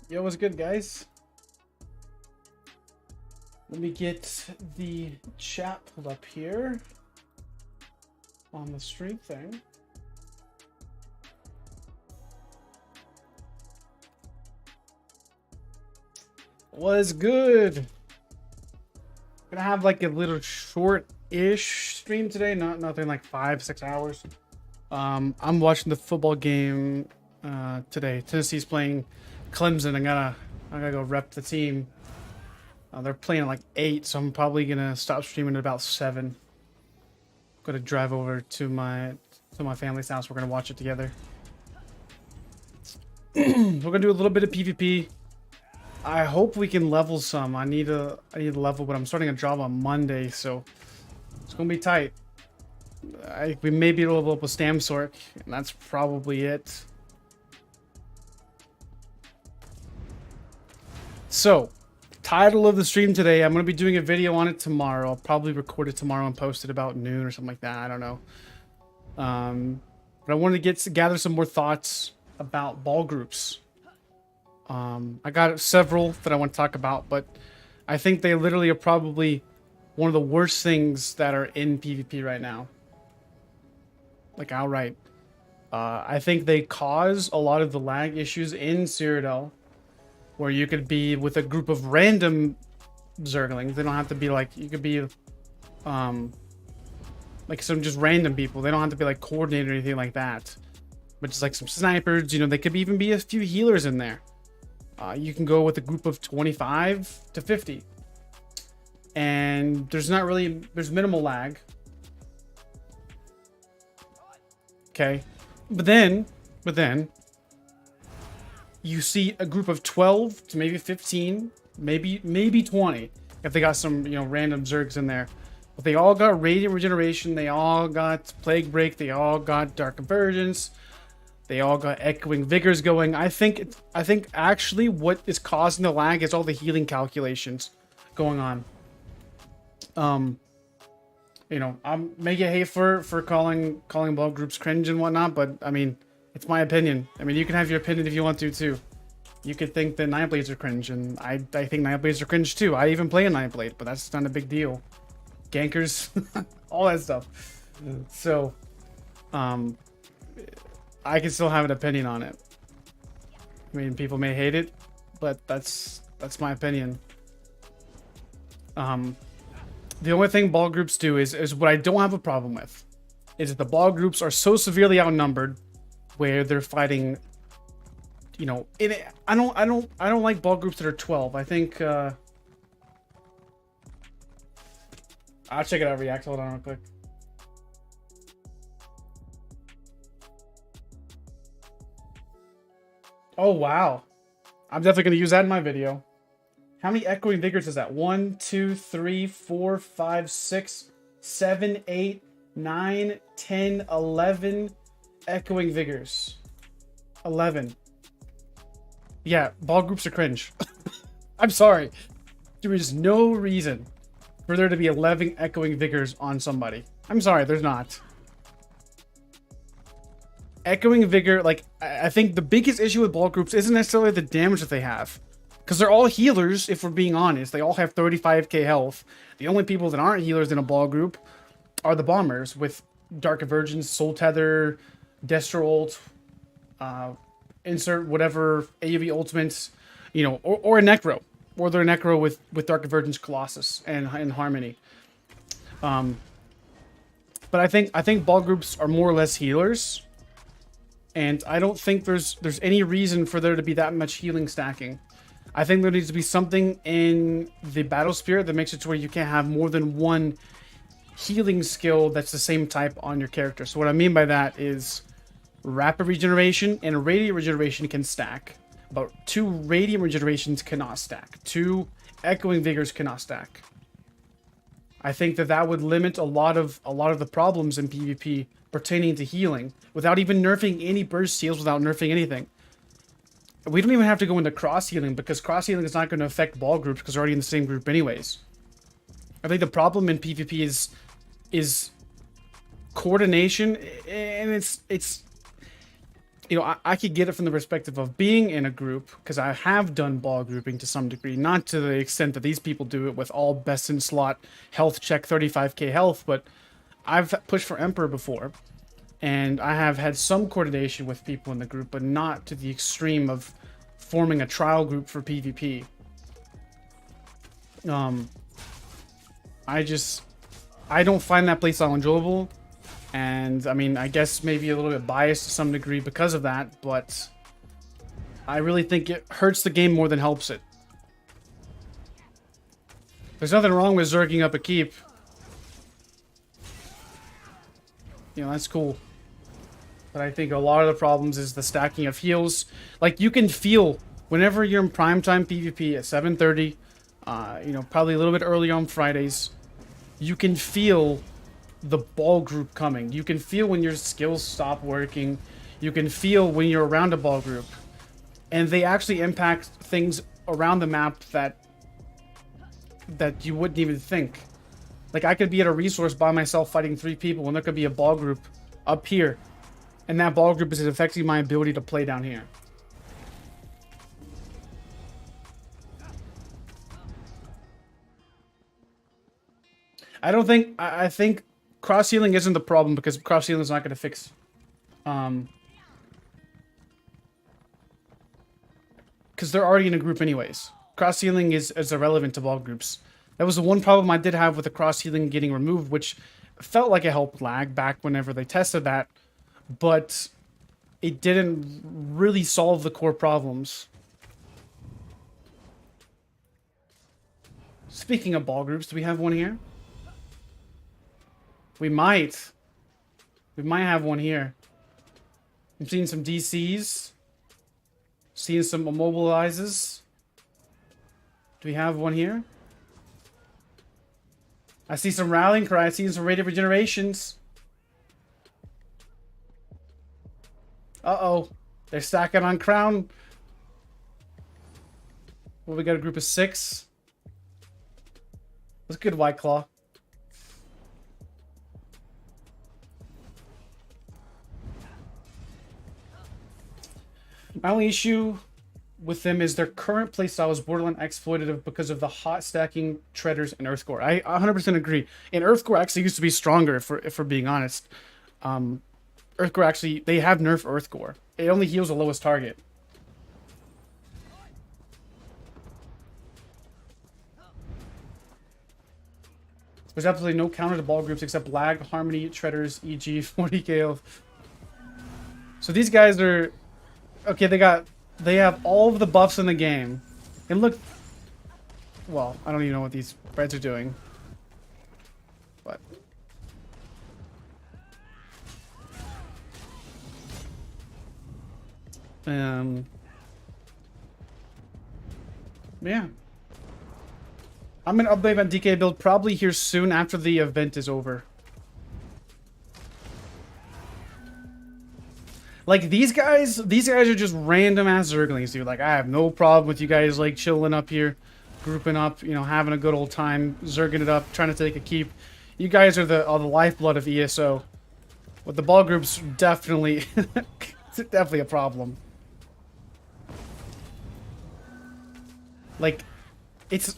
Yo, what's good, guys? Let me get the chat pulled up here on the stream thing. What's good? Gonna have like a little short-ish stream today, nothing like 5-6 hours. I'm watching the football game today. Tennessee's playing Clemson. I gotta go rep the team. They're playing at like 8, so I'm probably gonna stop streaming at about 7. Gonna drive over to my family's house. We're gonna watch it together. We're gonna do a little bit of PvP. I hope we can level some. I need to level, but I'm starting a job on Monday, so it's gonna be tight. We may be able to level up with Stamsork, and that's probably it. So, title of the stream today, I'm going to be doing a video on it tomorrow. I'll probably record it tomorrow and post it about noon or something like that. I don't know. But I wanted to gather some more thoughts about ball groups. I got several that I want to talk about, but I think they literally are probably one of the worst things that are in PvP right now. Like, outright. I think they cause a lot of the lag issues in Cyrodiil, where you could be with a group of random Zerglings. They don't have to be like, you could be like some just random people. They don't have to be like coordinated or anything like that. But just like some snipers, you know, they could even be a few healers in there. You can go with a group of 25 to 50. And there's minimal lag. Okay. But then you see a group of 12 to maybe 15, maybe 20 if they got some, you know, random Zergs in there. But they all got Radiant Regeneration, they all got Plague Break, they all got Dark Convergence, they all got Echoing Vigors going. I think actually what is causing the lag is all the healing calculations going on. You know, I may get hate for calling ball groups cringe and whatnot, but I mean, it's my opinion. I mean, you can have your opinion if you want to too. You could think that Nine Blades are cringe, and I think Nine Blades are cringe too. I even play a Nine Blade, but that's not a big deal. Gankers, all that stuff. So, I can still have an opinion on it. I mean, people may hate it, but that's my opinion. The only thing ball groups do is what I don't have a problem with, is that the ball groups are so severely outnumbered, where they're fighting. You know, I don't like ball groups that are 12. I think I'll check it out. React. Hold on real quick. Oh wow, I'm definitely gonna use that in my video. How many Echoing Vigors is that? 1, 2, 3, 4, 5, 6, 7, 8, 9, 10, 11 Echoing Vigors. 11. Yeah, ball groups are cringe. I'm sorry. There is no reason for there to be 11 Echoing Vigors on somebody. I'm sorry, there's not. Echoing Vigor, like, I think the biggest issue with ball groups isn't necessarily the damage that they have. Because they're all healers, if we're being honest. They all have 35k health. The only people that aren't healers in a ball group are the bombers with Dark Convergence, Soul Tether, Destro ult, insert whatever AoE ultimates, you know, or a Necro. Or they're a Necro with Dark Convergence, Colossus, and Harmony. But I think ball groups are more or less healers. And I don't think there's any reason for there to be that much healing stacking. I think there needs to be something in the battle spirit that makes it to where you can't have more than one healing skill that's the same type on your character. So what I mean by that is rapid regeneration and radiant regeneration can stack, but 2 radiant regenerations cannot stack. 2 echoing vigors cannot stack. I think that would limit a lot of the problems in PvP pertaining to healing without even nerfing any burst heals, without nerfing anything. We don't even have to go into cross healing, because cross healing is not going to affect ball groups because they're already in the same group anyways. I think the problem in PvP is coordination, and it's you know, I could get it from the perspective of being in a group, because I have done ball grouping to some degree, not to the extent that these people do it with all best in slot health check 35k health, but I've pushed for Emperor before, and I have had some coordination with people in the group, but not to the extreme of forming a trial group for PvP. I don't find that playstyle enjoyable. And, I mean, I guess maybe a little bit biased to some degree because of that, but I really think it hurts the game more than helps it. There's nothing wrong with zerging up a keep. You know, that's cool. But I think a lot of the problems is the stacking of heals. Like, you can feel whenever you're in primetime PvP at 7:30, you know, probably a little bit early on Fridays, you can feel the ball group coming. You can feel when your skills stop working. You can feel when you're around a ball group. And they actually impact things around the map that you wouldn't even think. Like, I could be at a resource by myself fighting 3 people, and there could be a ball group up here. And that ball group is affecting my ability to play down here. I think cross healing isn't the problem, because cross healing is not going to fix because they're already in a group anyways. Cross healing is irrelevant to ball groups. That was the one problem I did have with the cross healing getting removed, which felt like it helped lag back whenever they tested that, but it didn't really solve the core problems. Speaking of ball groups, do we have one here? We might. We might have one here. I'm seeing some DCs. Seeing some immobilizes. Do we have one here? I see some rallying cry. I see some radiant regenerations. Uh-oh. They're stacking on crown. Well, we got a group of 6. That's good, White Claw. My only issue with them is their current playstyle is borderline exploitative because of the hot stacking treaders and Earthcore. I 100% agree. And Earthcore actually used to be stronger, if we're being honest. Earthcore actually, they have nerfed Earthcore. It only heals the lowest target. There's absolutely no counter to ball groups except lag, harmony, treaders, e.g. 40k. So these guys are... Okay, they have all of the buffs in the game. And look... Well, I don't even know what these Reds are doing. But... Yeah. I'm gonna update my DK build probably here soon after the event is over. Like, these guys are just random ass zerglings, dude. Like, I have no problem with you guys, like, chilling up here, grouping up, you know, having a good old time, zerging it up, trying to take a keep. You guys are the lifeblood of ESO. With the ball groups, definitely, definitely a problem. Like, it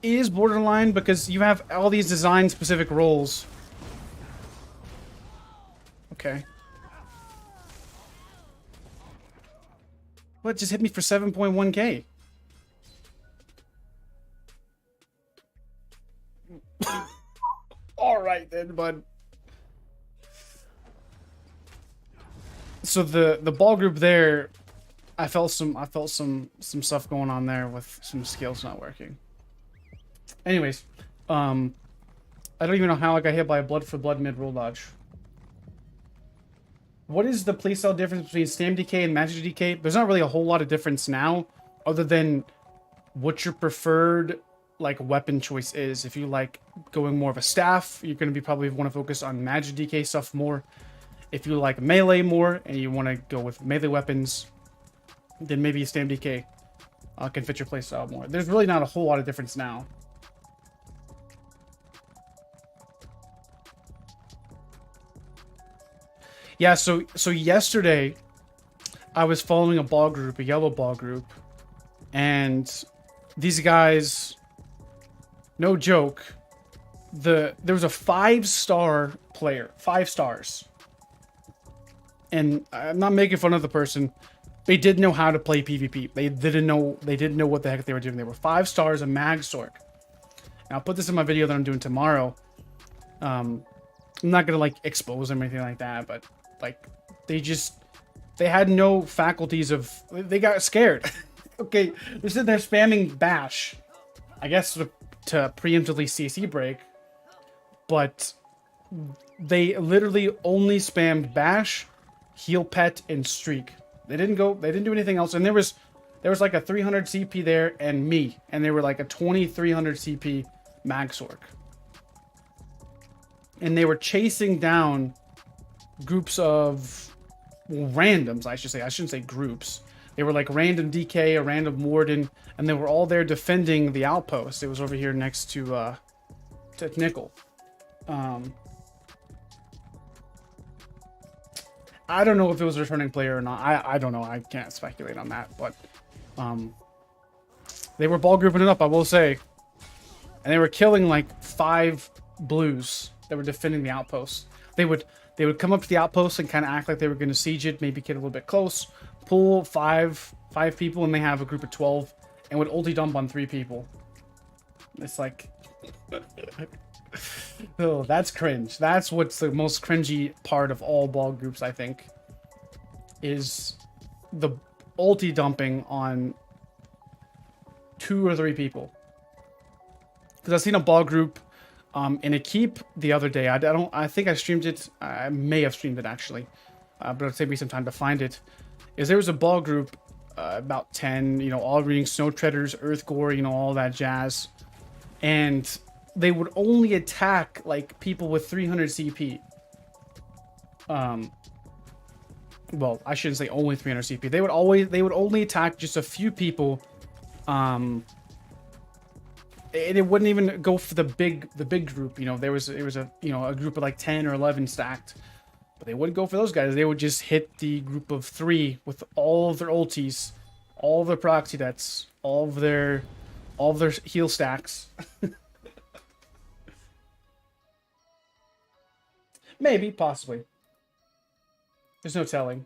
is borderline because you have all these design-specific roles. Okay. What, just hit me for 7.1k? Alright then, bud. So the ball group there, I felt some stuff going on there with some skills not working. Anyways, I don't even know how I got hit by a blood for blood mid roll dodge. What is the playstyle difference between Stam DK and Magic DK? There's not really a whole lot of difference now, other than what your preferred like weapon choice is. If you like going more of a staff, you're going to be probably want to focus on Magic DK stuff more. If you like melee more and you want to go with melee weapons, then maybe Stam DK can fit your playstyle more. There's really not a whole lot of difference now. Yeah, so yesterday I was following a ball group, a yellow ball group, and these guys, no joke, there was a 5-star player, 5 stars. And I'm not making fun of the person. They didn't know how to play PvP. They didn't know what the heck they were doing. They were 5 stars, a mag sork. And I'll put this in my video that I'm doing tomorrow. I'm not gonna like expose them or anything like that, but like they had no faculties of, they got scared. Okay, they're sitting there spamming bash, I guess to preemptively CC break, but they literally only spammed bash, heal pet, and streak. They didn't do anything else. And there was like a 300 CP there and me, and they were like a 2300 CP mag sork. And they were chasing down groups of randoms, I should say. I shouldn't say groups. They were like random DK, a random warden, and they were all there defending the outpost. It was over here next to Nickel. I don't know if it was a returning player or not. I don't know. I can't speculate on that. But they were ball grouping it up, I will say. And they were killing like 5 blues that were defending the outpost. They would come up to the outpost and kind of act like they were going to siege it, maybe get a little bit close, pull 5 people, and they have a group of 12, and would ulti dump on 3 people. It's like... Oh, that's cringe. That's what's the most cringy part of all ball groups, I think, is the ulti dumping on 2 or 3 people. Because I've seen a ball group in a keep the other day. I think I streamed it. I may have streamed it actually, but it'll take me some time to find it. There was a ball group, about 10, all reading Snow Treaders, Earth Gore, all that jazz, and they would only attack like people with 300 CP. Well, I shouldn't say only 300 CP. They would only attack just a few people. And it wouldn't even go for the big group. There was a a group of like 10 or 11 stacked, but they wouldn't go for those guys. They would just hit the group of 3 with all of their ultis, all of their proxy deaths, all of their heal stacks. Maybe, possibly. There's no telling.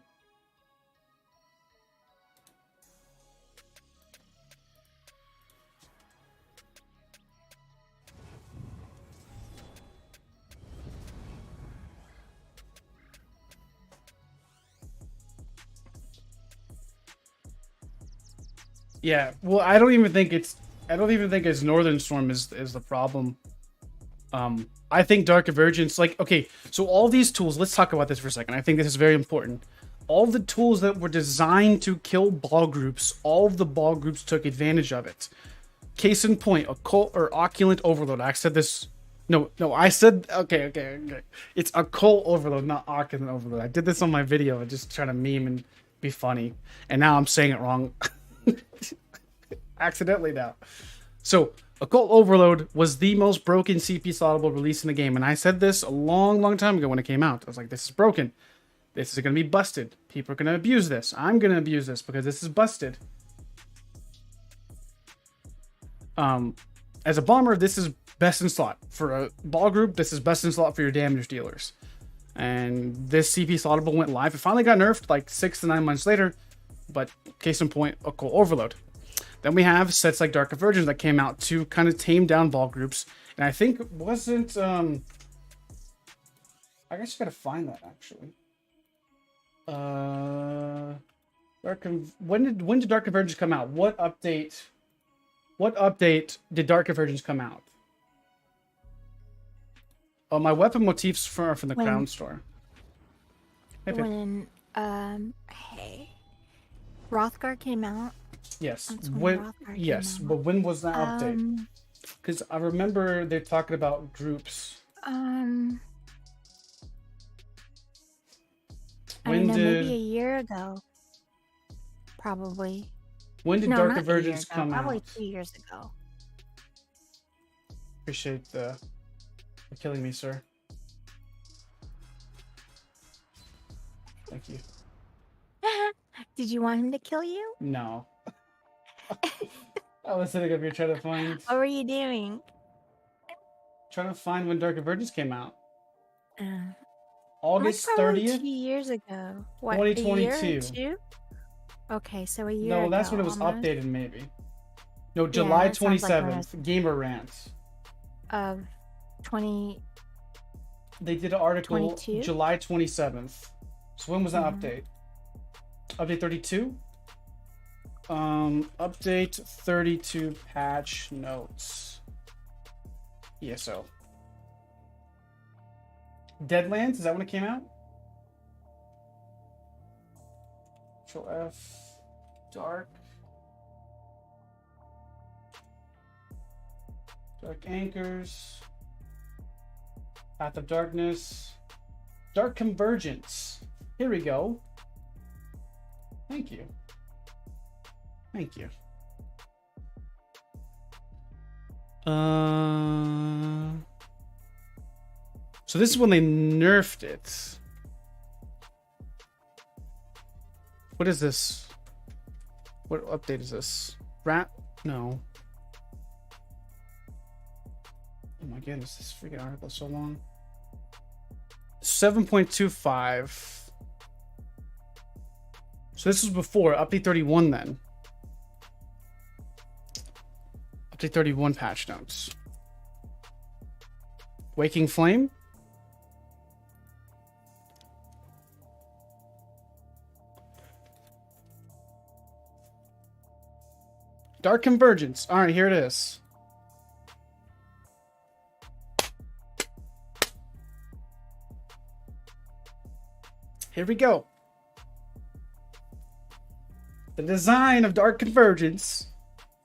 Yeah, well, I don't even think it's Northern Storm is the problem. I think Dark Divergence, like, okay, so all these tools, let's talk about this for a second. I think this is very important. All the tools that were designed to kill ball groups, all of the ball groups took advantage of it. Case in point, Occult or Opulent Overload. I said this. No, I said, okay. It's Occult Overload, not Opulent Overload. I did this on my video. I just trying to meme and be funny. And now I'm saying it wrong. Accidentally now. So, Occult Overload was the most broken CP slottable release in the game. And I said this a long time ago when it came out. I was like, this is broken. This is going to be busted. People are going to abuse this. I'm going to abuse this because this is busted. As a bomber, this is best in slot. For a ball group, this is best in slot for your damage dealers. And this CP slottable went live. It finally got nerfed like 6 to 9 months later. But case in point, Occult Overload. Then we have sets like Dark Divergence that came out to kind of tame down ball groups. And I think it wasn't... I guess you gotta find that, actually. When did Dark Divergence come out? What update did Dark Divergence come out? Oh, my weapon motifs from the Crown Store. When Rothgar came out. Yes. But when was that update? Because I remember they're talking about groups. Maybe a year ago. Probably. When did Dark Divergence come out? Probably 2 years ago. Appreciate the killing me, sir. Thank you. Did you want him to kill you? No. I was sitting up here trying to find. What were you doing? Trying to find when Dark Convergence came out. August August 30th, 2 years ago. What? 2022. A year or two? Okay, so a year. No, ago, that's when it was almost. updated, maybe. No, July that sounds like when it 27th. Gamer Rants. Of 20. They did an article 22? July 27th. So when was that Mhm. update? Update 32? Update 32 patch notes. ESO. Deadlands, is that when it came out? Control F. Dark. Dark Anchors. Path of Darkness. Dark Convergence. Here we go. Thank you. Thank you. So this is when they nerfed it. What is this? What update is this? Rat? No. Oh my goodness, this freaking article is so long. 7.25. So this was before update 31 then. Update 31 patch notes. Waking Flame. Dark Convergence. All right, here it is. Here we go. The design of Dark Convergence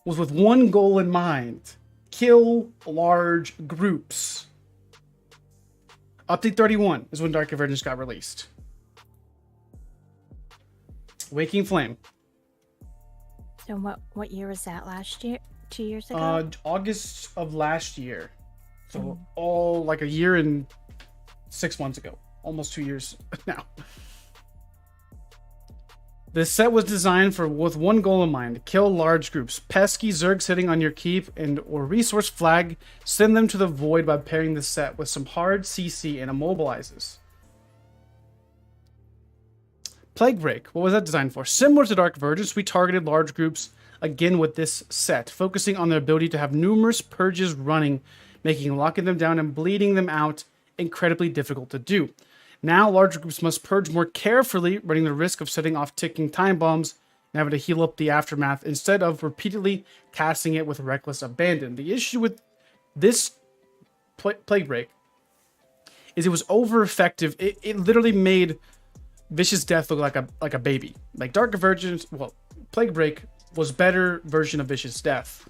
was with one goal in mind: kill large groups. Update 31 is when Dark Convergence got released. Waking Flame. So what year was that? Last year? 2 years ago? August of last year. So all like a year and 6 months ago. Almost 2 years now. This set was designed with one goal in mind: kill large groups. Pesky Zerg sitting on your keep and or resource flag, send them to the void by pairing the set with some hard CC and immobilizes. Plague Break. What was that designed for? Similar to Dark Convergence, we targeted large groups again with this set, focusing on their ability to have numerous purges running, making locking them down and bleeding them out incredibly difficult to do. Now, large groups must purge more carefully, running the risk of setting off ticking time bombs and having to heal up the aftermath instead of repeatedly casting it with reckless abandon. The issue with this Plague Break is it was over effective. It literally made Vicious Death look like a baby. Like Dark Convergence, well, Plague Break was better version of Vicious Death.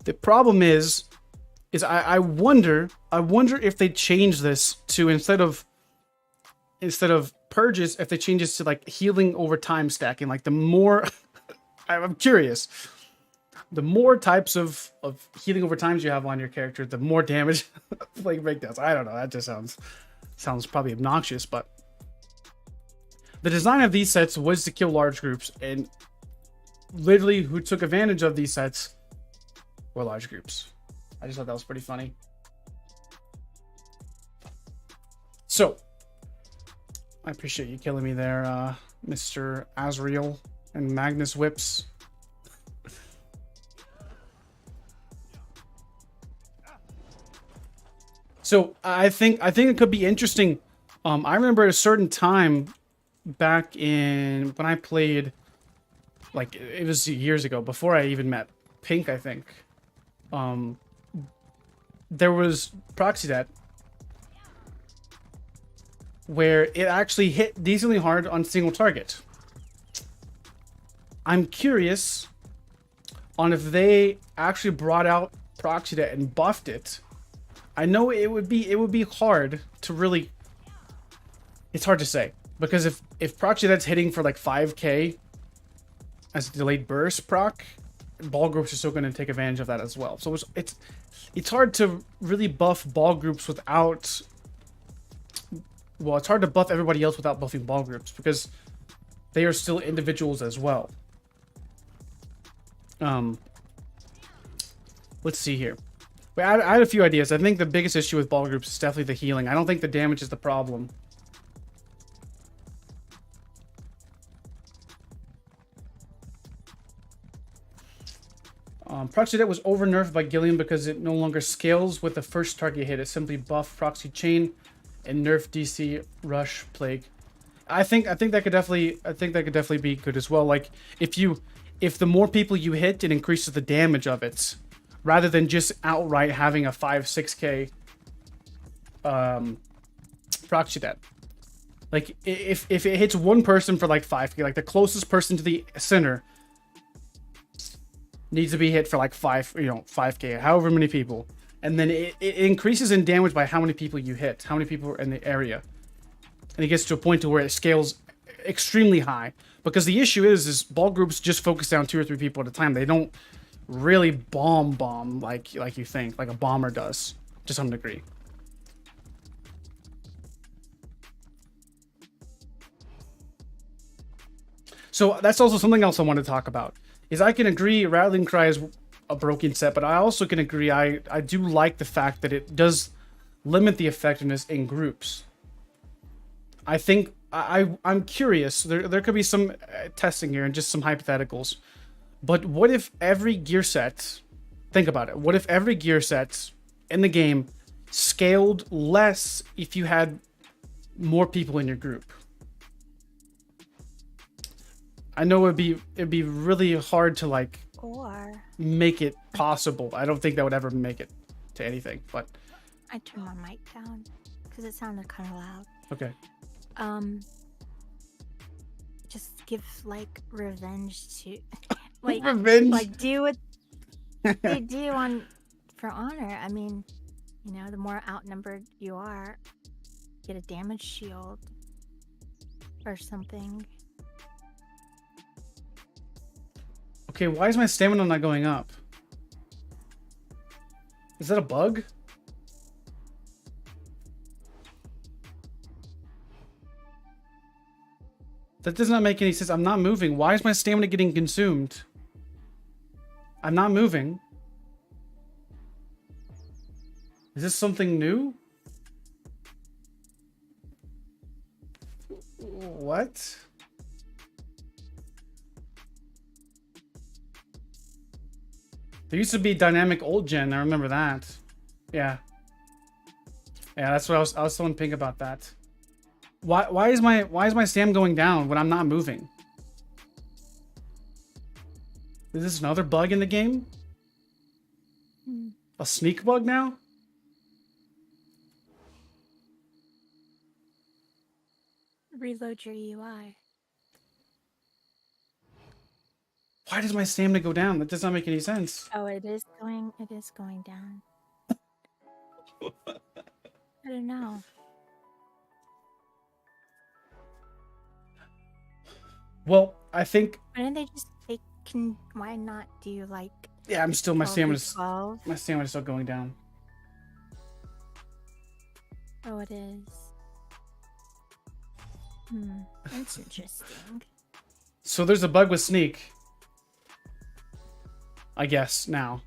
The problem is I wonder if they change this to instead of purges, if they change this to like healing over time stacking. Like the more I'm curious, the more types of healing over times you have on your character, the more damage Plague Break does. I don't know. That just sounds probably obnoxious, but the design of these sets was to kill large groups, and literally who took advantage of these sets were large groups. I just thought that was pretty funny. So, I appreciate you killing me there, Mr. Azrael and Magnus Whips. So, I think it could be interesting. I remember at a certain time back in when I played, like it was years ago, before I even met Pink, I think. There was PACKATK where it actually hit decently hard on single target. I'm curious on if they actually brought out PACKATK and buffed it. I know it would be hard to really. It's hard to say. Because if PACKATK's hitting for like 5k as a delayed burst proc, ball groups are still going to take advantage of that as well. So it's hard to really buff ball groups without. Well, it's hard to buff everybody else without buffing ball groups, because they are still individuals as well. Let's see here. Wait, I had a few ideas. I think the biggest issue with ball groups is definitely the healing. I don't think the damage is the problem. Proxy Debt was over nerfed by Gilliam because it no longer scales with the first target hit. It simply buff Proxy Chain and nerf DC Rush Plague. I think that could definitely be good as well. Like if the more people you hit, it increases the damage of it, rather than just outright having a 5-6k Proxy Debt. Like if it hits one person for like 5k, like the closest person to the center needs to be hit for like 5k, however many people, and then it increases in damage by how many people you hit, how many people are in the area, and it gets to a point to where it scales extremely high. Because the issue is ball groups just focus down 2 or 3 people at a time. They don't really bomb like you think, like a bomber does to some degree. So that's also something else I want to talk about. Is I can agree Rattling Cry is a broken set, but I also can agree I do like the fact that it does limit the effectiveness in groups. I think I'm curious. There could be some testing here and just some hypotheticals. But what if every gear set, think about it, what if every gear set in the game scaled less if you had more people in your group? I know it'd be really hard to like make it possible. I don't think that would ever make it to anything, but I turned my mic down because it sounded kind of loud. Okay. Just give like revenge to like revenge, like do what they do on For Honor. I mean, you know, the more outnumbered you are, get a damage shield or something. Okay, why is my stamina not going up? Is that a bug? That does not make any sense. I'm not moving. Why is my stamina getting consumed? I'm not moving. Is this something new? What? There used to be dynamic old gen. I remember that. Yeah. Yeah, that's what I was telling Pink about that. Why is my stam going down when I'm not moving? Is this another bug in the game? A sneak bug now? Reload your UI. Why does my stamina go down? That does not make any sense. Oh, it is going down. I don't know. Well, I think. Why didn't they just why not do like? Yeah, I'm still my stamina's 12? my stamina's still going down. Oh, it is. That's interesting. So there's a bug with sneak. I guess now.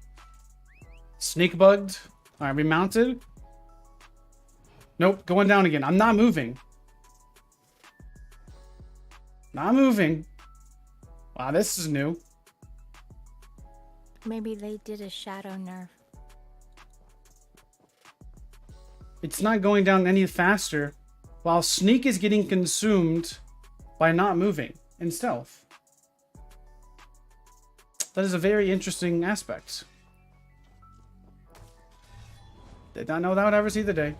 Sneak bugged. All right, remounted. Nope, going down again. I'm not moving. Not moving. Wow, this is new. Maybe they did a shadow nerf. It's not going down any faster, while sneak is getting consumed by not moving in stealth. That is a very interesting aspect. Did not know that would ever see the day.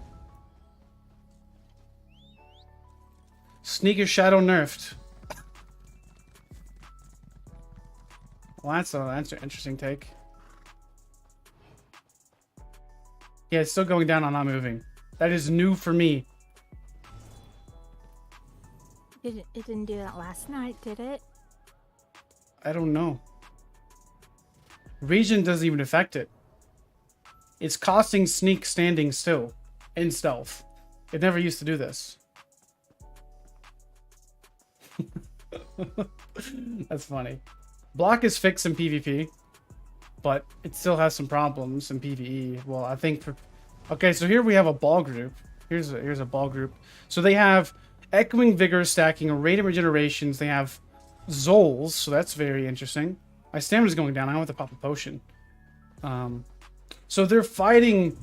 Sneak is shadow nerfed. Well, that's an interesting take. Yeah, it's still going down on not moving. That is new for me. It didn't do that last night, did it? I don't know. Region doesn't even affect it. It's costing sneak standing still in stealth. It never used to do this. That's funny. Block is fixed in PvP, but it still has some problems in PvE. Well, I think for... Okay, so here we have a ball group. Here's a ball group. So they have Echoing Vigor stacking, Radiant Regenerations. They have Zols, so that's very interesting. My stamina's going down. I want to pop a potion. So they're fighting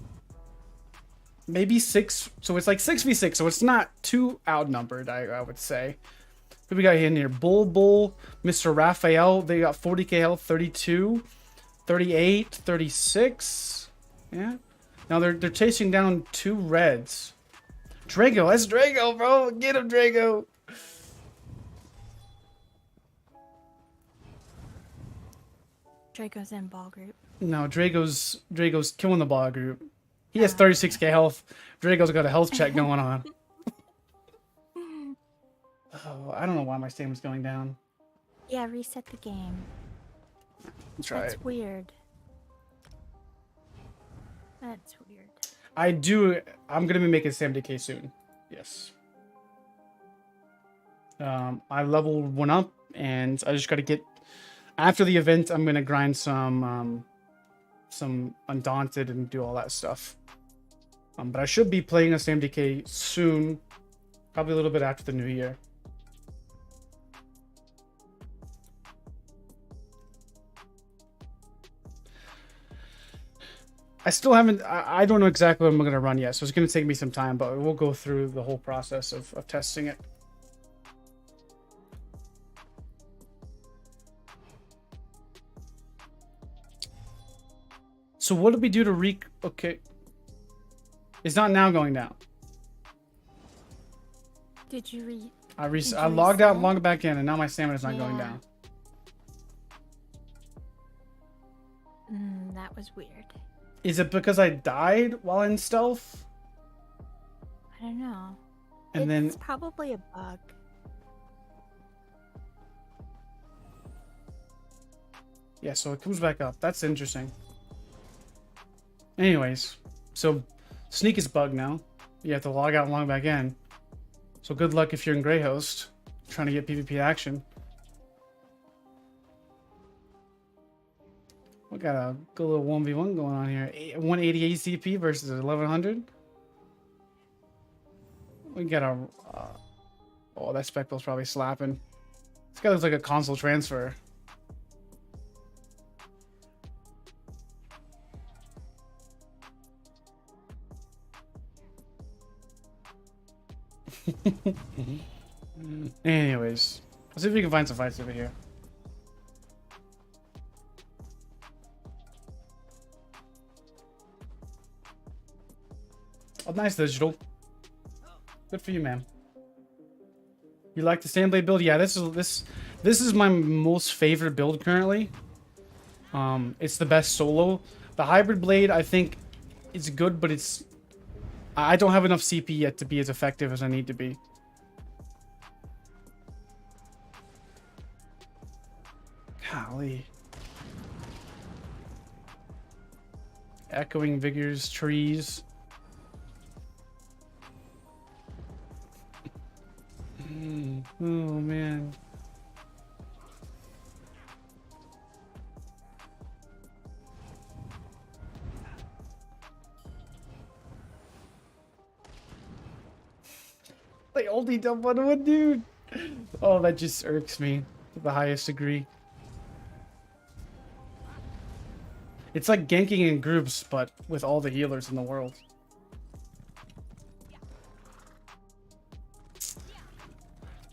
maybe 6. So it's like 6v6, so it's not too outnumbered, I would say. Who we got in here? Bull, Mr. Raphael. They got 40k health, 32, 38, 36. Yeah. Now they're chasing down 2 reds. Drago, that's Drago, bro. Get him, Drago. Draco's in ball group. No, Drago's killing the ball group. He has 36k health. Drago's got a health check going on. Oh, I don't know why my stamina's going down. Yeah, reset the game. Let's try That's it. weird. That's weird. I'm gonna be making 70k soon. Yes. I leveled 1 up, and I just gotta get... After the event, I'm gonna grind some Undaunted and do all that stuff. But I should be playing a 70k soon, probably a little bit after the new year. I still haven't... I don't know exactly what I'm gonna run yet, so it's gonna take me some time, but we'll go through the whole process of testing it. So what did we do to okay. It's not now going down. Did you I logged out and logged back in, and now my stamina's not going Yeah. down. That was weird. Is it because I died while in stealth? I don't know. And It's then... probably a bug. Yeah, so it comes back up. That's interesting. Anyways, so Sneak is bugged now. You have to log out and log back in. So good luck if you're in Greyhost, trying to get PvP action. We got a good little 1v1 going on here. 180 ACP versus 1100. We got a... oh, that Spectre's probably slapping. This guy looks like a console transfer. Anyways, let's see if we can find some fights over here. Oh, nice digital. Good for you, man. You like the Sandblade build? Yeah, this is my most favorite build currently. It's the best solo. The hybrid blade, I think, is good, but I don't have enough CP yet to be as effective as I need to be. Golly. Echoing Vigors, trees. Oh, man. They only done one, dude. Oh, that just irks me to the highest degree. It's like ganking in groups, but with all the healers in the world.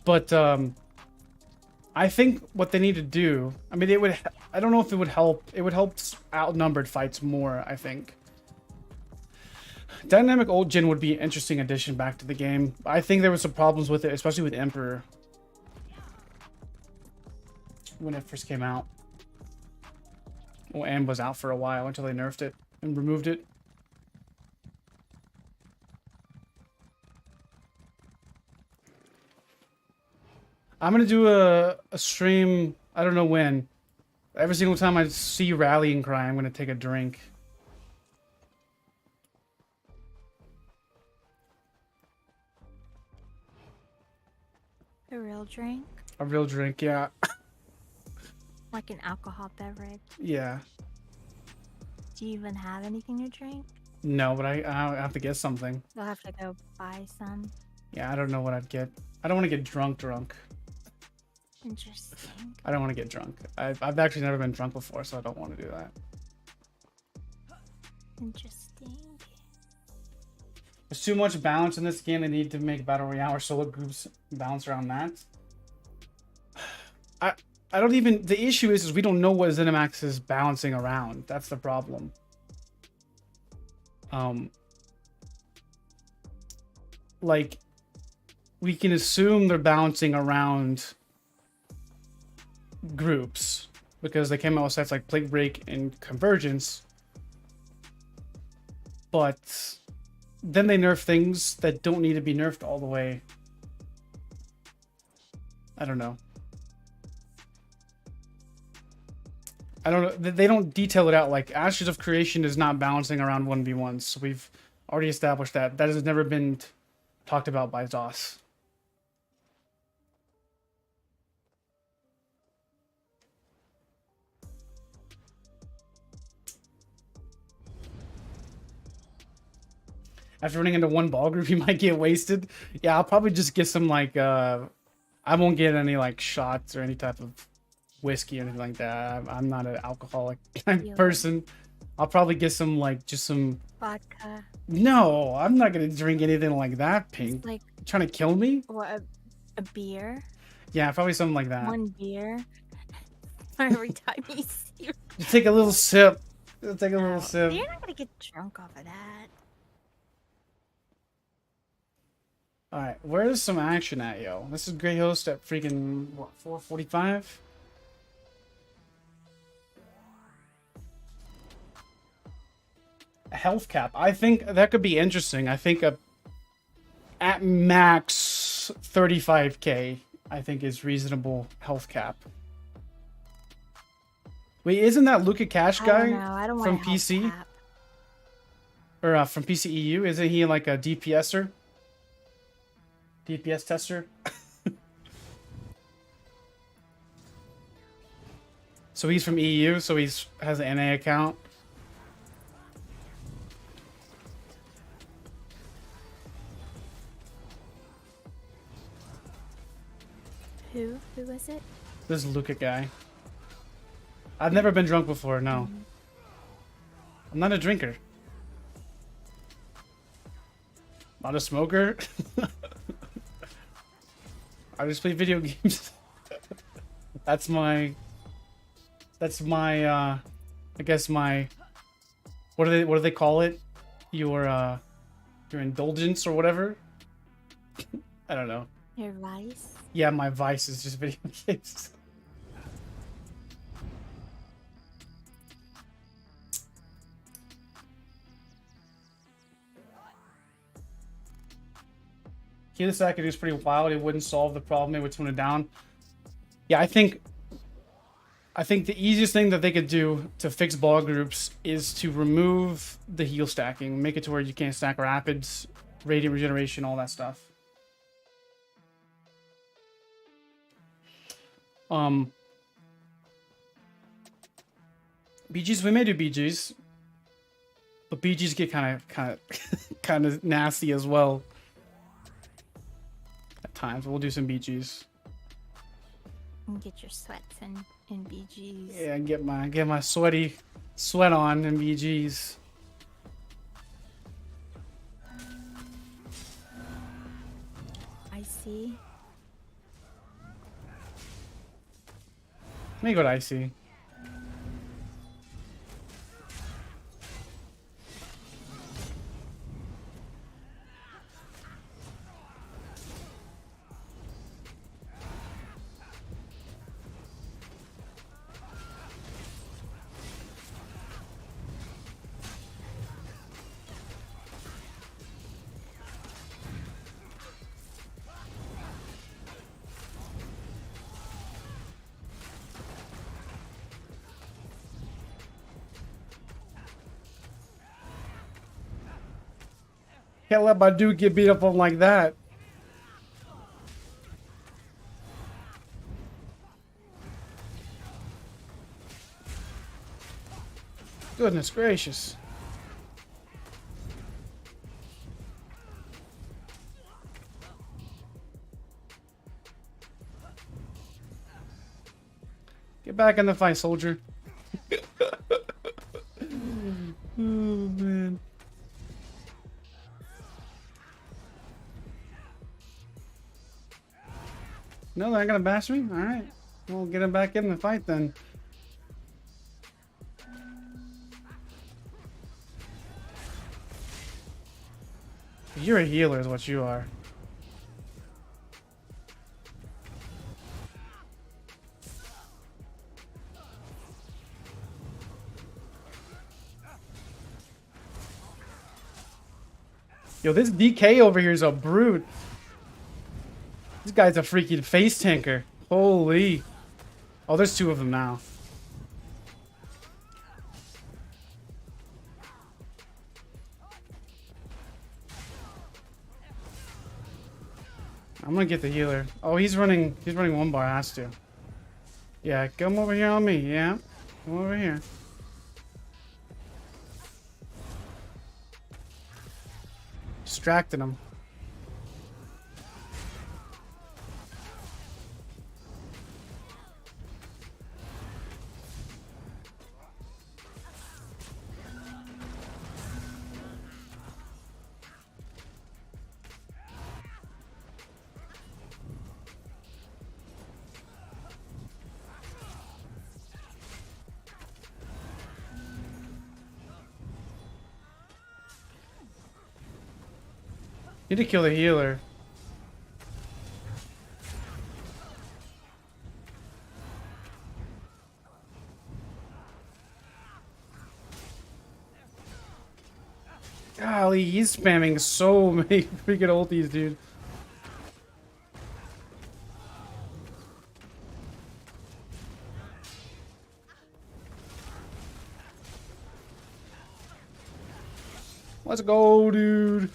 But I think what they need to do, I mean, it would, I don't know if it would help. It would help outnumbered fights more, I think. Dynamic Old Gen would be an interesting addition back to the game. I think there were some problems with it, especially with Emperor. When it first came out. Well, and was out for a while until they nerfed it and removed it. I'm gonna do a stream, I don't know when. Every single time I see Rallying Cry, I'm gonna take a drink. A real drink? A real drink, yeah. Like an alcohol beverage. Yeah. Do you even have anything to drink? No, but I have to get something. You'll have to go buy some. Yeah, I don't know what I'd get. I don't want to get drunk. Interesting. I don't want to get drunk. I've actually never been drunk before, so I don't want to do that. Interesting. There's too much balance in this game. They need to make Battle Royale or solo groups balance around that. I don't even... The issue is we don't know what ZeniMax is balancing around. That's the problem. Like, we can assume they're balancing around groups because they came out with sets like Plague Break and Convergence. But then they nerf things that don't need to be nerfed all the way. I don't know. I don't know. They don't detail it out. Like, Ashes of Creation is not balancing around 1v1s. So we've already established that. That has never been talked about by ZOS. After running into one ball group, you might get wasted. Yeah, I'll probably just get some, like, I won't get any, like, shots or any type of whiskey or anything like that. I'm not an alcoholic person. I'll probably get some, like, just some... Vodka. No, I'm not going to drink anything like that, Pink. Like... You trying to kill me? Or a beer? Yeah, probably something like that. One beer? Every time you see... You take a little sip. Take a little sip. You're not going to get drunk off of that. Alright, where's some action at, yo? This is Grey Host at freaking, what, 445? A health cap. I think that could be interesting. I think at max 35k, I think is reasonable health cap. Wait, isn't that Luca Cash guy I don't from want PC? Or from PC EU? Isn't he like a DPSer? DPS tester. So he's from EU, so he's has an NA account. Who is it? This Luca guy. I've never been drunk before, no. I'm not a drinker. Not a smoker. I just play video games. That's my I guess my what do they call it? Your indulgence or whatever? I don't know. Your vice? Yeah, my vice is just video games. Keyless Active is pretty wild. It wouldn't solve the problem. It would tone it down. Yeah, I think the easiest thing that they could do to fix ball groups is to remove the heal stacking, make it to where you can't stack rapids, radiant regeneration, all that stuff. BGs, we may do BGs, but BGs get kind of nasty as well. At times, we'll do some BGs. And get your sweats in BGs. Yeah, get my sweat on in BGs. I see. Let me go to IC. Can't let my dude get beat up on like that. Goodness gracious. Get back in the fight, soldier. Oh, man. No, they're not gonna bash me? Alright. We'll get him back in the fight then. You're a healer is what you are. Yo, this DK over here is a brute. This guy's a freaking face tanker. Holy. Oh, there's two of them now. I'm gonna get the healer. Oh, he's running one bar, has to. Yeah, come over here on me, yeah. Come over here. Distracting him. Need to kill the healer. Golly, he's spamming so many freaking ultis, dude. Let's go, dude.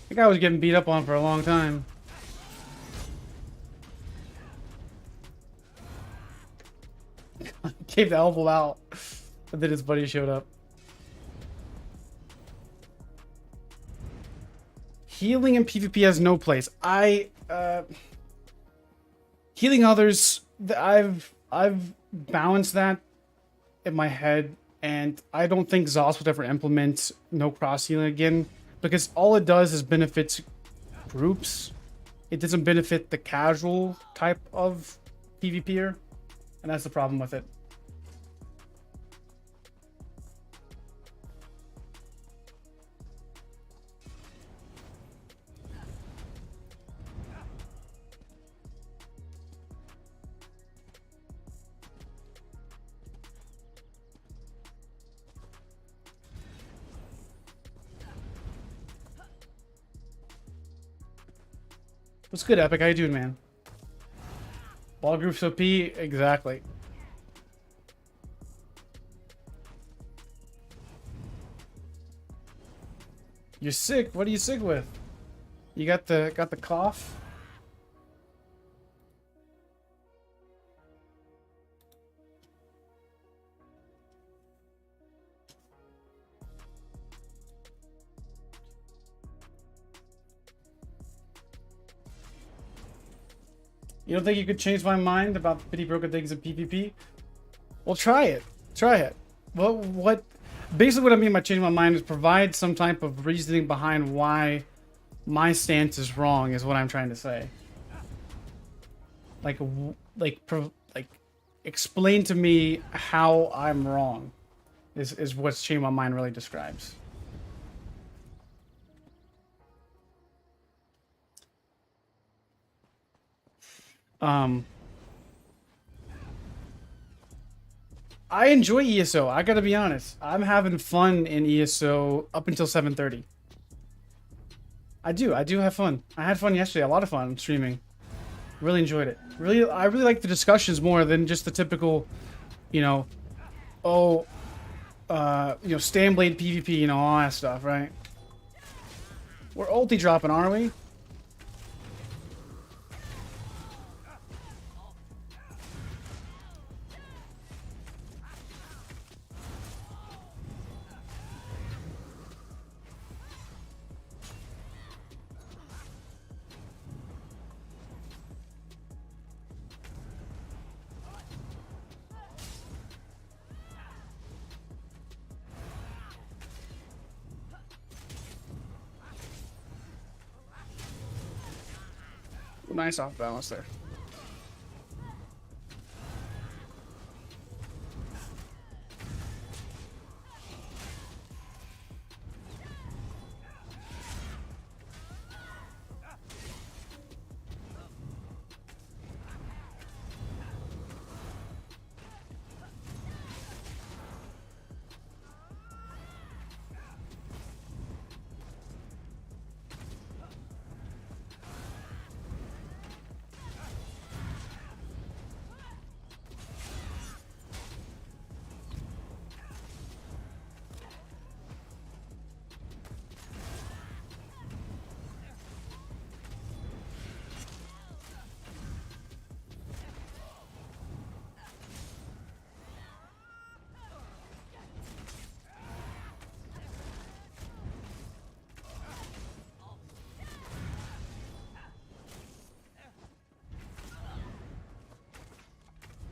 The guy was getting beat up on for a long time. Gave the elbow out, but then his buddy showed up. Healing in PvP has no place. Healing others, I've balanced that in my head, and I don't think ZOS would ever implement no cross healing again, because all it does is benefits groups. It doesn't benefit the casual type of PvPer, and that's the problem with it. What's good, Epic? How you doing, man? Ball groups OP? Exactly. You're sick? What are you sick with? You got the cough? You don't think you could change my mind about pity broken things in PvP? Well, try it. Try it. What? Basically, what I mean by changing my mind is provide some type of reasoning behind why my stance is wrong. Is what I'm trying to say. Like explain to me how I'm wrong. Is what changing my mind really describes. I enjoy ESO. I gotta be honest. I'm having fun in ESO up until 7:30. I do have fun. I had fun yesterday. A lot of fun streaming. Really enjoyed it. I really like the discussions more than just the typical, you know, oh, you know, Stanblade PvP, you know, all that stuff, right? We're ulti dropping, aren't we? Nice off balance there.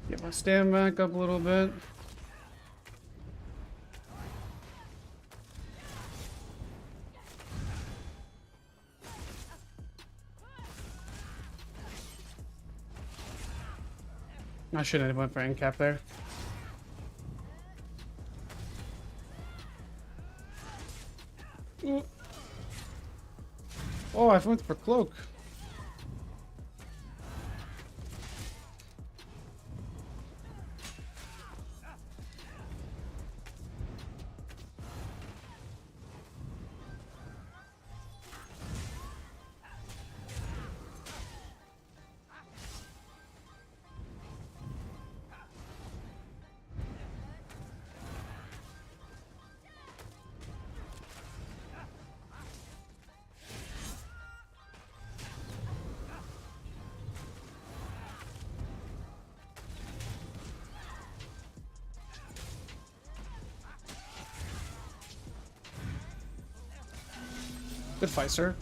Get my stand back up a little bit. I shouldn't have went for end cap there. Oh, I went for cloak. Good fight, sir.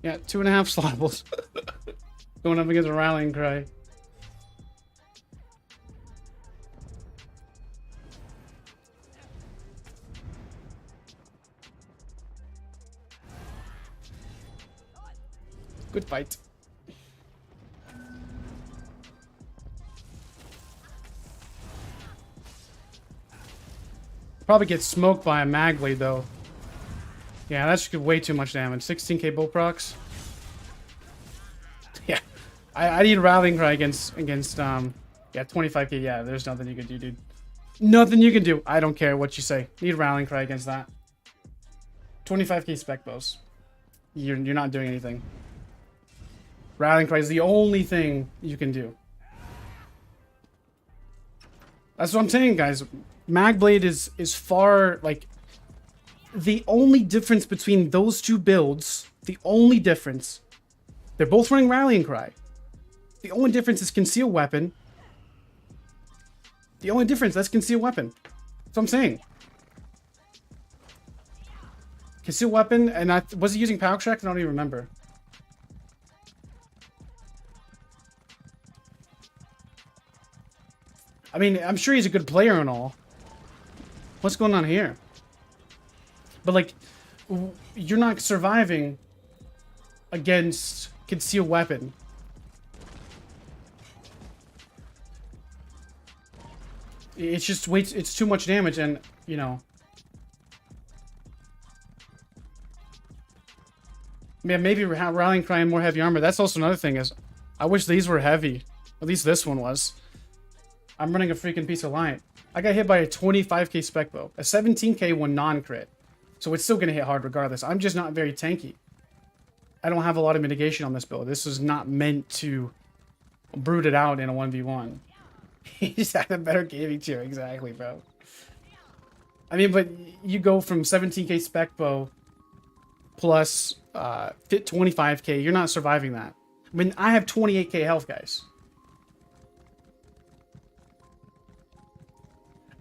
Yeah, 2.5 slottables. Going up against a rallying cry. Good fight. Probably get smoked by a mag blade though. Yeah, that's way too much damage. 16k bull procs. Yeah, I need rallying cry against yeah 25k. Yeah, there's nothing you can do, dude. Nothing you can do. I don't care what you say. Need rallying cry against that. 25k spec bows. You're not doing anything. Rallying cry is the only thing you can do. That's what I'm saying, guys. Magblade is far, like, the only difference between those two builds, the only difference, they're both running Rallying Cry. The only difference is conceal weapon. The only difference, that's conceal weapon. That's what I'm saying. Conceal weapon, and was he using PACKATK? I don't even remember. I mean, I'm sure he's a good player and all. What's going on here? But, like, you're not surviving against concealed weapon. It's just it's too much damage, and, you know. Yeah, maybe rallying cry and more heavy armor. That's also another thing is, I wish these were heavy. At least this one was. I'm running a freaking piece of light. I got hit by a 25k spec bow, a 17k one non-crit. So it's still gonna hit hard regardless. I'm just not very tanky. I don't have a lot of mitigation on this build. This is not meant to brood it out in a 1v1. He just had a better gaming chair, exactly, bro. I mean, but you go from 17k spec bow plus fit 25k, you're not surviving that. I mean, I have 28k health, guys.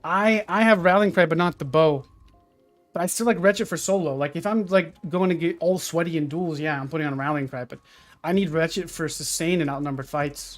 I have rallying cry, but not the bow. But I still like Wretched for solo. Like, if I'm, like, going to get all sweaty in duels, yeah, I'm putting on rallying cry. But I need Wretched for sustain and outnumbered fights.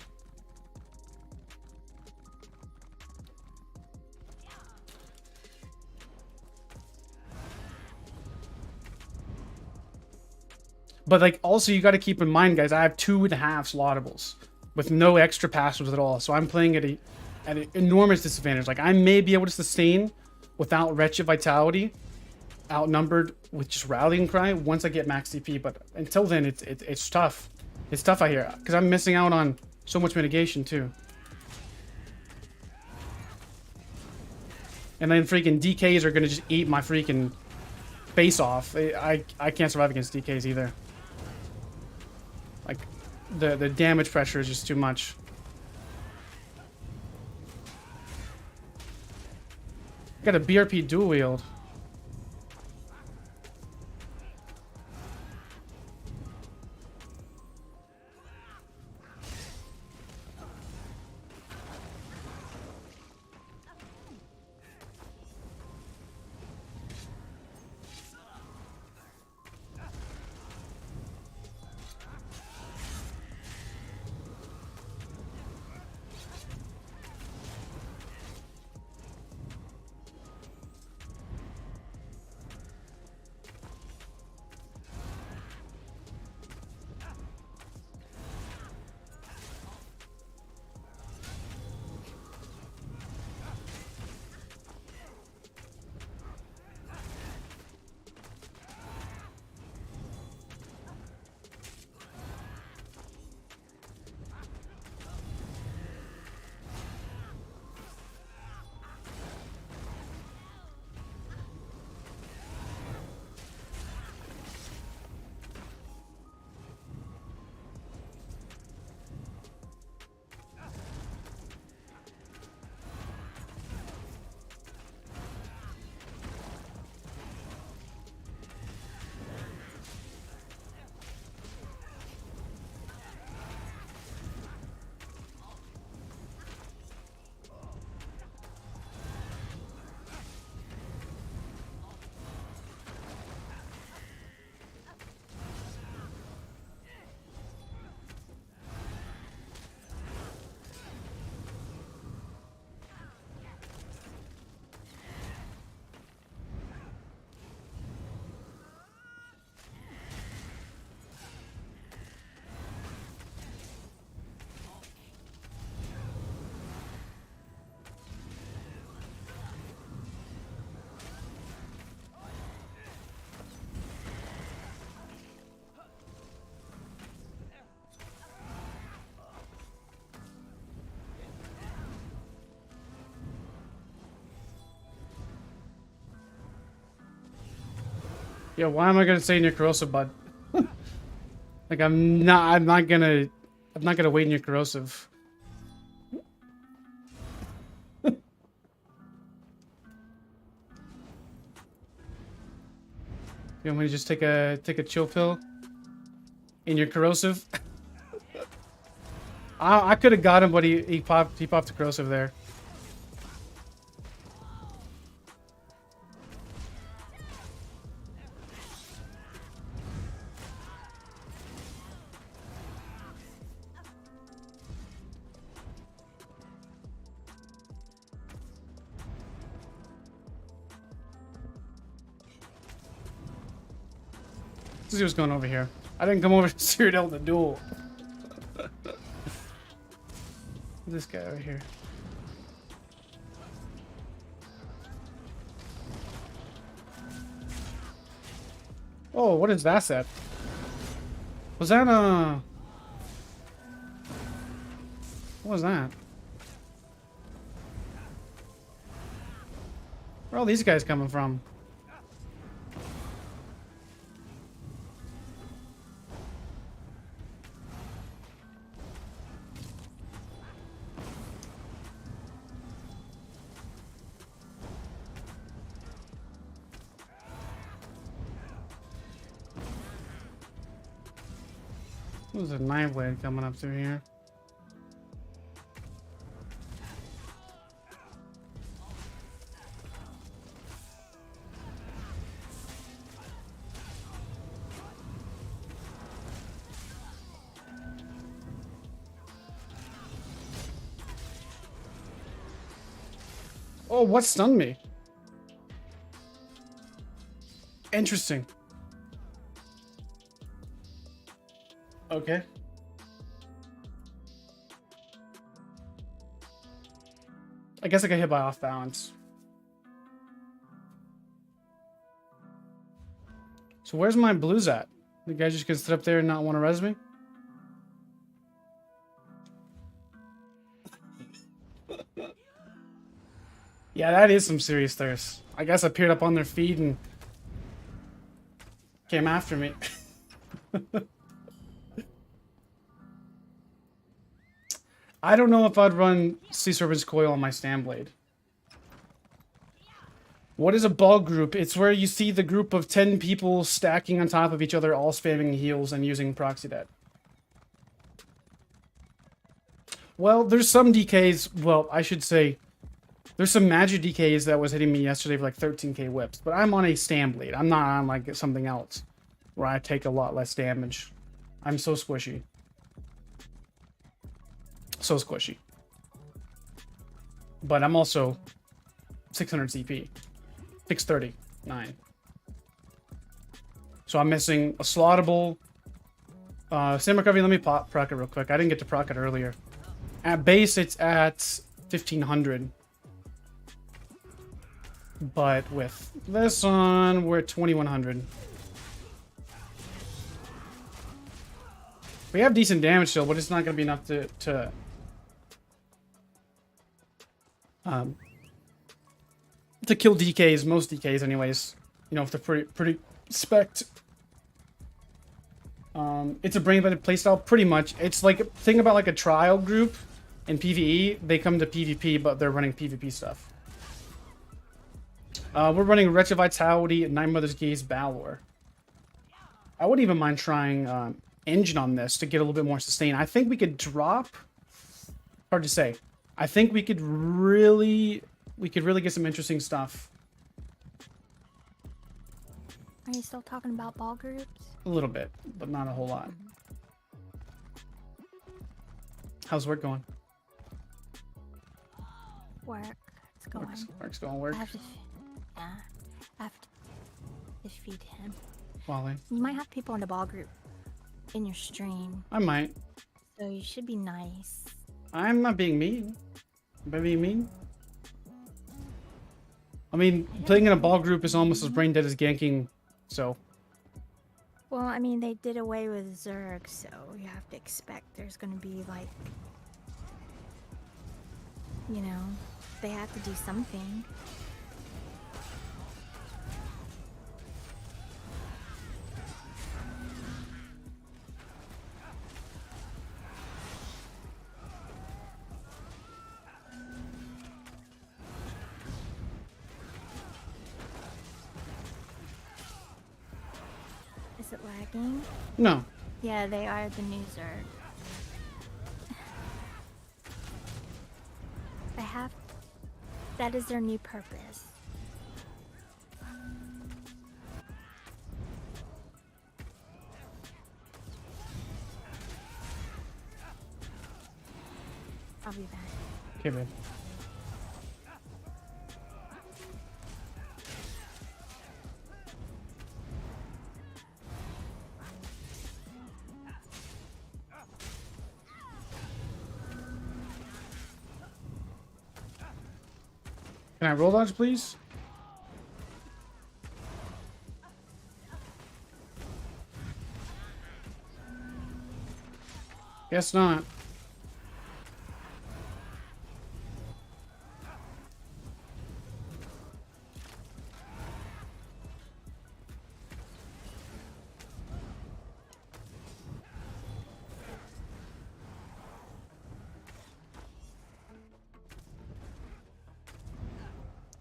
But, like, also you got to keep in mind, guys, I have 2.5 slaughtables with no extra passives at all. So I'm playing at an enormous disadvantage. Like, I may be able to sustain without Wretched Vitality, outnumbered with just Rallying Cry once I get max CP. But until then, it's tough. It's tough out here because I'm missing out on so much mitigation too. And then freaking DKs are gonna just eat my freaking face off. I can't survive against DKs either. Like, the damage pressure is just too much. Got a BRP dual wield. Yeah, why am I gonna say in your corrosive, bud? Like, I'm not gonna wait in your corrosive. You want me to just take a chill pill in your corrosive? I could have got him, but he popped the corrosive there. Let's see what's going over here. I didn't come over to Cyrodiil the duel. This guy over here. Oh, what is that set? Was that what was that? Where are all these guys coming from? There's a knife blade coming up through here. Oh, what stunned me? Interesting. Okay. I guess I got hit by off balance. So where's my blues at? The guy just gonna sit up there and not want to res me? Yeah, that is some serious thirst. I guess I peered up on their feed and came after me. I don't know if I'd run Sea Serpent's Coil on my stand blade. What is a ball group? It's where you see the group of 10 people stacking on top of each other, all spamming heals and using proxy debt. Well, there's some DKs, well, I should say, there's some magic DKs that was hitting me yesterday for like 13k whips, but I'm on a stand blade. I'm not on like something else where I take a lot less damage. I'm so squishy. So squishy. But I'm also 600 CP. 639. So I'm missing a slottable. Same recovery. Let me proc it real quick. I didn't get to proc it earlier. At base, it's at 1500. But with this on, we're at 2100. We have decent damage still, but it's not going to be enough to kill DKs, most DKs anyways. You know, if they're pretty spec'd. It's a brain-bended playstyle, pretty much. It's like a thing about like a trial group in PvE. They come to PvP, but they're running PvP stuff. We're running Wretched Vitality, Nine Mothers Gaze, Balor. I wouldn't even mind trying Engine on this to get a little bit more sustain. I think we could drop. Hard to say. I think we could really get some interesting stuff. Are you still talking about ball groups? A little bit, but not a whole lot. How's work going? Work. It's going. Work's going. Work. I have to feed him. Wally. You might have people in the ball group in your stream. I might. So you should be nice. I'm not being mean. Am I being mean? I mean, playing in a ball group is almost as brain dead as ganking, so. Well, I mean, they did away with Zerg, so you have to expect there's going to be, like, you know, they have to do something. Is it lagging? No. Yeah, they are the new Zerg. That is their new purpose. I'll be back. Okay, babe. Can I roll dodge, please? Guess not.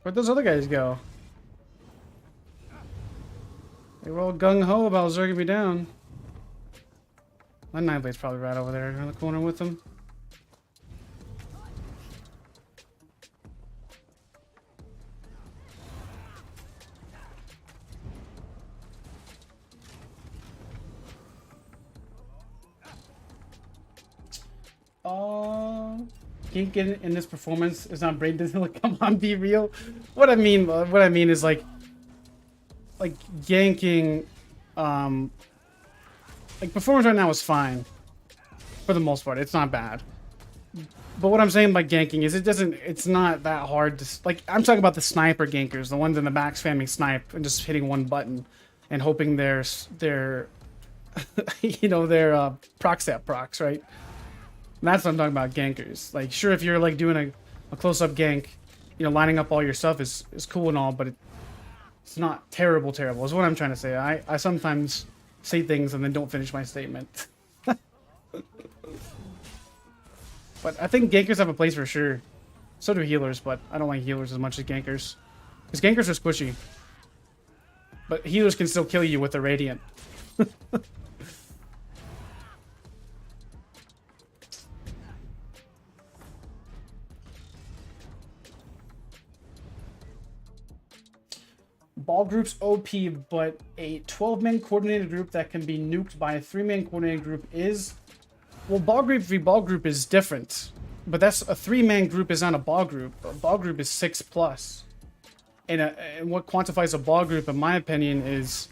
Where'd those other guys go? They were all gung-ho about zerging me down. My Nightblade's probably right over there in the corner with them. Gink in this performance is not brain doesn't like, come on, be real. What I mean is like ganking, like performance right now is fine for the most part. It's not bad. But what I'm saying by ganking is it's not that hard to, like, I'm talking about the sniper gankers, the ones in the back spamming snipe and just hitting one button and hoping their you know, their proc step procs, right? That's what I'm talking about, gankers. Like, sure, if you're like doing a close-up gank, you know, lining up all your stuff is cool and all, but it's not terrible is what I'm trying to say. I sometimes say things and then don't finish my statement. But I think gankers have a place for sure. So do healers, but I don't like healers as much as gankers. Because gankers are squishy. But healers can still kill you with a radiant. Ball group's OP, but a 12-man coordinated group that can be nuked by a 3-man coordinated group is... Well, ball group v ball group is different. But that's a 3-man group is not a ball group. A ball group is 6+. And what quantifies a ball group, in my opinion, is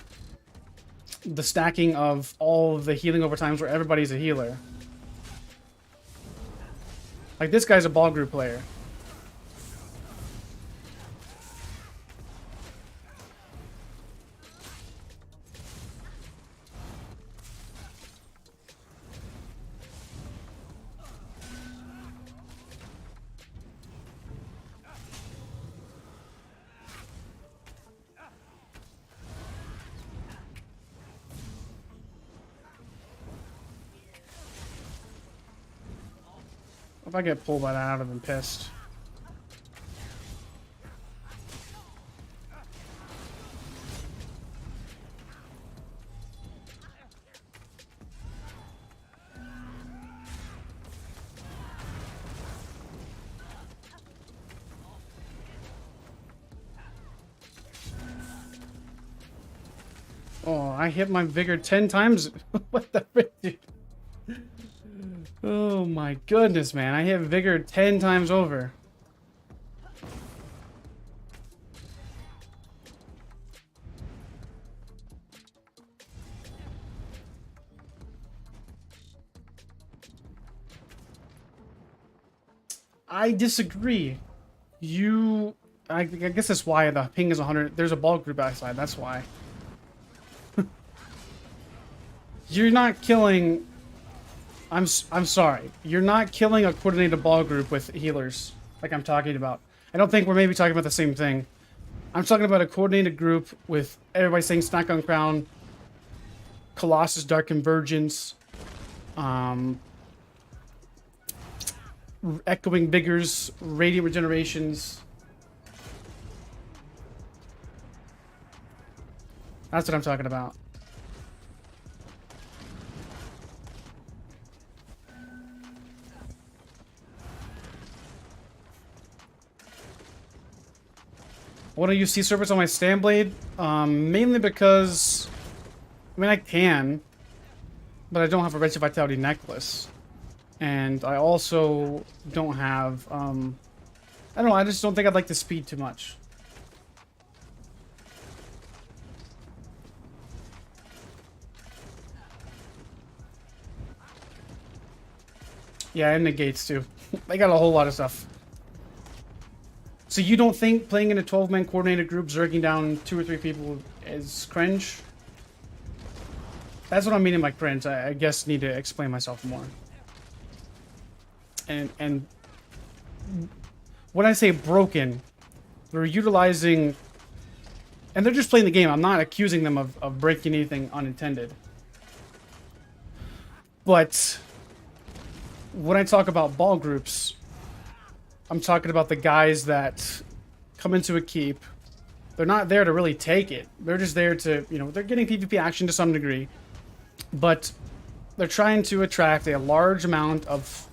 the stacking of all of the healing over times where everybody's a healer. Like, this guy's a ball group player. If I get pulled by that, I would have been pissed. Oh, I hit my vigor 10 times. What the frick, dude? Oh my goodness, man. I hit vigor 10 times over. I disagree. I guess that's why the ping is 100. There's a ball group outside. That's why. You're not killing... I'm sorry. You're not killing a coordinated ball group with healers, like I'm talking about. I don't think we're maybe talking about the same thing. I'm talking about a coordinated group with everybody saying Snack on Crown, Colossus, Dark Convergence, Echoing Vigors, Radiant Regenerations. That's what I'm talking about. I want to use Sea Serpents on my Stand Blade, mainly because, I mean, I can, but I don't have a Wretched Vitality necklace. And I also don't have, I don't know, I just don't think I'd like the speed too much. Yeah, and negates too. They got a whole lot of stuff. So you don't think playing in a 12-man coordinated group, zerging down 2 or 3 people is cringe? That's what I'm meaning by cringe. I guess need to explain myself more. And when I say broken, they're utilizing, and they're just playing the game. I'm not accusing them of breaking anything unintended. But when I talk about ball groups, I'm talking about the guys that come into a keep. They're not there to really take it. They're just there to, you know, they're getting PvP action to some degree. But they're trying to attract a large amount of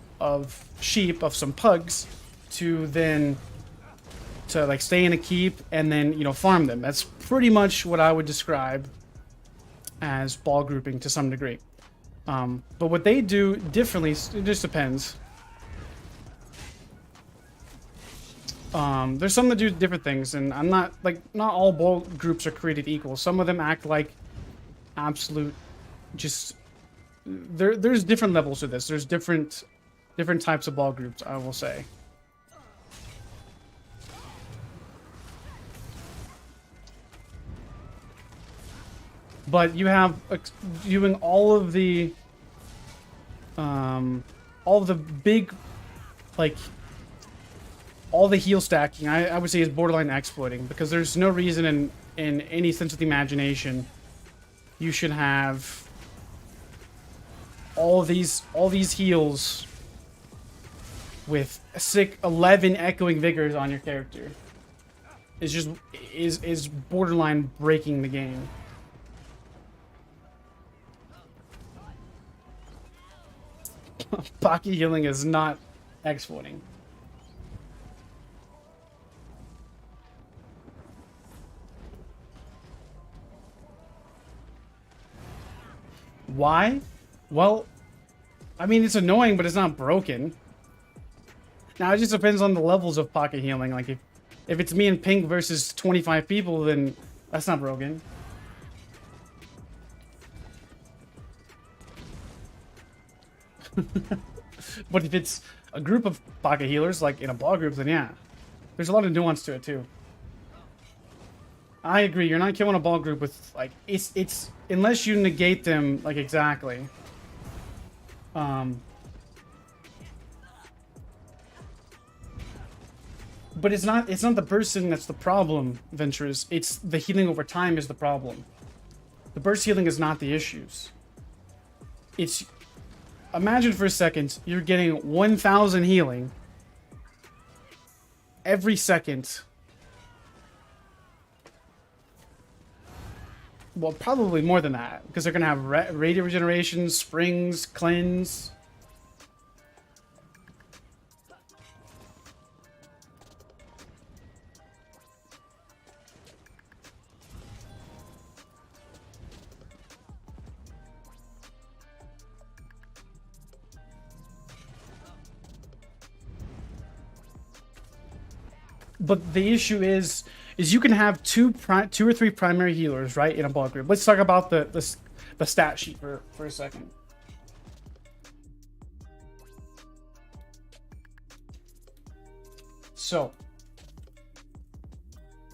sheep, of some pugs, to then, to like stay in a keep and then, you know, farm them. That's pretty much what I would describe as ball grouping to some degree. But what they do differently, it just depends. There's some that do different things, and I'm not, like, not all ball groups are created equal. Some of them act like absolute, just, there's different levels to this. There's different types of ball groups, I will say. But you have doing all of the big, like, all the heal stacking, I would say is borderline exploiting, because there's no reason in any sense of the imagination you should have all these heals with 11 echoing vigors on your character. It's just is borderline breaking the game. Pocky healing is not exploiting. Why? Well, I mean, it's annoying, but it's not broken. Now, it just depends on the levels of pocket healing. Like, if it's me and Pink versus 25 people, then that's not broken. But if it's a group of pocket healers, like in a ball group, then yeah. There's a lot of nuance to it, too. I agree, you're not killing a ball group with, like, it's unless you negate them, like, exactly. But it's not the person that's the problem, Venturous. It's the healing over time is the problem. The burst healing is not the issues. It's, imagine for a second, you're getting 1,000 healing every second. Well, probably more than that, because they're going to have radiant regeneration, springs, cleanse. But the issue is you can have two or three primary healers, right, in a ball group. Let's talk about the stat sheet for a second. So,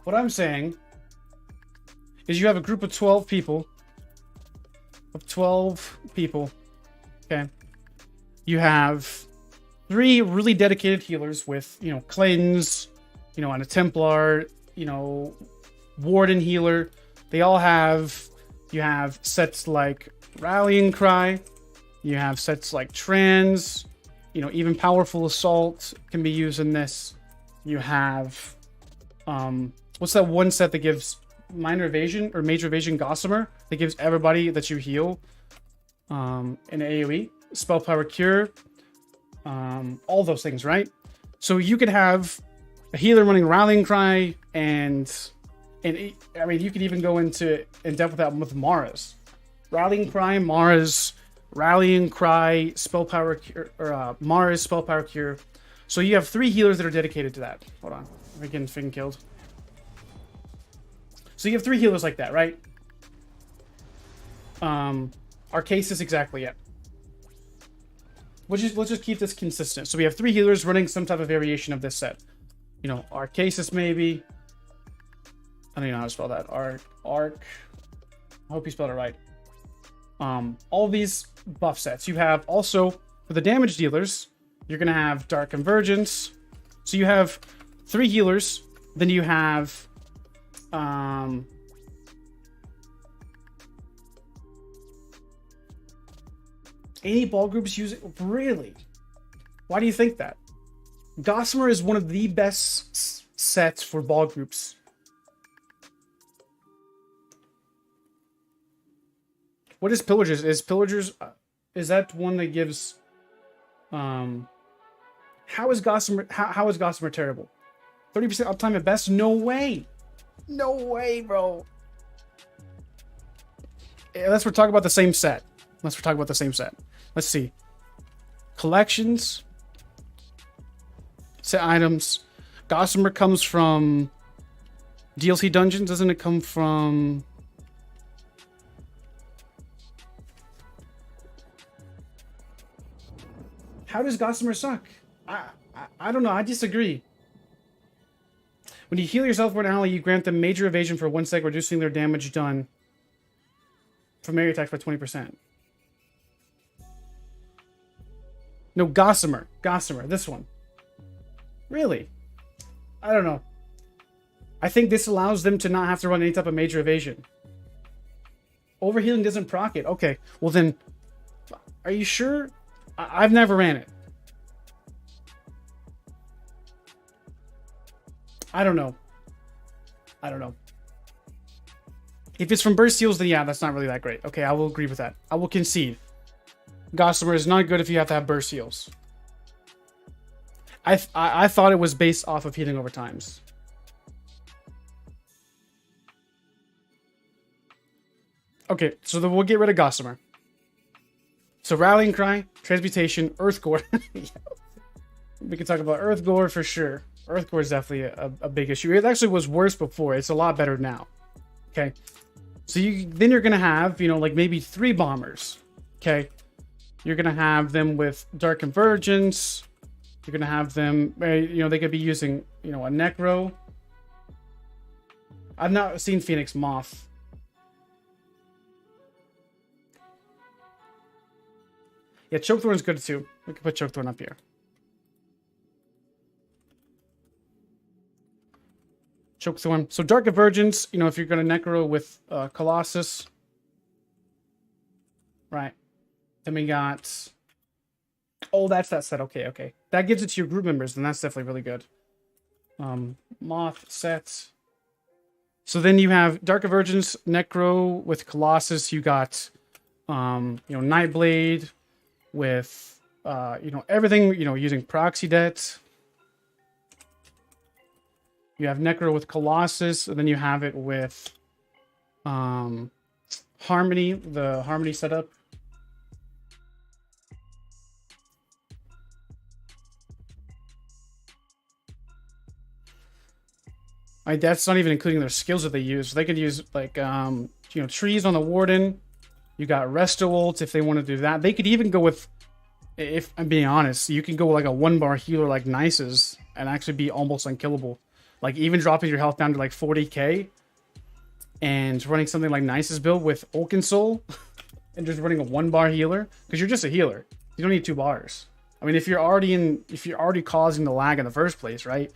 what I'm saying is you have a group of 12 people. Okay. You have 3 really dedicated healers with, you know, cleanse, you know, and a Templar, you know, Warden healer. They all have, you have sets like Rallying Cry, you have sets like Trans, you know, even Powerful Assault can be used in this. You have, what's that one set that gives Minor Evasion or Major Evasion Gossamer that gives everybody that you heal an AoE? Spell Power Cure, all those things, right? So you could have a healer running Rallying Cry, and I mean, you could even go in depth with that with Mara's. Rallying Cry, Mara's, Rallying Cry, Spell Power Cure, or Mara's Spell Power Cure. So you have 3 healers that are dedicated to that. Hold on, I'm getting freaking killed. So you have 3 healers like that, right? Our case is exactly it. Let's just keep this consistent. So we have 3 healers running some type of variation of this set. You know, Arcasis maybe. I don't even know how to spell that. Arc. I hope you spelled it right. All these buff sets. You have also, for the damage dealers, You're gonna have Dark Convergence. So you have 3 healers. Then you have any ball groups use it? Really? Why do you think that? Gossamer is one of the best sets for ball groups. What is Pillagers? Is Pillagers is that one that gives how is Gossamer terrible? 30% uptime at best? No way. No way, bro. Unless we're talking about the same set. Let's see. Collections. Set items. Gossamer comes from DLC dungeons, doesn't it come from... How does Gossamer suck? I don't know, I disagree. When you heal yourself for an ally, you grant them major evasion for 1 sec, reducing their damage done from area attacks by 20%. No, Gossamer, this one. Really? I don't know. I think this allows them to not have to run any type of major evasion. Overhealing doesn't proc it. Okay, well then, are you sure? I've never ran it. I don't know. If it's from burst heals, then yeah, that's not really that great. Okay, I will agree with that. I will concede. Gossamer is not good if you have to have burst heals. I thought it was based off of healing over times. Okay, so then we'll get rid of Gossamer. So Rallying Cry, Transmutation, Earthgore. We can talk about Earthgore for sure. Earthgore is definitely a big issue. It actually was worse before. It's a lot better now. Okay. So then you're going to have, like maybe 3 bombers. Okay. You're going to have them with Dark Convergence. You're going to have them, they could be using, a Necro. I've not seen Phoenix Moth. Yeah, Chokethorn's good too. We can put Chokethorn up here. Chokethorn. So Dark Convergence, if you're going to Necro with Colossus. Right. Then we got... Oh, that's that set. Okay. That gives it to your group members, then that's definitely really good. Moth set. So then you have Dark Convergence, Necro with Colossus. You got, Nightblade with, everything, using Proxy Det. You have Necro with Colossus, and then you have it with Harmony, the Harmony setup. That's not even including their skills that they use. They could use like trees on the Warden. You got Resto Ult if they want to do that. They could even go with, if I'm being honest, you can go like a 1-bar healer like Nice's and actually be almost unkillable. Like even dropping your health down to like 40k and running something like Nice's build with Oakensoul and just running a 1-bar healer, because you're just a healer. You don't need 2 bars. I mean, if you're already causing the lag in the first place, right?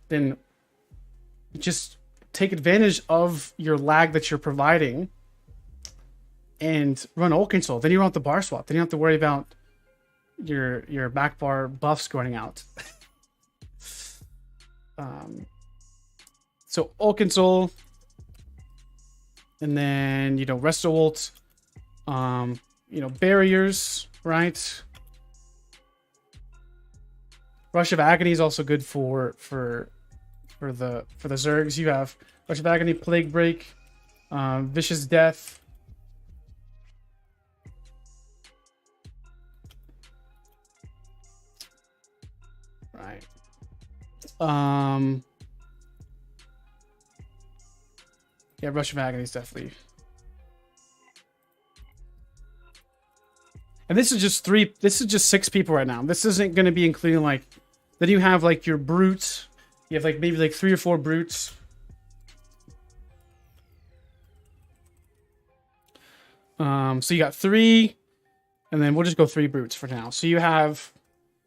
Then just take advantage of your lag that you're providing and run Oakensoul. Then you don't have the bar swap. Then you don't have to worry about your back bar buffs going out. So Oakensoul, and then Resto Ult, barriers, right? Rush of Agony is also good for the Zergs. You have Rush of Agony, Plague Break, Vicious Death. Right. Yeah, Rush of Agony is definitely. And this is just 6 people right now. This isn't going to be including like, then you have like your brutes. You have like maybe like 3 or 4 brutes. So you got 3, and then we'll just go 3 brutes for now. So you have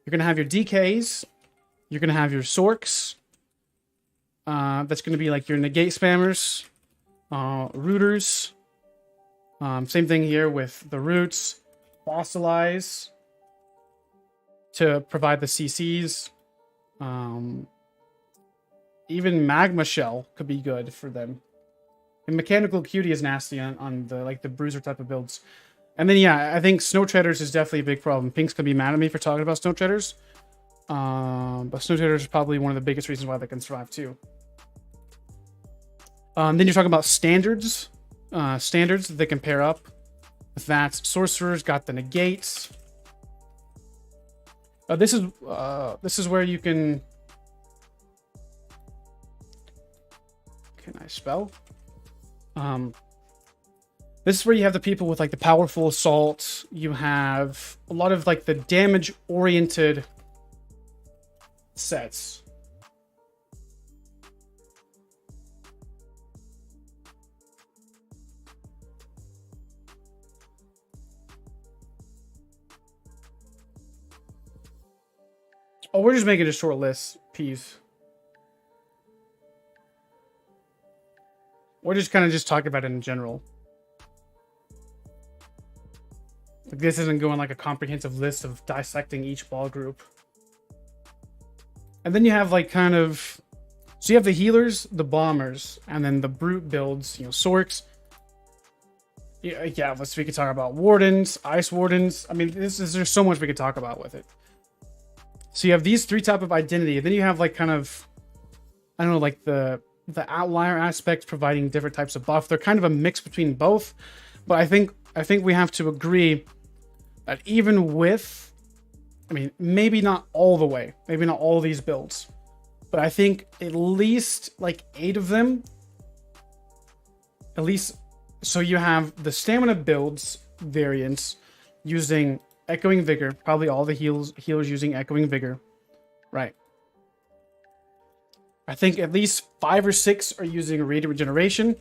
You're gonna have your DKs. You're gonna have your Sorks. That's gonna be like your negate spammers, rooters. Same thing here with the roots, fossilize to provide the CCs. Even magma shell could be good for them. And mechanical cutie is nasty on the like the bruiser type of builds. And then yeah, I think snow treaders is definitely a big problem. Pinks could be mad at me for talking about snow treaders. But snow treaders is probably one of the biggest reasons why they can survive too. Then you're talking about standards. Standards that they can pair up. That's sorcerers got the negates. This is where you can I spell? This is where you have the people with like the powerful assault. You have a lot of like the damage oriented sets. Oh, we're just making a short list, Peas. We're just kind of just talking about it in general. Like this isn't going like a comprehensive list of dissecting each ball group. And then you have like kind of... So you have the healers, the bombers, and then the brute builds, you know, Sorks. Yeah, we could talk about wardens, ice wardens. I mean, there's so much we could talk about with it. So you have these three type of identity. And then you have like kind of, I don't know, like the outlier aspects providing different types of buff. They're kind of a mix between both. But I think we have to agree that even with, I mean, maybe not all the way, maybe not all these builds, but I think at least like 8 of them, at least. So you have the stamina builds variants using Echoing Vigor, probably all the healers using Echoing Vigor, right? I think at least 5 or 6 are using Radiant Regeneration.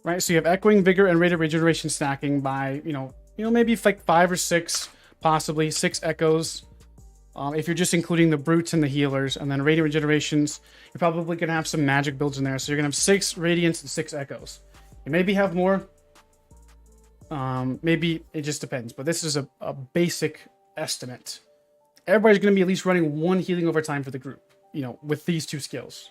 Right, so you have Echoing Vigor and Radiant Regeneration stacking by, you know, maybe like 5 or 6, possibly 6 Echoes. If you're just including the brutes and the healers, and then Radiant Regenerations, you're probably gonna have some magic builds in there. So you're gonna have 6 Radiants and 6 Echoes. You maybe have more. Maybe it just depends, but this is a basic estimate. Everybody's going to be at least running 1 healing over time for the group, you know, with these 2 skills.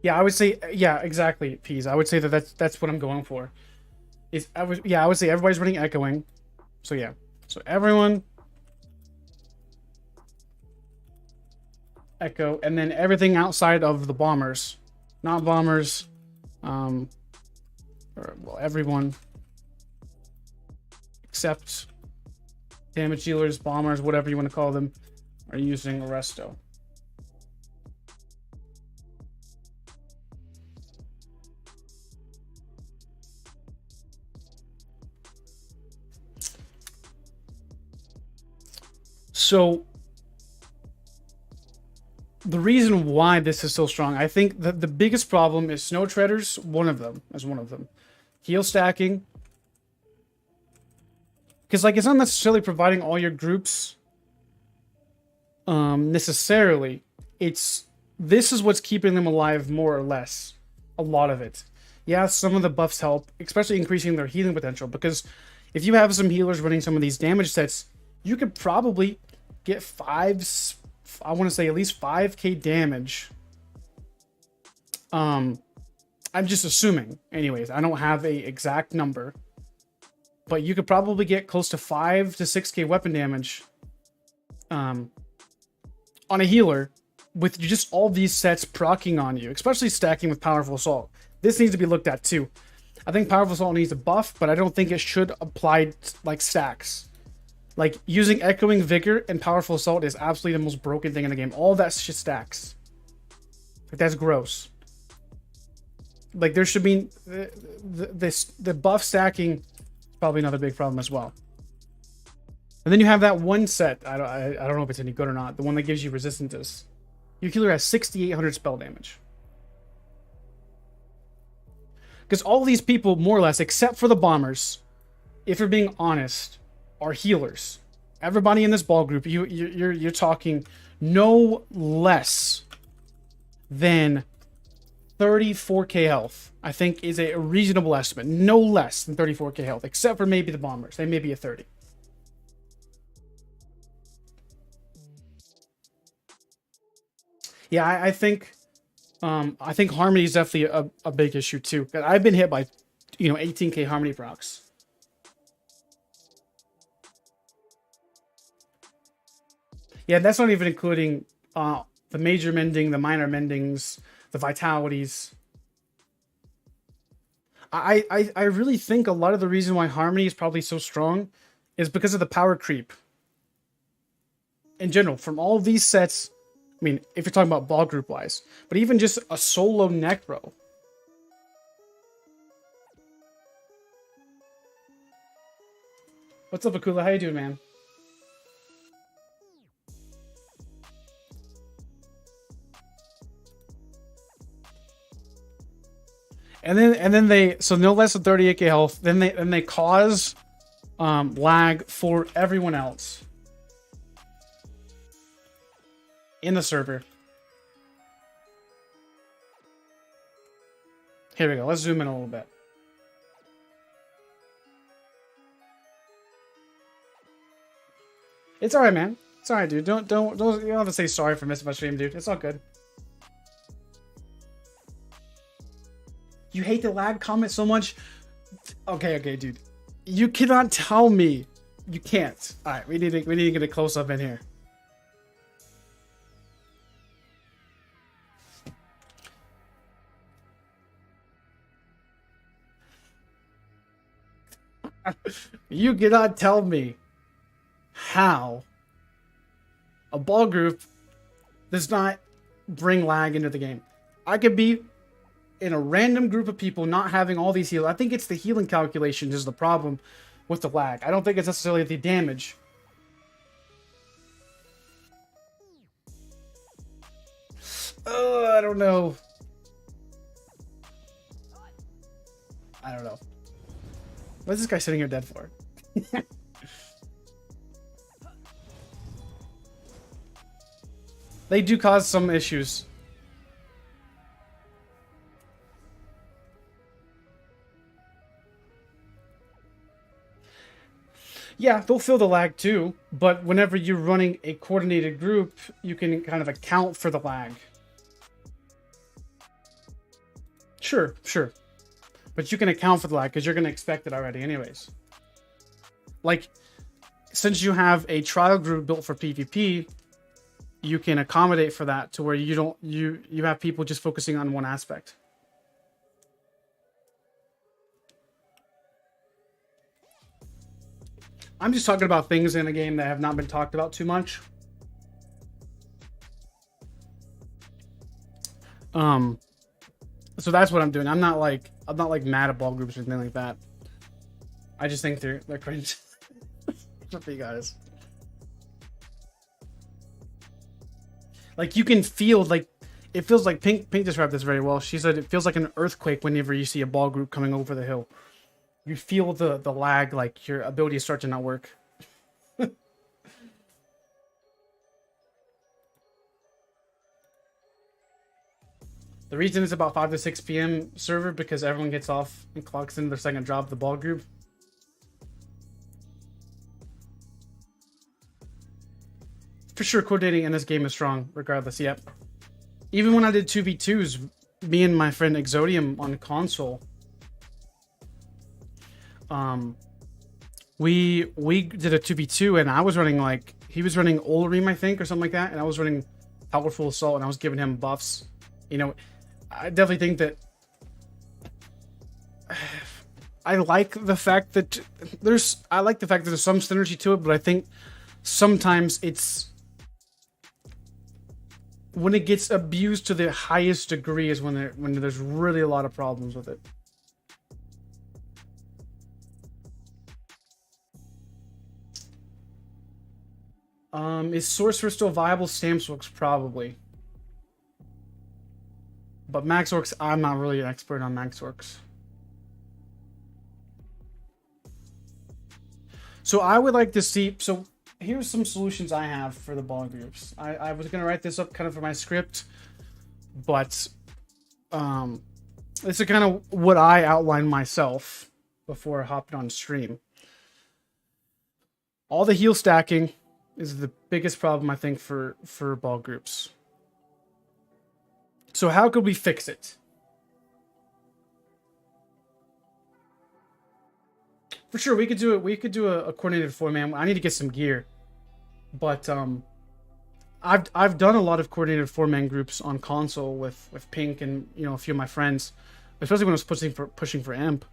Yeah, I would say, yeah, exactly, Peas. I would say that's what I'm going for. I would say everybody's running Echoing. So yeah. So everyone Echo, and then everything outside of the bombers. Not bombers. Everyone except damage dealers, bombers, whatever you want to call them, are using Resto. So the reason why this is so strong, I think that the biggest problem is Snow Treaders, one of them. Heal stacking. Because like it's not necessarily providing all your groups necessarily. This is what's keeping them alive more or less. A lot of it. Yeah, some of the buffs help, especially increasing their healing potential, because if you have some healers running some of these damage sets, you could probably get I want to say at least 5k damage. I'm just assuming. Anyways, I don't have a exact number, but you could probably get close to 5 to 6k weapon damage on a healer with just all these sets proccing on you, especially stacking with Powerful Assault. This needs to be looked at too. I think Powerful Assault needs a buff, but I don't think it should apply like stacks. Like, using Echoing Vigor and Powerful Assault is absolutely the most broken thing in the game. All that shit stacks. Like, that's gross. Like there should be the buff stacking is probably another big problem as well. And then you have that one set. I don't know if it's any good or not. The one that gives you resistances. Your healer has 6,800 spell damage. Because all these people, more or less, except for the bombers, if you're being honest, are healers. Everybody in this ball group, you're talking no less than 34k health. I think is a reasonable estimate. No less than 34k health, except for maybe the bombers. They may be a 30. Yeah, I think Harmony is definitely a big issue too. I've been hit by, 18k Harmony procs. Yeah, that's not even including the major mending, the minor mendings, the vitalities. I really think a lot of the reason why Harmony is probably so strong is because of the power creep. In general, from all of these sets, I mean, if you're talking about ball group wise, but even just a solo Necro. What's up, Akula? How you doing, man? And then they, so no less than 38k health. Then they cause lag for everyone else in the server. Here we go. Let's zoom in a little bit. It's all right, man. It's all right, dude. Don't you don't have to say sorry for missing my stream, dude. It's all good. You hate the lag comment so much. Okay, dude. You cannot tell me. You can't. All right, we need to get a close up in here. You cannot tell me how a ball group does not bring lag into the game. I could be in a random group of people not having all these heals. I think it's the healing calculations is the problem with the lag. I don't think it's necessarily the damage. Oh, I don't know. I don't know. What's this guy sitting here dead for? They do cause some issues. Yeah, they'll feel the lag too, but whenever you're running a coordinated group, you can kind of account for the lag. Sure. But you can account for the lag because you're going to expect it already anyways. Like, since you have a trial group built for PvP, you can accommodate for that to where you have people just focusing on one aspect. I'm just talking about things in a game that have not been talked about too much. So that's what I'm doing. I'm not like mad at ball groups or anything like that. I just think they're cringe. For you guys. Like you can feel like it feels like Pink described this very well. She said it feels like an earthquake whenever you see a ball group coming over the hill. You feel the lag, like your abilities start to not work. The reason it's about 5 to 6 p.m. server because everyone gets off and clocks in their second job of the ball group. For sure, coordinating in this game is strong, regardless. Yep. Even when I did 2v2s, me and my friend Exodium on console, we did a 2v2 and I was running like, he was running Eyr0n, I think, or something like that, and I was running Powerful Assault and I was giving him buffs. You know, I definitely think that I like the fact that there's some synergy to it, but I think sometimes it's when it gets abused to the highest degree is when there's really a lot of problems with it. Is Sorcerer still viable? Stamsworks probably. But Maxworks, I'm not really an expert on Maxworks. So I would like to see, so here's some solutions I have for the ball groups. I was going to write this up kind of for my script, but this is kind of what I outlined myself before I hopped on stream. All the heal stacking is the biggest problem, I think, for ball groups. So how could we fix it? For sure, we could do it. We could do a coordinated 4-man. I need to get some gear, but I've done a lot of coordinated 4-man groups on console with Pink and a few of my friends, especially when I was pushing for Imp.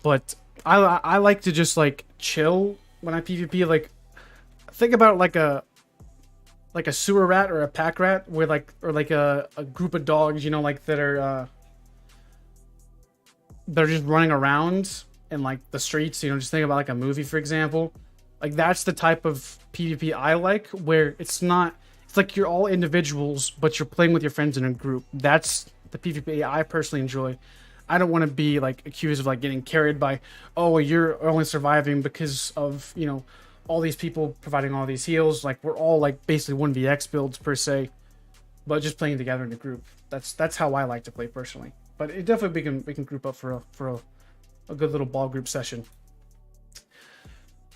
But I like to just like chill when I PvP. Like think about it like a sewer rat or a pack rat, where or like a group of dogs, like that are they're just running around in like the streets. Just think about like a movie, for example. Like that's the type of PvP I like, where it's like you're all individuals, but you're playing with your friends in a group. That's the PvP I personally enjoy. I don't want to be like accused of like getting carried by, oh, you're only surviving because of all these people providing all these heals. Like we're all like basically 1vx builds per se, but just playing together in a group. That's how I like to play personally. But it definitely we can group up for a good little ball group session.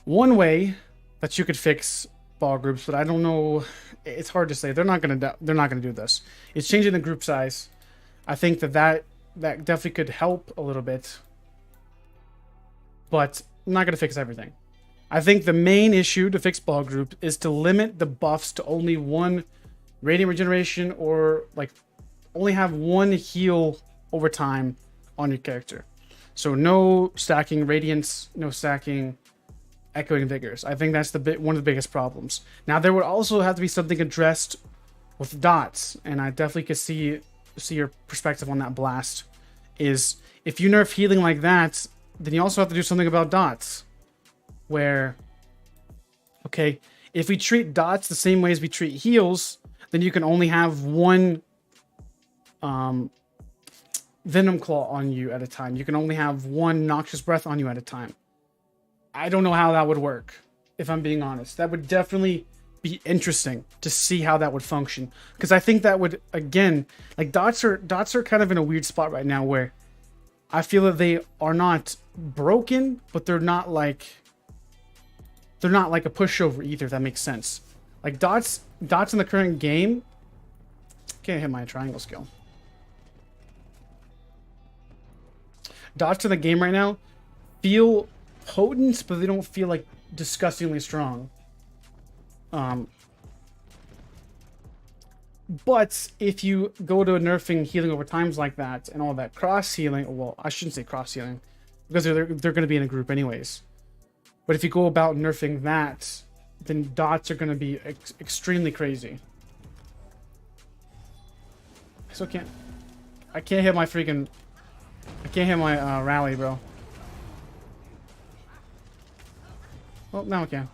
One way that you could fix ball groups, but I don't know, it's hard to say. They're not gonna do this. It's changing the group size. I think that definitely could help a little bit, but I'm not gonna fix everything. I think the main issue to fix ball group is to limit the buffs to only one radiant regeneration, or like only have one heal over time on your character. So no stacking radiance, no stacking echoing vigors. I think that's one of the biggest problems. Now there would also have to be something addressed with dots, and I definitely could see your perspective on that, Blast. Is if you nerf healing like that, then you also have to do something about dots. Where, okay, if we treat dots the same way as we treat heals, then you can only have one Venom Claw on you at a time. You can only have one Noxious Breath on you at a time. I don't know how that would work, if I'm being honest. That would definitely be interesting to see how that would function. Because I think that would, again, like dots are kind of in a weird spot right now, where I feel that they are not broken, but they're not like a pushover either, if that makes sense. Like dots in the current game, can't hit my triangle skill. Dots in the game right now feel potent, but they don't feel like disgustingly strong. But if you go to nerfing healing over times like that and all that cross healing, well, I shouldn't say cross healing, because they're going to be in a group anyways. But if you go about nerfing that, then dots are going to be extremely crazy. I can't hit my rally, bro. Well, now I can.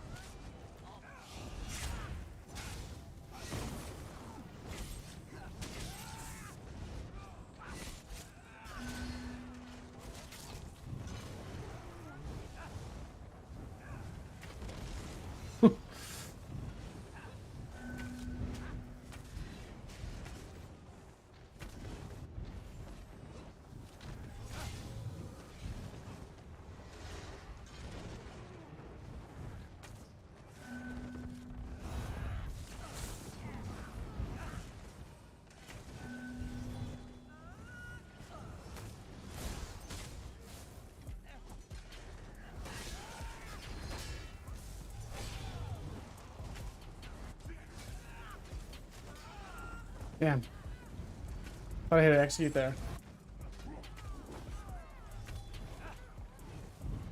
Damn. Thought I had to execute there.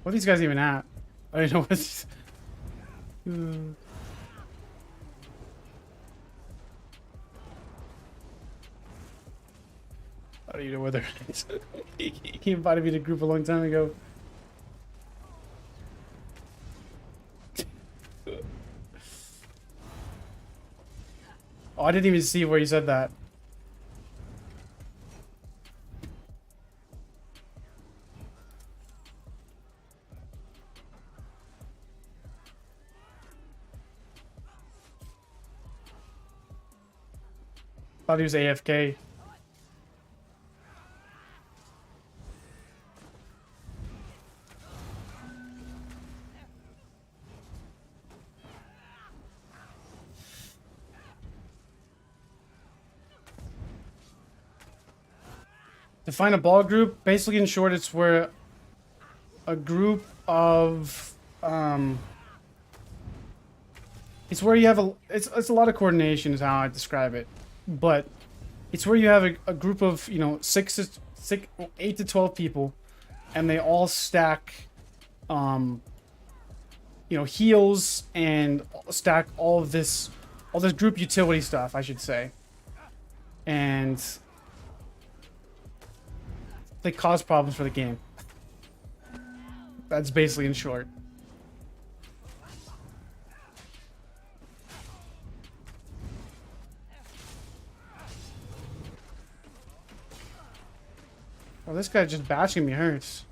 What are these guys even at? I don't know what this... I don't even know where they're at. He invited me to group a long time ago. Oh, I didn't even see where you said that. Thought he was AFK. Define a ball group. Basically, in short, it's where a group of it's where you have it's a lot of coordination is how I describe it, but it's where you have a group of 8 to 12 people, and they all stack heals and stack all this group utility stuff, I should say, and they cause problems for the game. That's basically in short. Oh, this guy just bashing me hurts.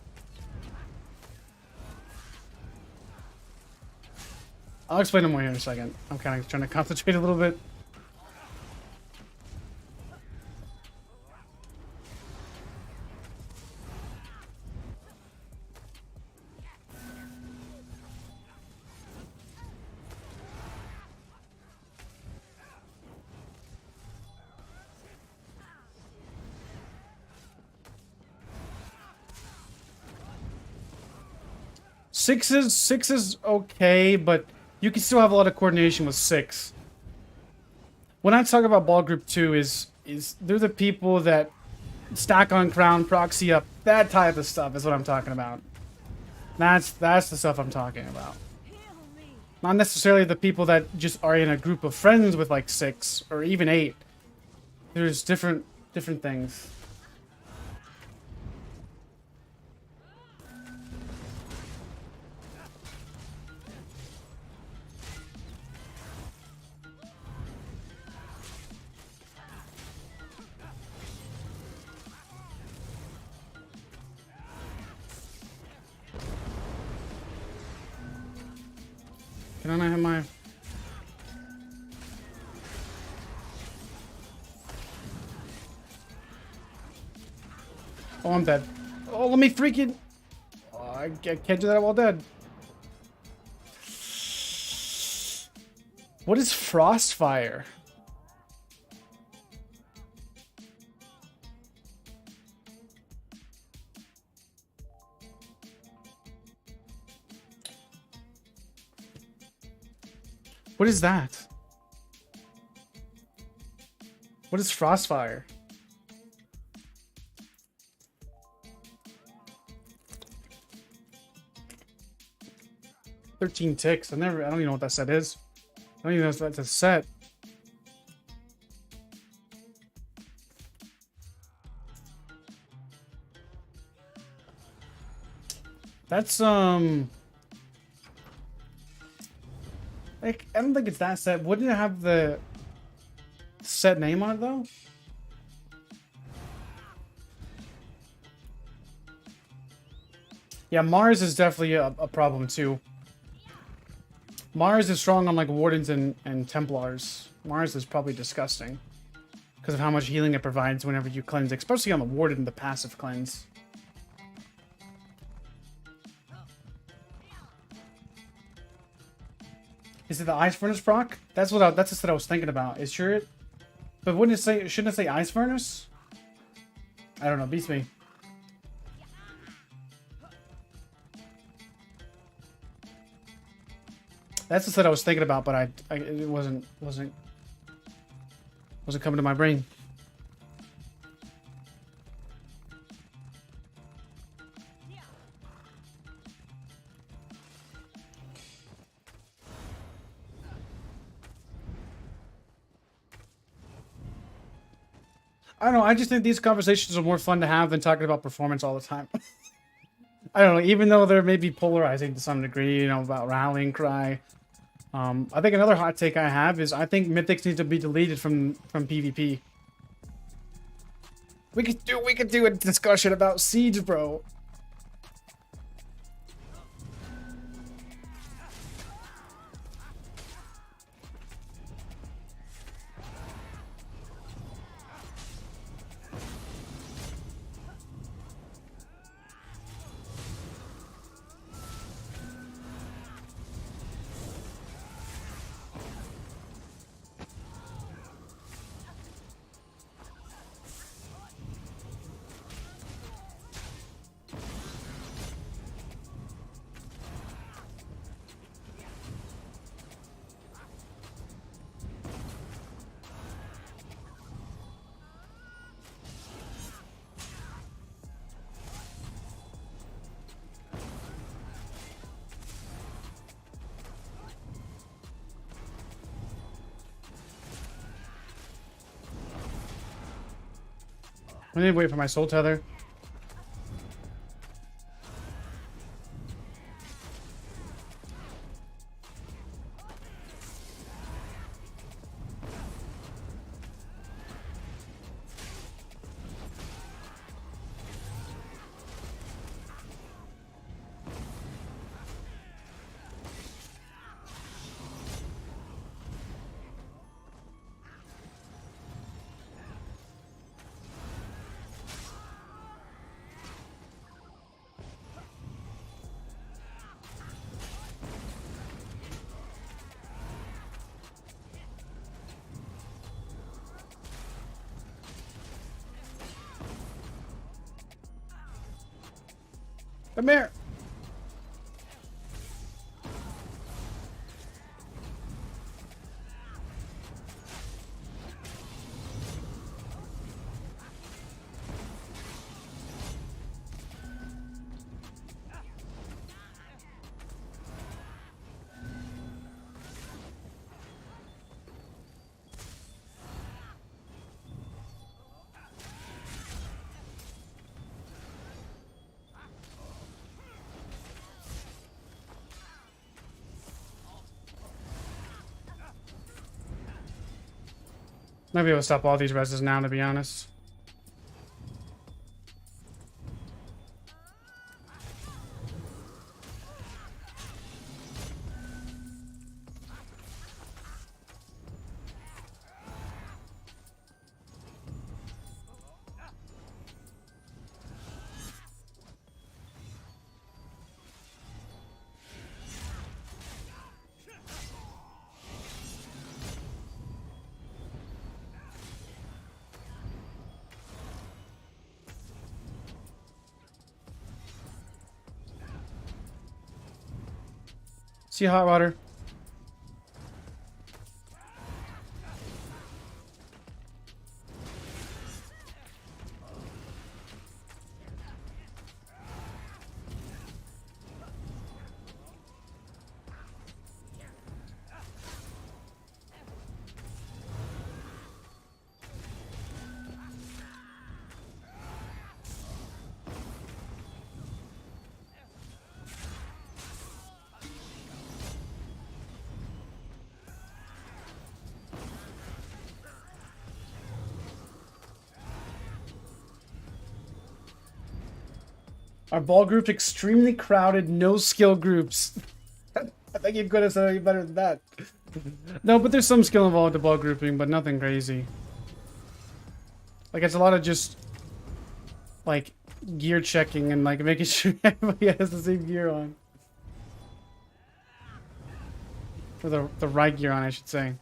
I'll explain it more here in a second. I'm kind of trying to concentrate a little bit. Six is okay, but you can still have a lot of coordination with 6. When I talk about ball group 2 is they're the people that stack on crown, proxy up, that type of stuff is what I'm talking about. That's the stuff I'm talking about. Not necessarily the people that just are in a group of friends with like 6 or even 8. There's different things. Can I have my... Oh, I'm dead. Oh, let me freaking... Oh, I can't do that while dead. What is Frostfire? What is that? What is Frostfire? "13 ticks. I don't even know what that set is. I don't even know if that's a set. That's like, I don't think it's that set. Wouldn't it have the set name on it though? Yeah, Mars is definitely a problem too. Mars is strong on like Wardens and Templars. Mars is probably disgusting because of how much healing it provides whenever you cleanse, especially on the Warden, the passive cleanse. Is it the Ice Furnace proc? That's what I was thinking about. Is sure it? But wouldn't it say? Shouldn't it say Ice Furnace? I don't know. Beats me. That's the set I was thinking about, but it wasn't coming to my brain. I don't know. I just think these conversations are more fun to have than talking about performance all the time. I don't know. Even though they're maybe polarizing to some degree, you know, about rallying cry. I think another hot take I have is I think mythics need to be deleted from PvP. We could do a discussion about Siege, bro. I need to wait for my soul tether. Come here. Might be able to stop all these reses now, to be honest. See hot water. Our ball group's extremely crowded, no skill groups. I think you could have said anything better than that. No, but there's some skill involved with the ball grouping, but nothing crazy. Like, it's a lot of just, like, gear checking and, like, making sure everybody has the same gear on. Or the right gear on, I should say.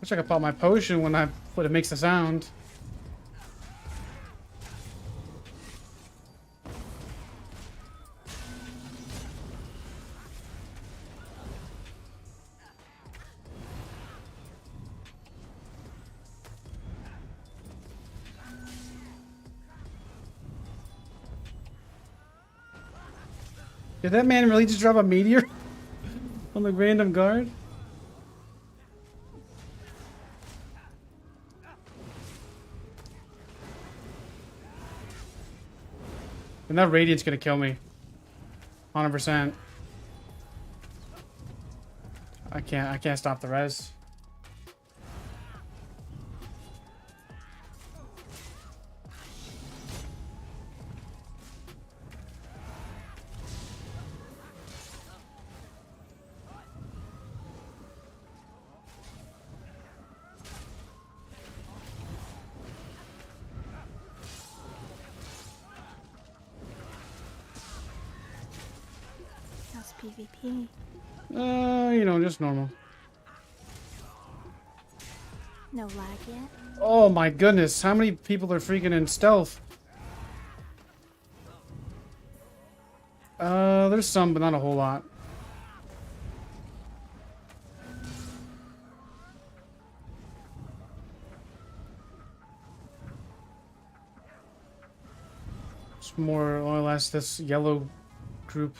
Wish I could pop my potion when it makes the sound. Did that man really just drop a meteor on the random guard? And that radiant's gonna kill me. 100%. I can't stop the res. How's PvP? You know, just normal. No lag yet? Oh my goodness, how many people are freaking in stealth? There's some, but not a whole lot. It's more or less this yellow group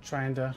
trying to...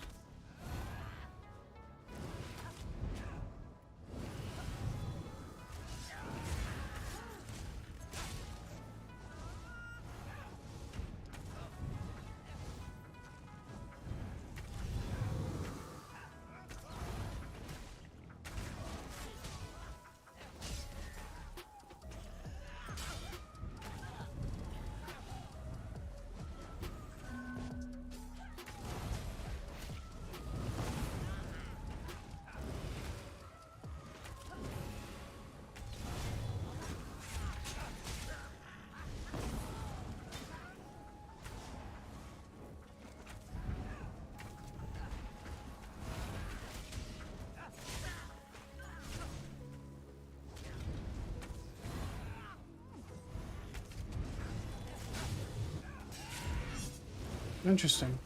Interesting.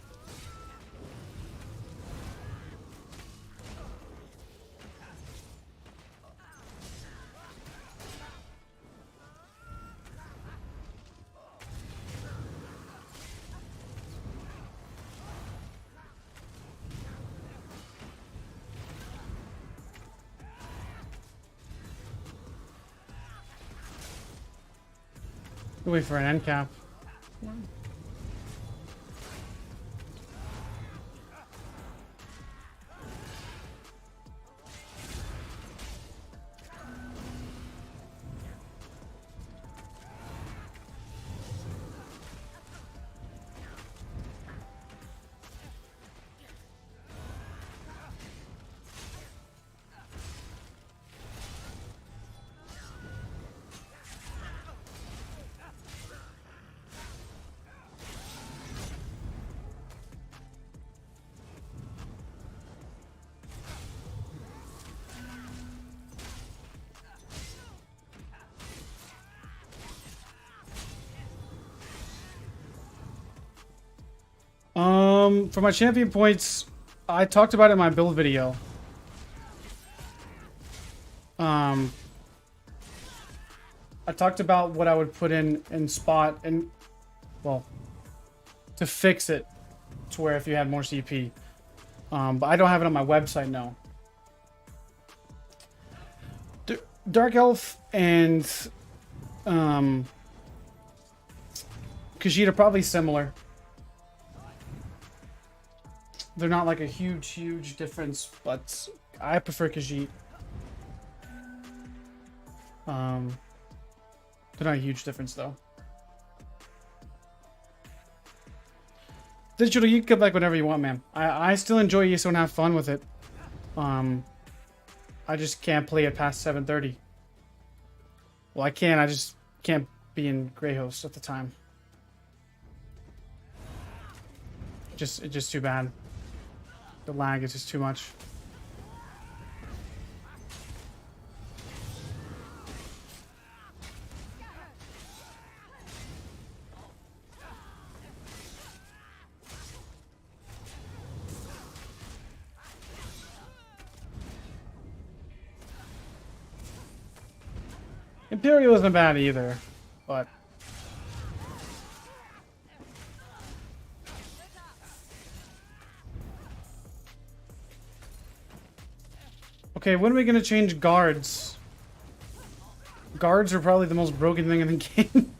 Wait for an end cap. For my champion points, I talked about it in my build video. I talked about what I would put in spot and, well, to fix it to where if you had more CP. But I don't have it on my website now. Dark Elf and Khajiit are probably similar. They're not like a huge difference, but I prefer Khajiit. They're not a huge difference though. Digital, you can come back whenever you want, man. I still enjoy ESO and have fun with it. I just can't play it past 7:30. Well, I can. I just can't be in Greyhost at the time. It's just too bad. The lag is just too much. Imperial isn't bad either, but Okay, when are we gonna change guards? Guards are probably the most broken thing in the game.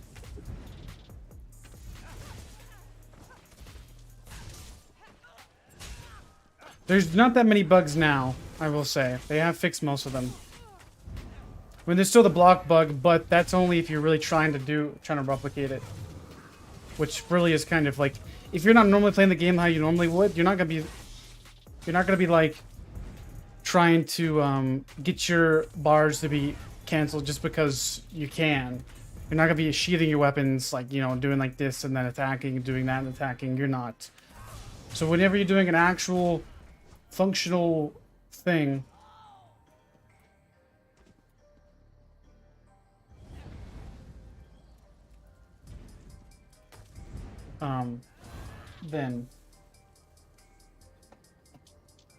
There's not that many bugs now, I will say. They have fixed most of them. I mean, there's still the block bug, but that's only if you're really trying to replicate it. Which really is kind of like, if you're not normally playing the game how you normally would, you're not gonna be like trying to get your bars to be canceled just because you can. You're not gonna be sheathing your weapons, like, you know, doing like this and then attacking, doing that and attacking. You're not. So whenever you're doing an actual functional thing, then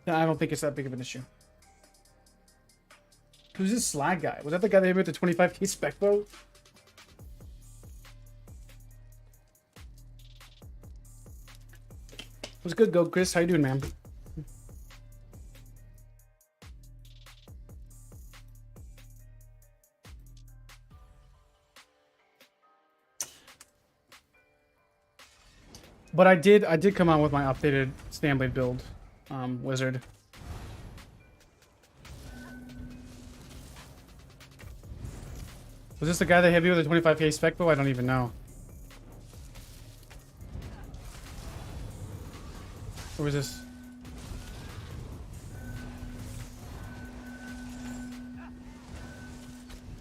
I don't think it's that big of an issue. Who's this slag guy? Was that the guy that hit me with the 25k spec bow? What's good, Go Chris? How you doing, man? But I did come out with my updated Stanblade build, wizard. Was this the guy that hit me with a 25k spec bow? I don't even know. Or was this?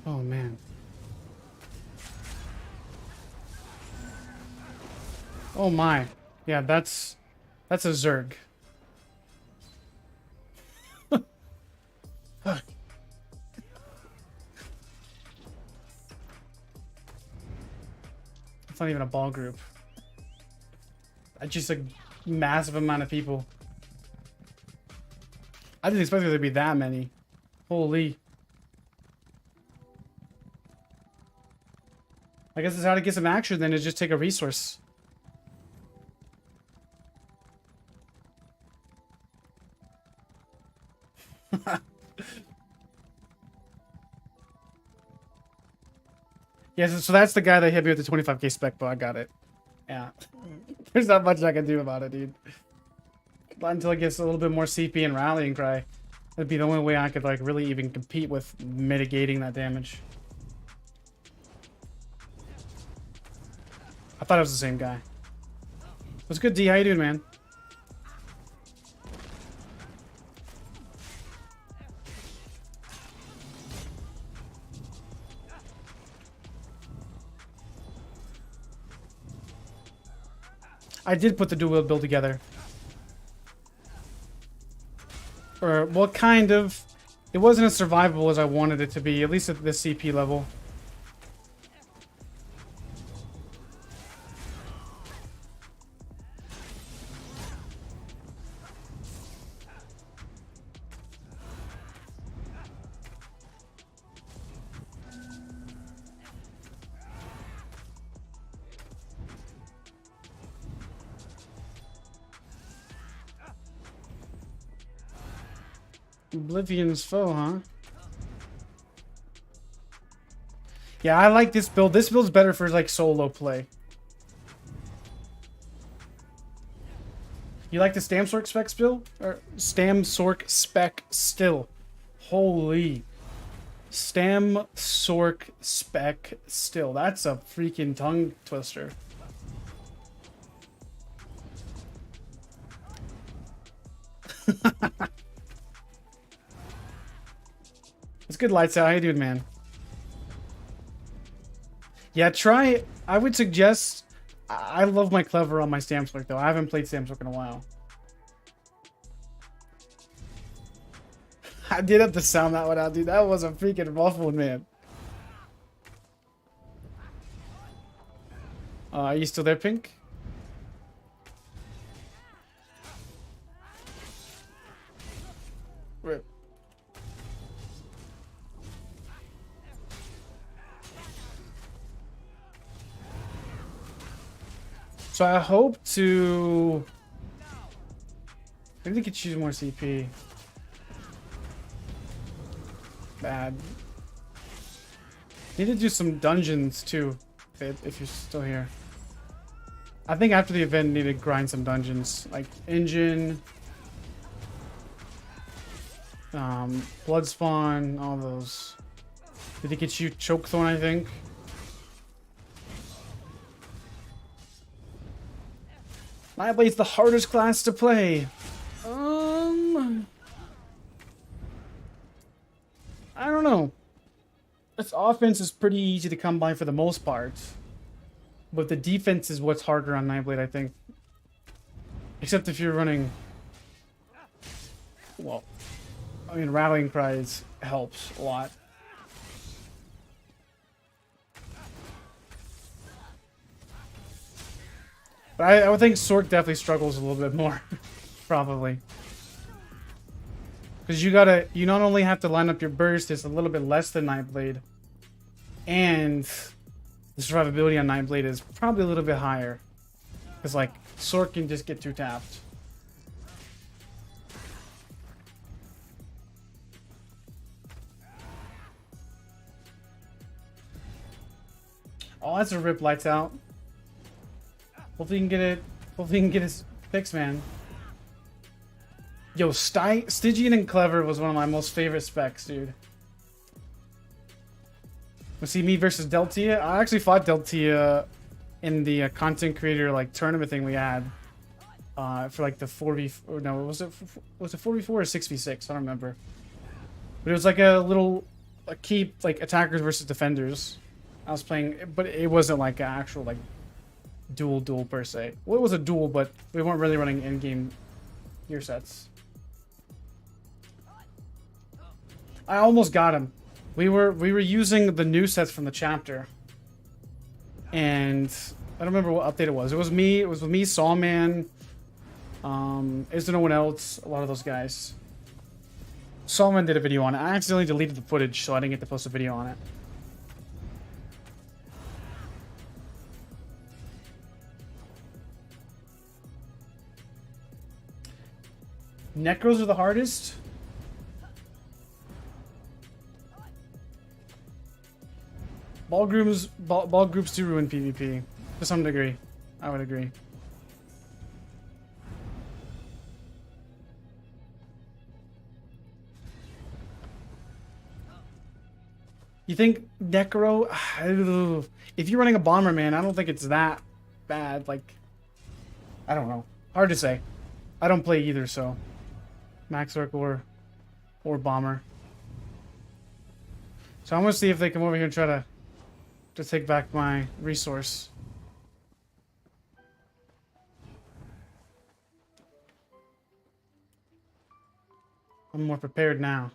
Oh man. Oh my. Yeah, that's a Zerg. Fuck. It's not even a ball group. That's just a massive amount of people. I didn't expect there to be that many. Holy. I guess that's how to get some action then, is just take a resource. Yeah, so that's the guy that hit me with the 25k spec bow. I got it. Yeah. There's not much I can do about it, dude. Not until it gets a little bit more CP and rallying cry. That'd be the only way I could, like, really even compete with mitigating that damage. I thought it was the same guy. What's good, D? How you doing, man? I did put the dual wield build together. Or, well, kind of. It wasn't as survivable as I wanted it to be, at least at the CP level. Oblivion's foe, huh? Yeah, I like this build. This build's better for, like, solo play. You like the Stamsork spec still? Or Stamsork spec still? Holy. Stamsork spec still. That's a freaking tongue twister. It's good, Lights Out. How you doing, man? Yeah, try. I would suggest. I love my Clever on my Stamsork, though. I haven't played Stamsork in a while. I did have to sound that one out, dude. That was a freaking rough one, man. Are you still there, Pink? Rip. So I hope to... Maybe they could choose more CP. bad. Need to do some dungeons too, if you're still here. I think after the event, need to grind some dungeons like engine, blood spawn, all those. Did it get you choke thorn? I think. Nightblade's the hardest class to play. I don't know. Its offense is pretty easy to come by for the most part. But the defense is what's harder on Nightblade, I think. Except if you're running... Well, I mean, Rallying Cries helps a lot. But I would think Sork definitely struggles a little bit more. Probably. Because you not only have to line up your burst, it's a little bit less than Nightblade. And the survivability on Nightblade is probably a little bit higher. Because, like, Sork can just get too tapped. Oh, that's a rip lights out. Hopefully you can get it. Hopefully you can get his fix, man. Yo, Stygian and Clever was one of my most favorite specs, dude. You see me versus Deltia? I actually fought Deltia in the content creator like tournament thing we had for like the 4v. Or no, was it 4v4 or 6v6? I don't remember. But it was like a little keep like attackers versus defenders. I was playing, but it wasn't like an actual like duel per se. Well, it was a duel, but we weren't really running in-game gear sets. I almost got him. We were using the new sets from the chapter, and I don't remember what update it was. It was me. It was with me, Sawman. Is there no one else? A lot of those guys. Sawman did a video on it. I accidentally deleted the footage, so I didn't get to post a video on it. Necros are the hardest. Ball groups do ruin PvP to some degree. I would agree. You think Necro? If you're running a bomber, man, I don't think it's that bad. Like, I don't know. Hard to say. I don't play either, so Max Orc or bomber. So I'm gonna see if they come over here and try to take back my resource. I'm more prepared now.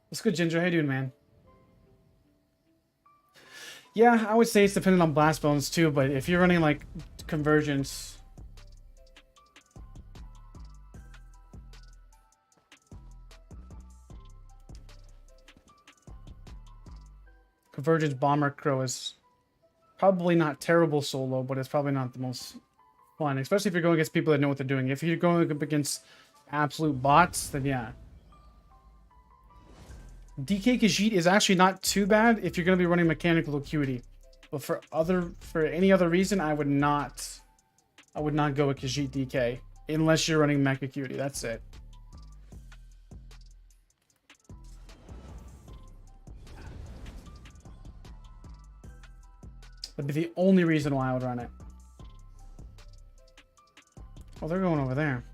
What's good, Ginger? How you doing, man? Yeah, I would say it's dependent on blast bones too, but if you're running like convergence, Convergence Bomber Crow is probably not terrible solo, but it's probably not the most fun, especially if you're going against people that know what they're doing. If you're going up against absolute bots, then yeah. DK Khajiit is actually not too bad if you're going to be running mechanical acuity, but for any other reason, I would not go with Khajiit DK unless you're running mech acuity. That's it. That'd be the only reason why I would run it. Oh, they're going over there.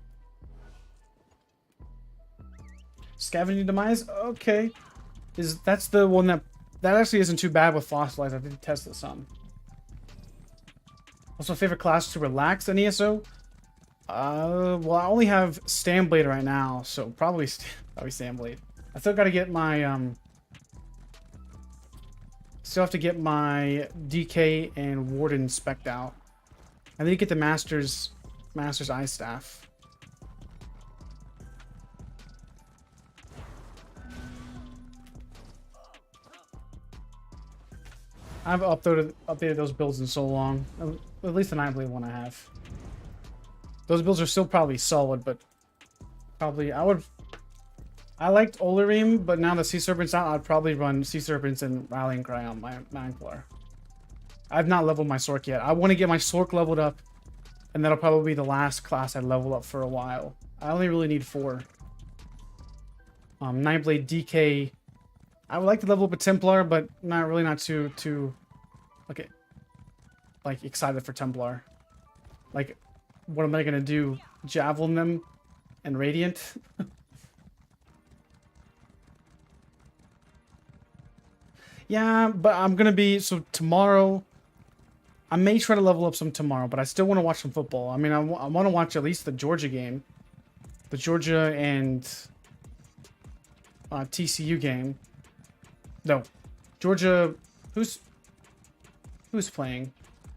Scavenging Demise? Okay. That's the one that actually isn't too bad with Fossilized. I did test it some. What's my favorite class to relax in ESO? Well, I only have Stanblade right now, so probably Stanblade. I still gotta get my Still have to get my DK and Warden spec'd out. I need to get the Master's Eye Staff. I haven't updated those builds in so long. At least the Nightblade one I have. Those builds are still probably solid, but probably I would I liked Olorime, but now the Sea Serpent's out, I'd probably run Sea Serpents and Rallying Cry on my Manklar. I've not leveled my Sork yet. I want to get my Sork leveled up, and that'll probably be the last class I level up for a while. I only really need 4. Nightblade DK. I would like to level up a Templar, but not too okay. Like excited for Templar. Like, what am I gonna do? Javelin them and Radiant? Yeah, but I'm gonna be so tomorrow. I may try to level up some tomorrow, but I still want to watch some football. I mean, I want to watch at least the Georgia game, the Georgia and TCU game. No, Georgia. Who's playing?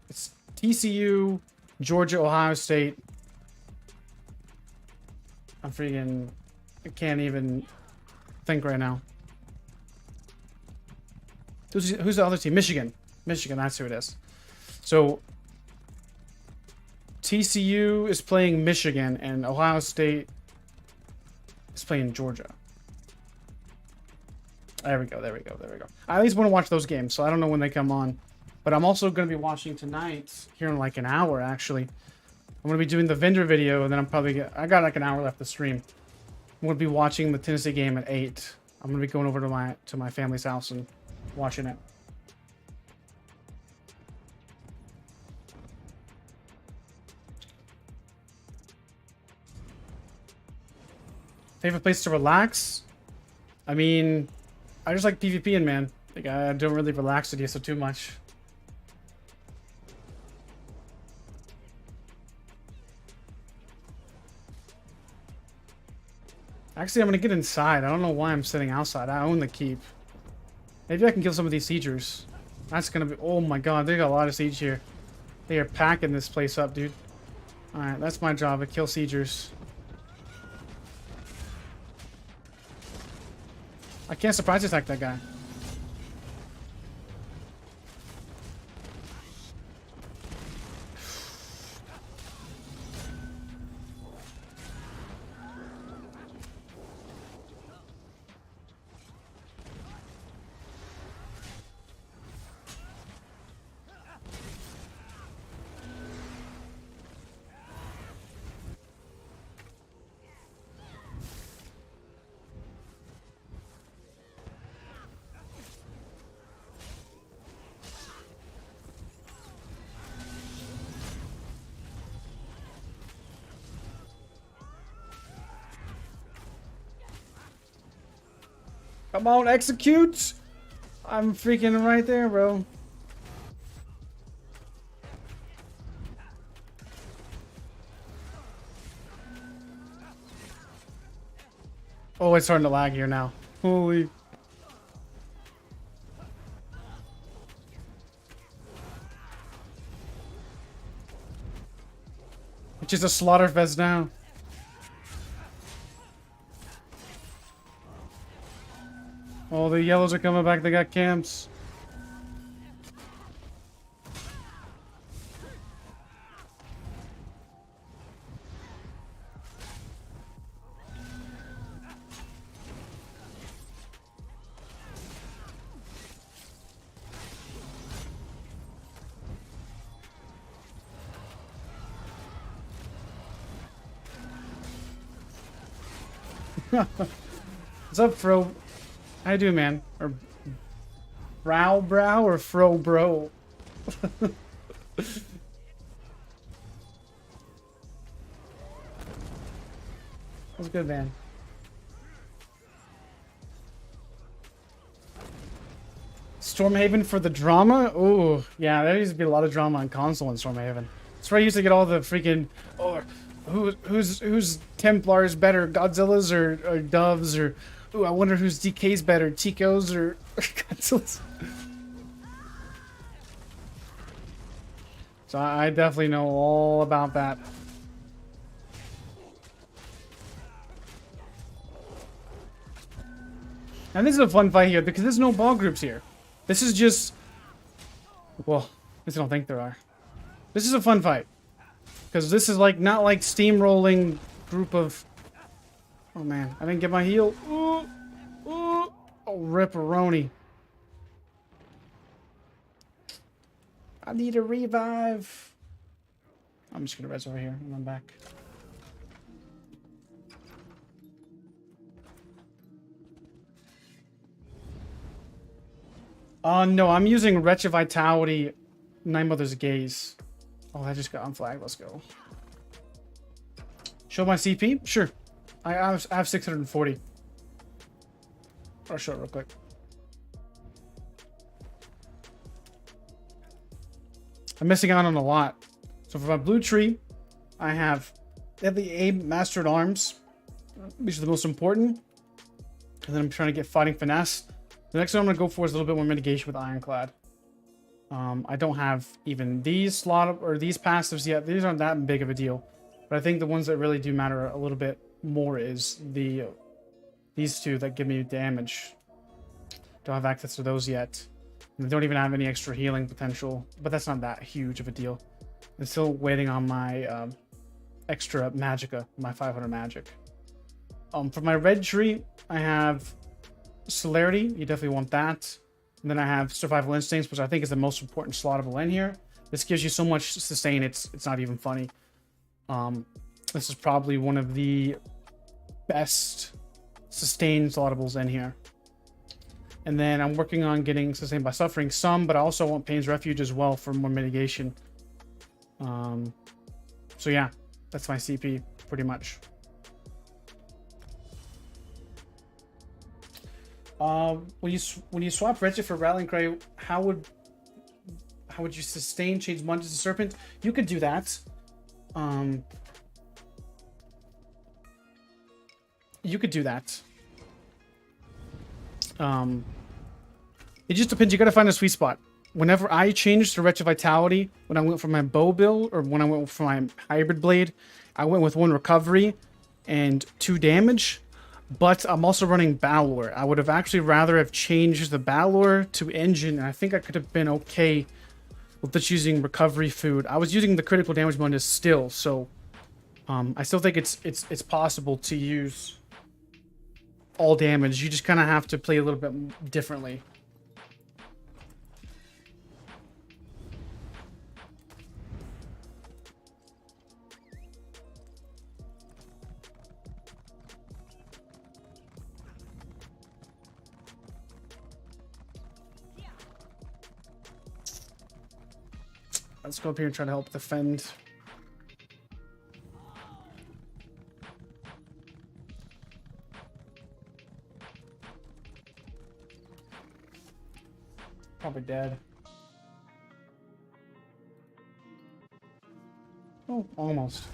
It's TCU, Georgia, Ohio State. I can't even think right now. Who's the other team? Michigan. Michigan, that's who it is. So, TCU is playing Michigan, and Ohio State is playing Georgia. There we go. I at least want to watch those games, so I don't know when they come on. But I'm also going to be watching tonight, here in like an hour, actually. I'm going to be doing the vendor video, and then I got like an hour left to stream. I'm going to be watching the Tennessee game at 8. I'm going to be going over to my family's house and watching it. Favorite place to relax? I mean, I just like PvPing, man. Like, I don't really relax with you so too much. Actually, I'm gonna get inside. I don't know why I'm sitting outside. I own the keep. Maybe I can kill some of these siegers. That's gonna be... Oh my god, they got a lot of siege here. They are packing this place up, dude. Alright, that's my job, to kill siegers. I can't surprise attack that guy. Come on, execute! I'm freaking right there, bro. Oh, it's starting to lag here now. Holy. Which is a slaughterfest now. Oh, the yellows are coming back. They got camps. What's up, Fro? How you doing, man? Or brow or Fro bro? That's good, man. Stormhaven for the drama? Ooh, yeah, there used to be a lot of drama on console in Stormhaven. That's where I used to get all the freaking... Oh, who's Templars better, Godzilla's or Doves, or... Ooh, I wonder whose DK's better, Tico's or Godzilla's. So I definitely know all about that. And this is a fun fight here because there's no ball groups here. This is just... Well, at least I don't think there are. This is a fun fight. Because this is like not like steamrolling group of Oh man, I didn't get my heal. Ooh, ooh. Oh, ripperoni. I need a revive. I'm just gonna res over here and I'm back. No, I'm using Wretched Vitality, Night Mother's Gaze. Oh, I just got unflagged. Let's go. Show my CP? Sure. I have 640. I'll show it real quick. I'm missing out on a lot. So for my blue tree, I have the aim mastered arms, which is the most important. And then I'm trying to get fighting finesse. The next one I'm going to go for is a little bit more mitigation with Ironclad. I don't have even these slot or these passives yet. These aren't that big of a deal. But I think the ones that really do matter a little bit more is these two that give me damage. Don't have access to those yet. And they don't even have any extra healing potential. But that's not that huge of a deal. I'm still waiting on my extra Magicka, my 500 magic. For my red tree, I have Celerity. You definitely want that. And then I have Survival Instincts, which I think is the most important slottable in here. This gives you so much sustain, it's not even funny. This is probably one of the best sustained slottables in here. And then I'm working on getting Sustained by Suffering some, but I also want Pain's Refuge as well for more mitigation. So yeah, that's my CP pretty much. When you swap Wretched for Rallying Cry, how would you sustain change Munches to Serpent? You could do that. You could do that. It just depends. You gotta find a sweet spot. Whenever I changed to Wretched Vitality, when I went for my bow build, or when I went for my hybrid blade, I went with 1 recovery and 2 damage. But I'm also running Balor. I would have actually rather have changed the Balor to engine, and I think I could have been okay with just using recovery food. I was using the critical damage bonus still, so I still think it's possible to use all damage. You just kind of have to play a little bit differently. Let's go up here and try to help defend. Probably dead. Oh, almost.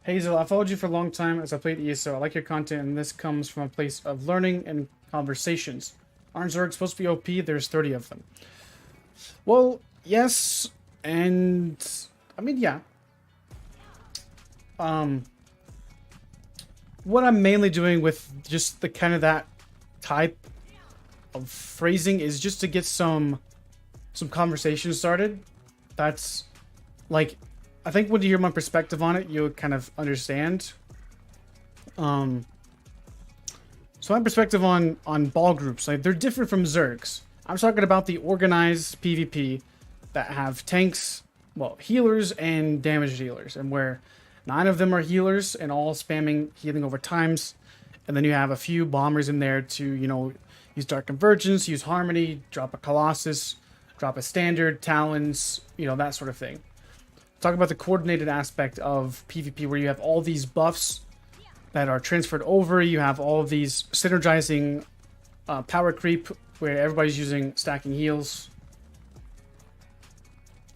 Hazel, I followed you for a long time as I played ESO. I like your content, and this comes from a place of learning and conversations. Aren't Zergs supposed to be OP? There's 30 of them. Well, yes, and I mean, yeah. What I'm mainly doing with just the kind of that type of phrasing is just to get some conversation started. That's like, I think when you hear my perspective on it, you'll kind of understand. So my perspective on ball groups, like, they're different from Zergs. I'm talking about the organized PvP that have tanks, well, healers and damage dealers, and where 9 of them are healers and all spamming healing over times. And then you have a few bombers in there to, you know, use Dark Convergence, use Harmony, drop a Colossus, drop a Standard, Talons, you know, that sort of thing. Talk about the coordinated aspect of PvP where you have all these buffs that are transferred over. You have all of these synergizing power creep where everybody's using stacking heals.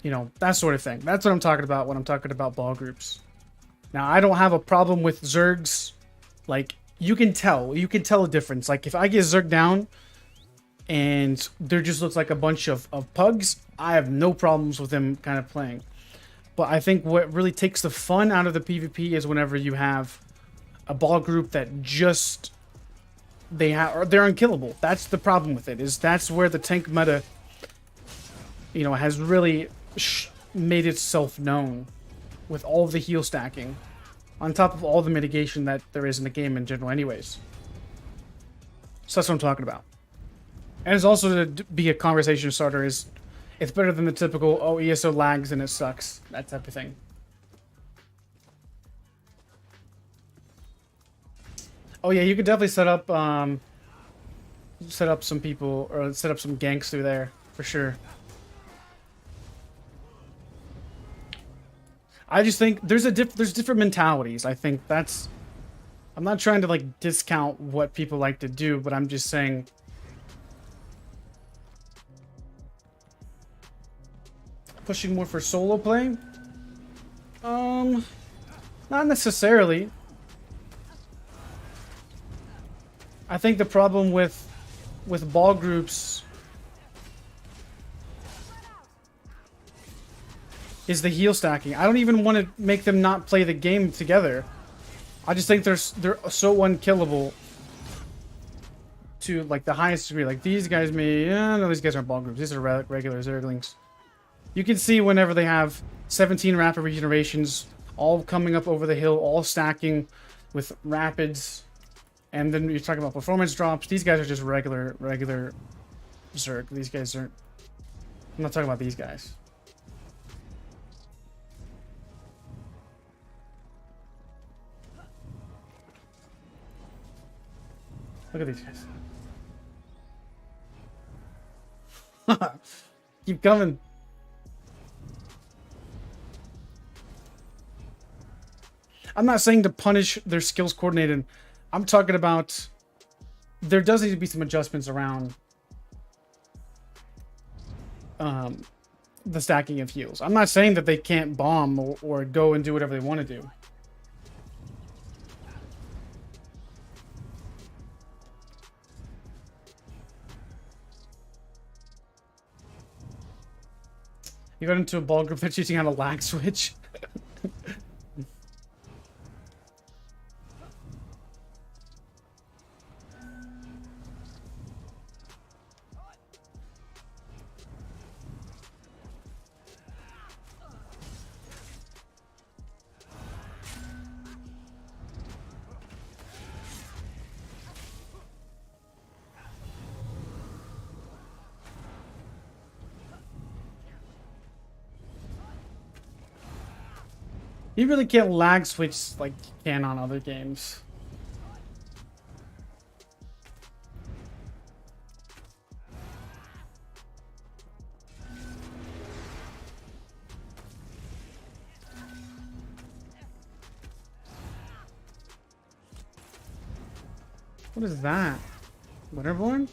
You know, that sort of thing. That's what I'm talking about when I'm talking about ball groups. Now, I don't have a problem with Zergs. Like, you can tell a difference. Like, if I get Zerg down and there just looks like a bunch of pugs, I have no problems with them kind of playing. But I think what really takes the fun out of the PvP is whenever you have a ball group that just they're unkillable. That's the problem with it. That's where the tank meta, you know, has really made itself known with all of the heal stacking, on top of all the mitigation that there is in the game in general, anyways. So that's what I'm talking about. And it's also to be a conversation starter. It's better than the typical, oh, ESO lags and it sucks, that type of thing. Oh yeah, you could definitely set up some people, or set up some ganks through there for sure. I just think there's different mentalities. I think that's, I'm not trying to like discount what people like to do, but I'm just saying pushing more for solo play? Not necessarily. I think the problem with ball groups is the heal stacking. I don't even want to make them not play the game together. I just think they're so unkillable to like the highest degree. Like these guys no, these guys aren't ball groups. These are regular zerglings. You can see whenever they have 17 rapid regenerations, all coming up over the hill, all stacking with rapids. And then you're talking about performance drops. These guys are just regular Zerg. These guys aren't... I'm not talking about these guys. Look at these guys. Keep coming. I'm not saying to punish their skills coordinated. I'm talking about there does need to be some adjustments around the stacking of heals. I'm not saying that they can't bomb or go and do whatever they want to do. You got into a ball group that's using on a lag switch. You really can't lag switch like you can on other games. What is that? Winterborn?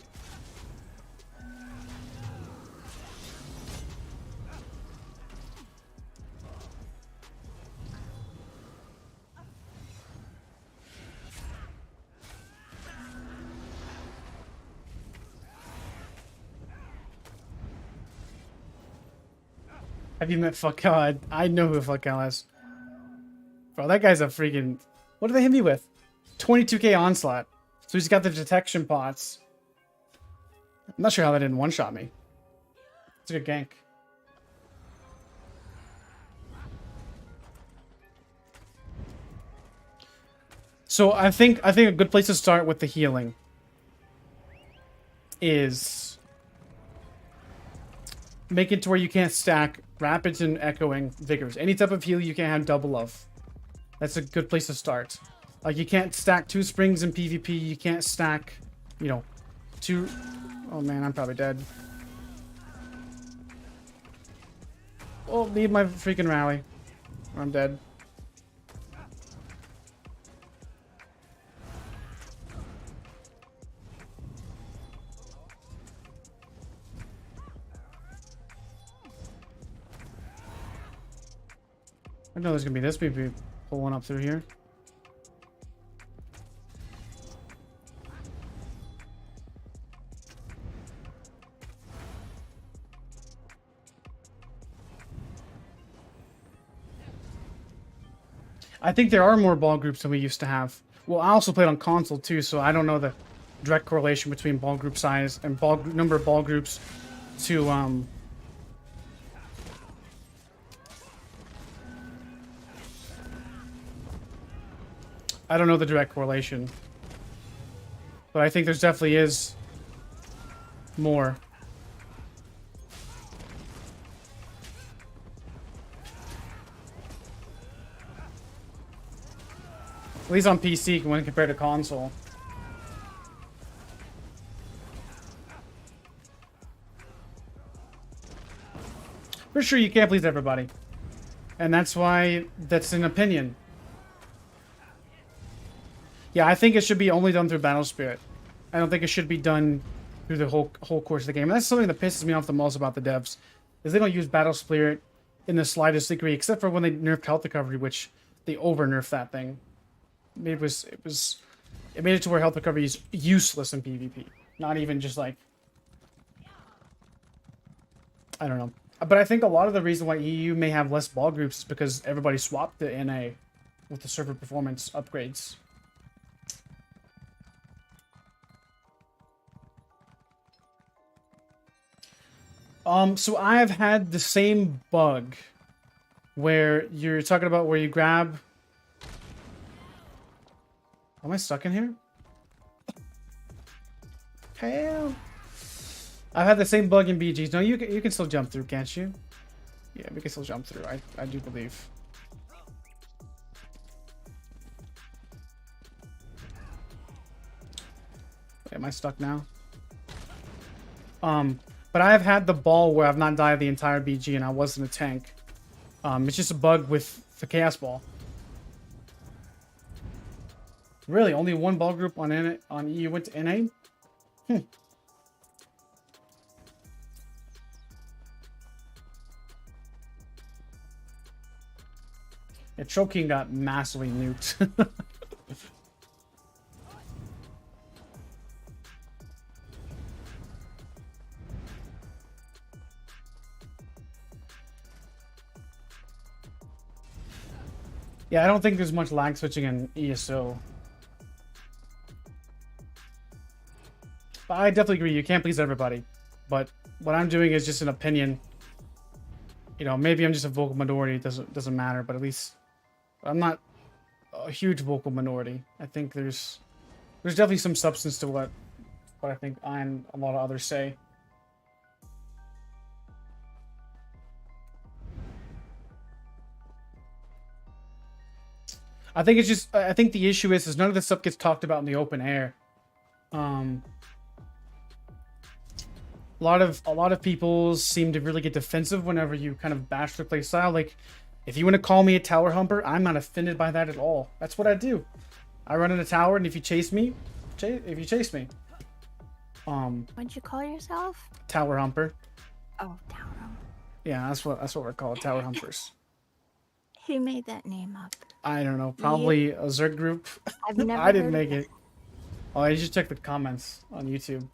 Have you met Fuckhell? I know who Fuckhell is. Bro, that guy's a freaking... What did they hit me with? 22k onslaught. So he's got the detection pots. I'm not sure how that didn't one-shot me. It's a good gank. So I think a good place to start with the healing is make it to where you can't stack rapids and echoing vigors. Any type of heal you can't have double of. That's a good place to start. Like you can't stack 2 springs in PvP. You can't stack, you know, 2. Oh man, I'm probably dead. Oh, need my freaking rally. Or I'm dead. I know there's gonna be this people pulling up through here. I think there are more ball groups than we used to have. Well, I also played on console too, so I don't know direct correlation between ball group size and number of ball groups to I don't know the direct correlation, but I think there's definitely is more. At least on PC when compared to console. For sure, you can't please everybody. And that's why that's an opinion. Yeah, I think it should be only done through Battle Spirit. I don't think it should be done through the whole course of the game. And that's something that pisses me off the most about the devs, is they don't use Battle Spirit in the slightest degree, except for when they nerfed health recovery, which they over nerfed that thing. It made it to where health recovery is useless in PvP. Not even just like, I don't know. But I think a lot of the reason why EU may have less ball groups is because everybody swapped to NA with the server performance upgrades. So I have had the same bug where you're talking about where you grab. Am I stuck in here? Hell. I've had the same bug in BGs. No, you can still jump through, can't you? Yeah, we can still jump through. I do believe. Wait, am I stuck now? But I've had the ball where I've not died the entire BG and I wasn't a tank. It's just a bug with the Chaos Ball. Really? Only one ball group on EU went to NA? Yeah, Choking got massively nuked. Yeah, I don't think there's much lag switching in ESO. But I definitely agree, you can't please everybody. But what I'm doing is just an opinion. You know, maybe I'm just a vocal minority, it doesn't matter, but at least I'm not a huge vocal minority. I think there's definitely some substance to what I think I and a lot of others say. I think it's just, I think the issue is none of this stuff gets talked about in the open air. A lot of people seem to really get defensive whenever you kind of bash their play style. Like, if you want to call me a tower humper, I'm not offended by that at all. That's what I do. I run in a tower, and if you chase me, chase me. What'd you call yourself? Tower humper. Oh, tower humper. Yeah, that's what we're called, tower humpers. Who made that name up? I don't know. Probably a Zerg group. I've never I didn't heard make it. Oh, I just checked the comments on YouTube.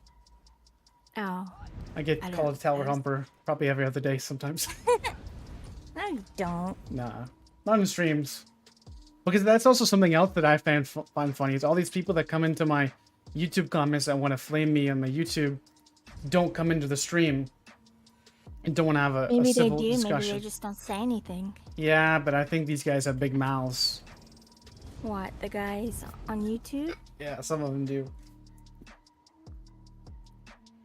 Oh. I get called a tower humper probably every other day sometimes. No, you don't. Nah, not in streams. Because that's also something else that I find funny is all these people that come into my YouTube comments and want to flame me on my YouTube don't come into the stream and don't want to have a civil discussion. Maybe they just don't say anything. Yeah, but I think these guys have big mouths. What, the guys on YouTube? Yeah, some of them do.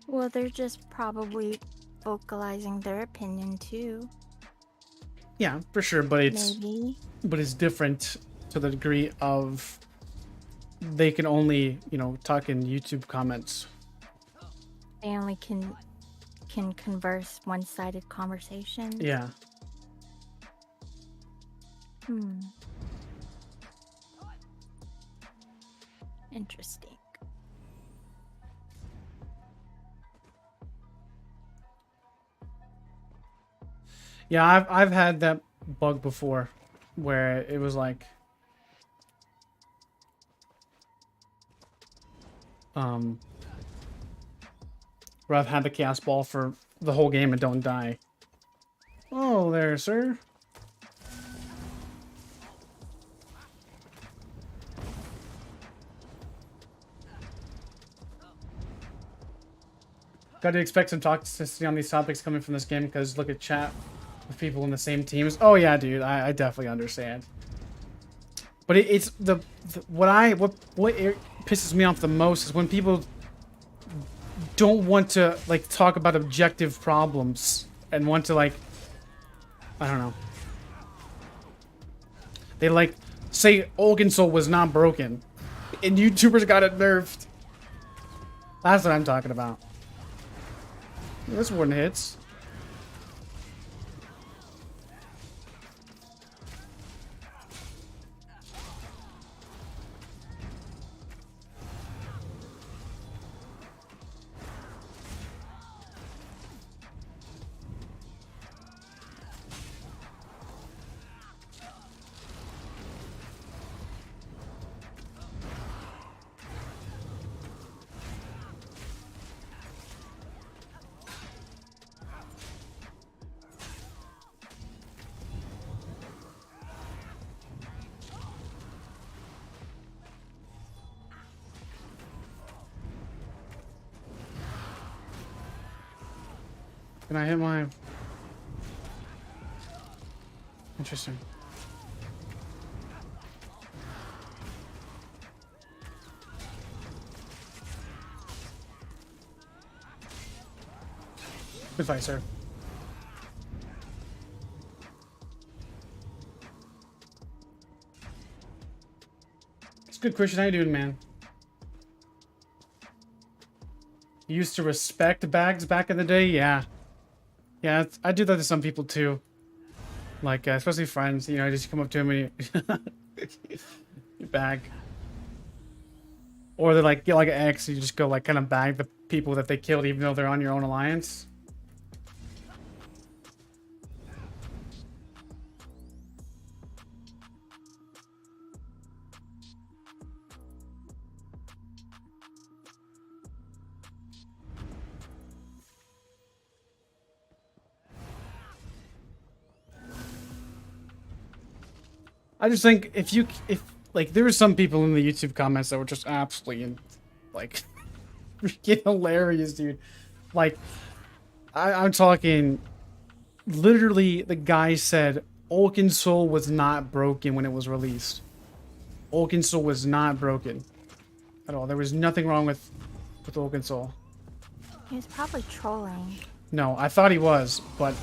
Well, they're just probably vocalizing their opinion too. Yeah, for sure, but it's different to the degree of they can only, talk in YouTube comments. They only can converse one-sided conversation. Yeah. Interesting. Yeah, I've had that bug before where it was like where I've had the chaos ball for the whole game and don't die. Oh there, sir. Got to expect some toxicity on these topics coming from this game because look at chat with people in the same teams. Oh yeah, dude, I definitely understand. But it's what pisses me off the most is when people don't want to like talk about objective problems and want to like, I don't know. They like say Oakensoul was not broken and YouTubers got it nerfed. That's what I'm talking about. This one hits. Can I hit my... Interesting. Good fight, sir. It's good, Christian. How you doing, man? You used to respect bags back in the day? Yeah. Yeah, I do that to some people too. Like, especially friends, you know, just come up to me and you bag. Or they like get like an X, you just go like kind of bag the people that they killed even though they're on your own alliance. I just think if like there were some people in the YouTube comments that were just absolutely like freaking hilarious, dude. Like I'm talking literally the guy said Oakensoul was not broken when it was released. Oakensoul was not broken at all. There was nothing wrong with Oakensoul. He was probably trolling. No, I thought he was, but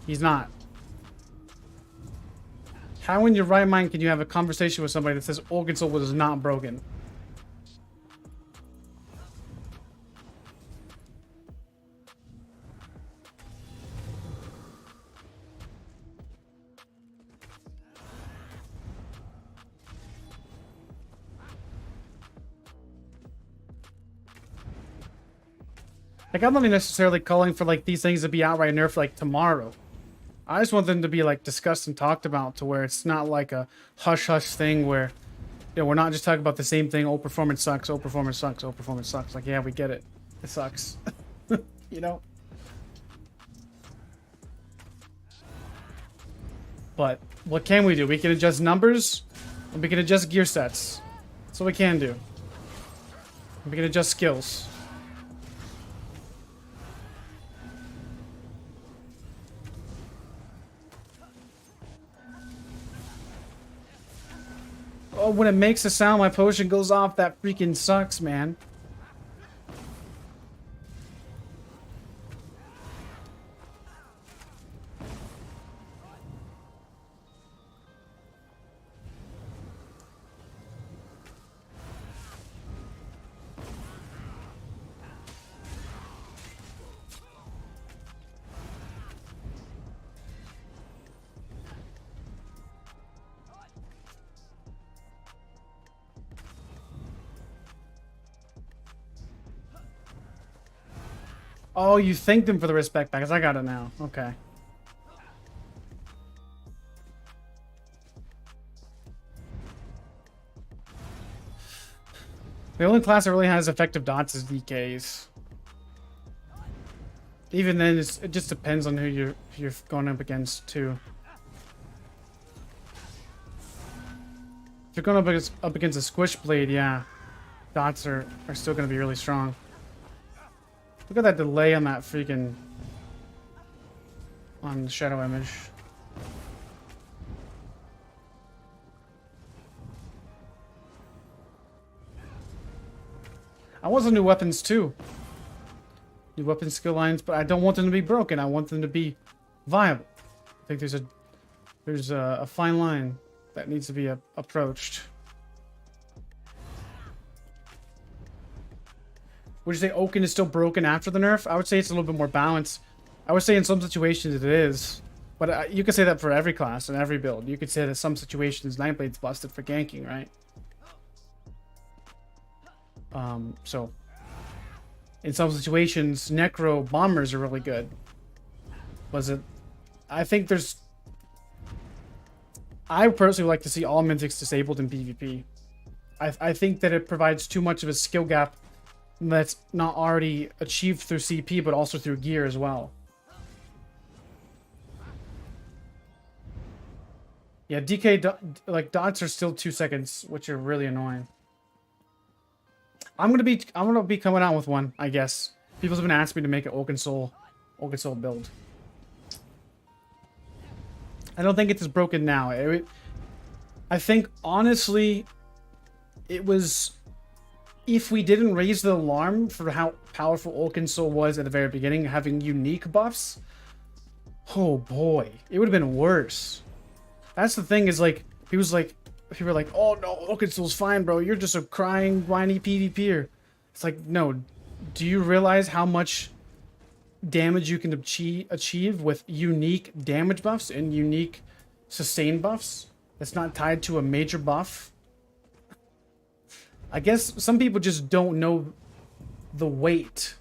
he's not. How in your right mind can you have a conversation with somebody that says Oakensoul was not broken? Like, I'm not even necessarily calling for like these things to be outright nerfed like tomorrow. I just want them to be like discussed and talked about to where it's not like a hush-hush thing where, you know, we're not just talking about the same thing. Oh, performance sucks. Oh, performance sucks. Oh, performance sucks. Like, yeah, we get it. It sucks. You know? But what can we do? We can adjust numbers and we can adjust gear sets. That's what we can do. We can adjust skills. Oh, when it makes a sound, my potion goes off. That freaking sucks, man. Oh, you thanked him for the respect package. I got it now. Okay. The only class that really has effective dots is DKs. Even then, it just depends on who you're going up against too. If you're going up against a Squish Blade, yeah, dots are still going to be really strong. Look at that delay on that freaking... on the shadow image. I want some new weapons too. New weapon skill lines, but I don't want them to be broken. I want them to be viable. I think there's a fine line that needs to be approached. Would you say Oaken is still broken after the nerf? I would say it's a little bit more balanced. I would say in some situations it is. But you could say that for every class and every build. You could say that some situations Nightblade's busted for ganking, right? So in some situations, Necro Bombers are really good. I think there's... I personally like to see all Mythics disabled in PvP. I think that it provides too much of a skill gap that's not already achieved through CP, but also through gear as well. Yeah, DK, dots are still 2 seconds, which are really annoying. I'm gonna be coming out with one, I guess. People's been asking me to make an Oakensoul build. I don't think it's as broken now. I think honestly, it was, if we didn't raise the alarm for how powerful Oakensoul was at the very beginning, having unique buffs, oh boy, it would have been worse. That's the thing, is like, people were like, oh no, Oakensoul's fine, bro. You're just a crying, whiny PvPer. It's like, no. Do you realize how much damage you can achieve with unique damage buffs and unique sustain buffs that's not tied to a major buff? I guess some people just don't know the weight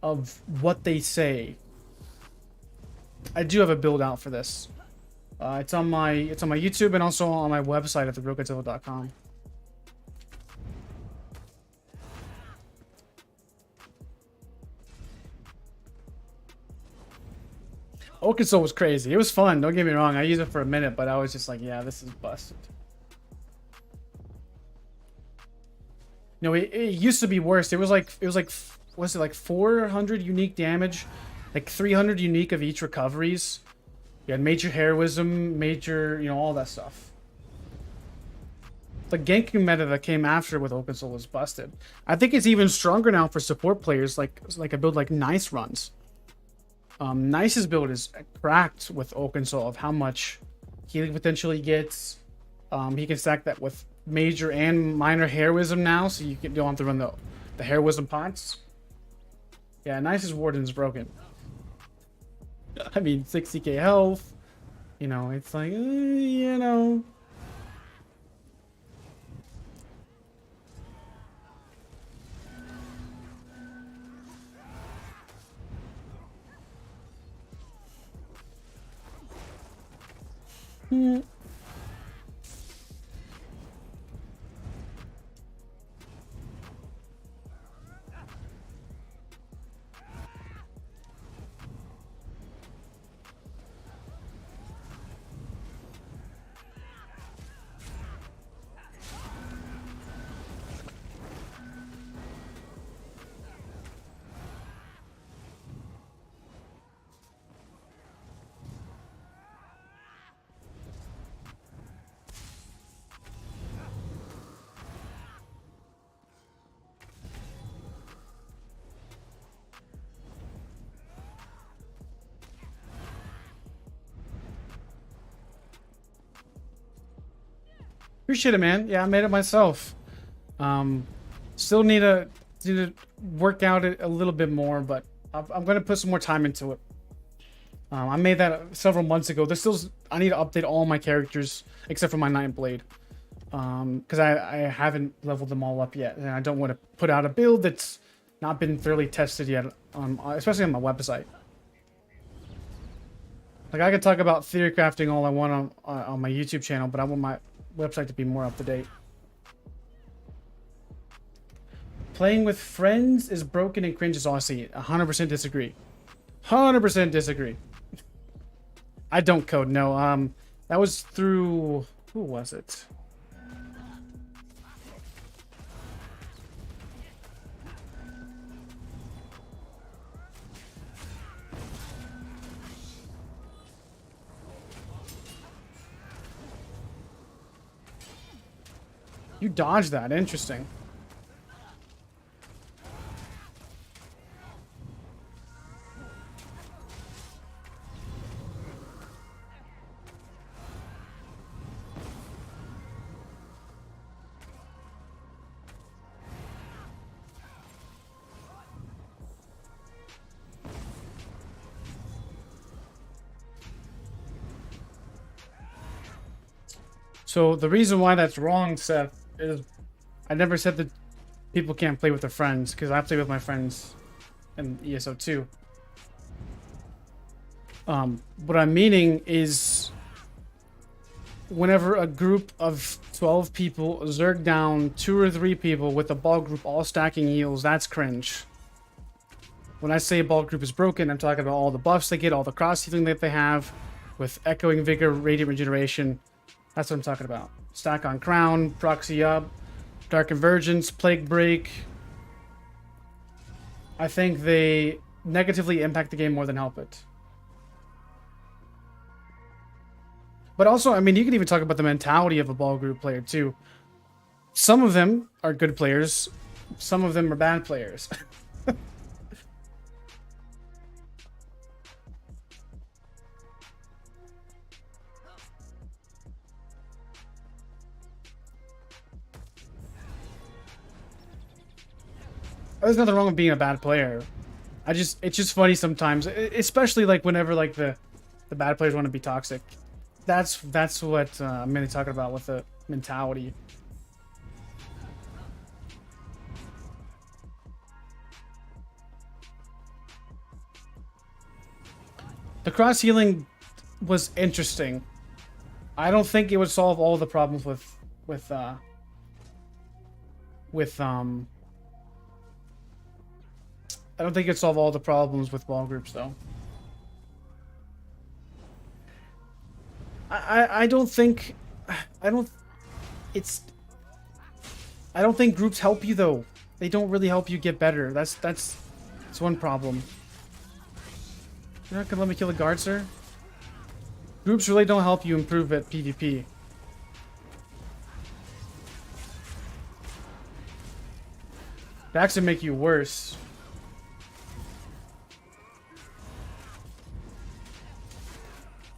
of what they say. I do have a build out for this. It's on my YouTube and also on my website at therealgodzilla.com. Oakensoul was crazy. It was fun. Don't get me wrong. I used it for a minute, but I was just like, yeah, this is busted. No, it used to be worse. It was like was it like 400 unique damage, like 300 unique of each recoveries. You had major heroism, major, you know, all that stuff. The ganking meta that came after with Oakensoul was busted. I think it's even stronger now for support players, like a build like Nice runs. Nice's build is cracked with Oakensoul of how much healing potential he gets. He can stack that with major and minor heroism now, so you don't have to run the heroism pots. Yeah, Nice's Warden is broken. I mean, 60k health. You know, it's like, you know. Appreciate it, man. Yeah, I made it myself. Still need to work out it a little bit more, but I'm gonna put some more time into it. I made that several months ago. I need to update all my characters except for my Nightblade, because I haven't leveled them all up yet, and I don't want to put out a build that's not been thoroughly tested yet, especially on my website. Like, I can talk about theory crafting all I want on my YouTube channel, but I want my website to be more up to date. Playing with friends is broken and cringe is Aussie. 100% disagree. 100% disagree. I don't code, no. That was through... Who was it? You dodged that. Interesting. So the reason why that's wrong, Seth, is I never said that people can't play with their friends, because I play with my friends in ESO too. What I'm meaning is whenever a group of 12 people zerg down 2 or 3 people with a ball group all stacking heals, that's cringe. When I say a ball group is broken, I'm talking about all the buffs they get, all the cross healing that they have, with Echoing Vigor, Radiant Regeneration. That's what I'm talking about. Stack on Crown, Proxy Up, Dark Convergence, Plague Break. I think they negatively impact the game more than help it. But also, I mean, you can even talk about the mentality of a ball group player too. Some of them are good players, some of them are bad players. There's nothing wrong with being a bad player. It's just funny sometimes, especially like whenever like the bad players want to be toxic. That's what I'm mainly talking about with the mentality. The cross healing was interesting. I don't think it would solve all the problems with I don't think it'd solve all the problems with ball groups, though. I don't think... I don't think groups help you, though. They don't really help you get better. That's one problem. You're not gonna let me kill a guard, sir? Groups really don't help you improve at PvP. They actually make you worse.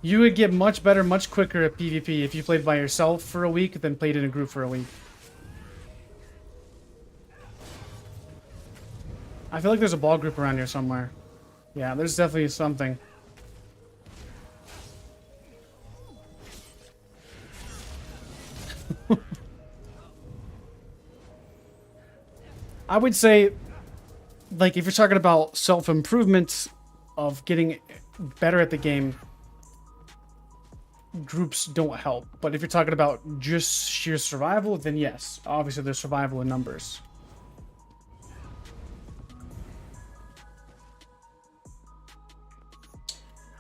You would get much better, much quicker at PvP if you played by yourself for a week than played in a group for a week. I feel like there's a ball group around here somewhere. Yeah, there's definitely something. I would say, like, if you're talking about self-improvement of getting better at the game, groups don't help. But if you're talking about just sheer survival, then yes, obviously there's survival in numbers.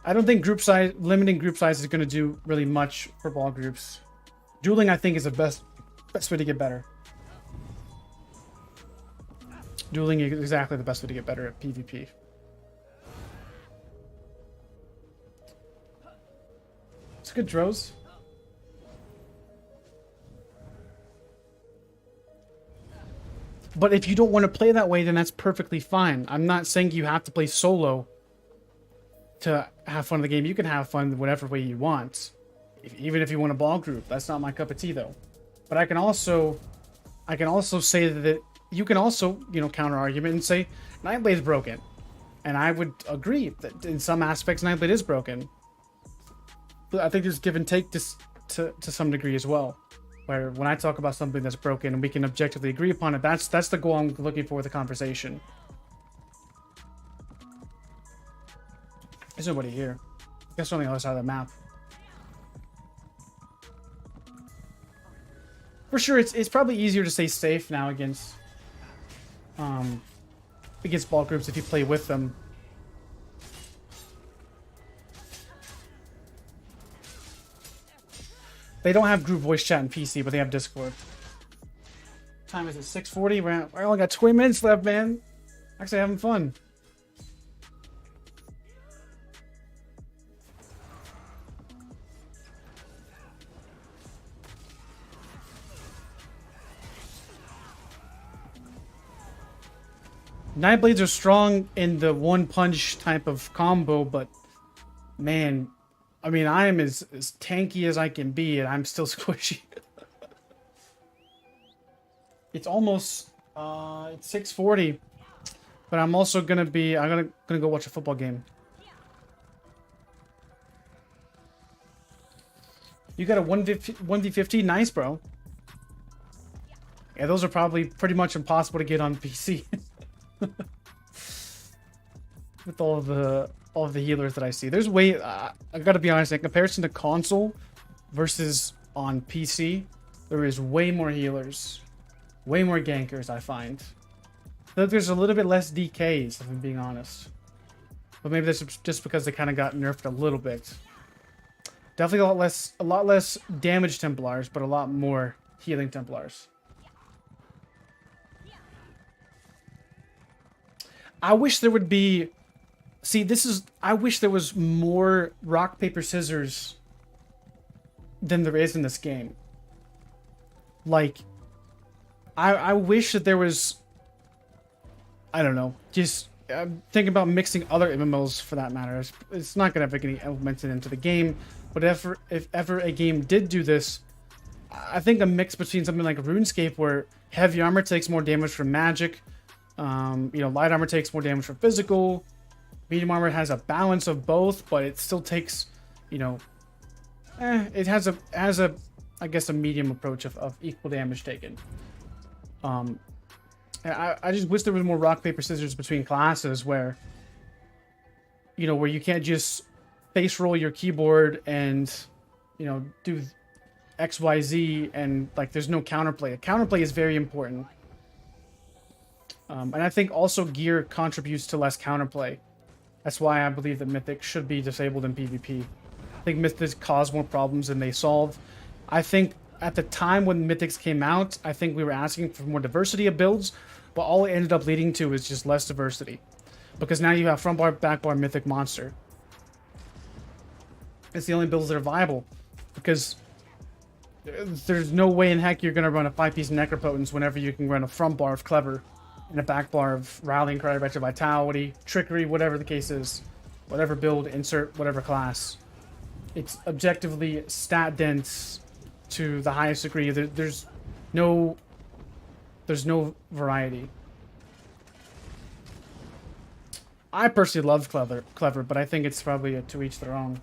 I don't think limiting group size is going to do really much for ball groups. Dueling, I think, is the best way to get better. Dueling is exactly the best way to get better at PvP. It's good, Droz. But if you don't want to play that way, then that's perfectly fine. I'm not saying you have to play solo to have fun in the game. You can have fun whatever way you want. Even if you want a ball group. That's not my cup of tea, though. But I can also say that you can also, you know, counter argument and say Nightblade's broken. And I would agree that in some aspects Nightblade is broken. But I think there's give and take to some degree as well. Where when I talk about something that's broken and we can objectively agree upon it, that's the goal I'm looking for with the conversation. There's nobody here. I guess we're on the other side of the map. For sure, it's probably easier to stay safe now against ball groups if you play with them. They don't have group voice chat in PC, but they have Discord. Time is at 6:40. We only got 20 minutes left, man. Actually, having fun. Nightblades are strong in the one punch type of combo, but man, I mean, I am as tanky as I can be, and I'm still squishy. It's almost it's 6:40, but I'm also gonna go watch a football game. You got a 1v50? Nice, bro. Yeah, those are probably pretty much impossible to get on PC. With all of the healers that I see. There's way... I gotta be honest, in comparison to console versus on PC, there is way more healers. Way more gankers, I find. I feel like there's a little bit less DKs, if I'm being honest. But maybe that's just because they kind of got nerfed a little bit. Definitely a lot less damage Templars, but a lot more healing Templars. I wish there would be... See, I wish there was more rock, paper, scissors than there is in this game. Like, I wish that there was... I don't know. Just thinking about mixing other MMOs for that matter. It's not going to have any implemented into the game. But if ever a game did do this, I think a mix between something like RuneScape, where heavy armor takes more damage from magic, light armor takes more damage from physical, medium armor has a balance of both, but it still takes, it has a, I guess, a medium approach of equal damage taken. I just wish there was more rock, paper, scissors between classes where, where you can't just face roll your keyboard and, do XYZ and, like, there's no counterplay. Counterplay is very important. And I think also gear contributes to less counterplay. That's why I believe that Mythic should be disabled in PvP. I think Mythics cause more problems than they solve. I think at the time when Mythics came out, I think we were asking for more diversity of builds, but all it ended up leading to is just less diversity. Because now you have front bar, back bar, Mythic, Monster. It's the only builds that are viable. Because there's no way in heck you're going to run a 5-piece Necropotence whenever you can run a front bar of Clever and a back bar of Rallying Cry, Retro Vitality, Trickery, whatever the case is. Whatever build, insert whatever class. It's objectively stat dense to the highest degree. There's no variety. I personally love Clever, but I think it's probably to each their own.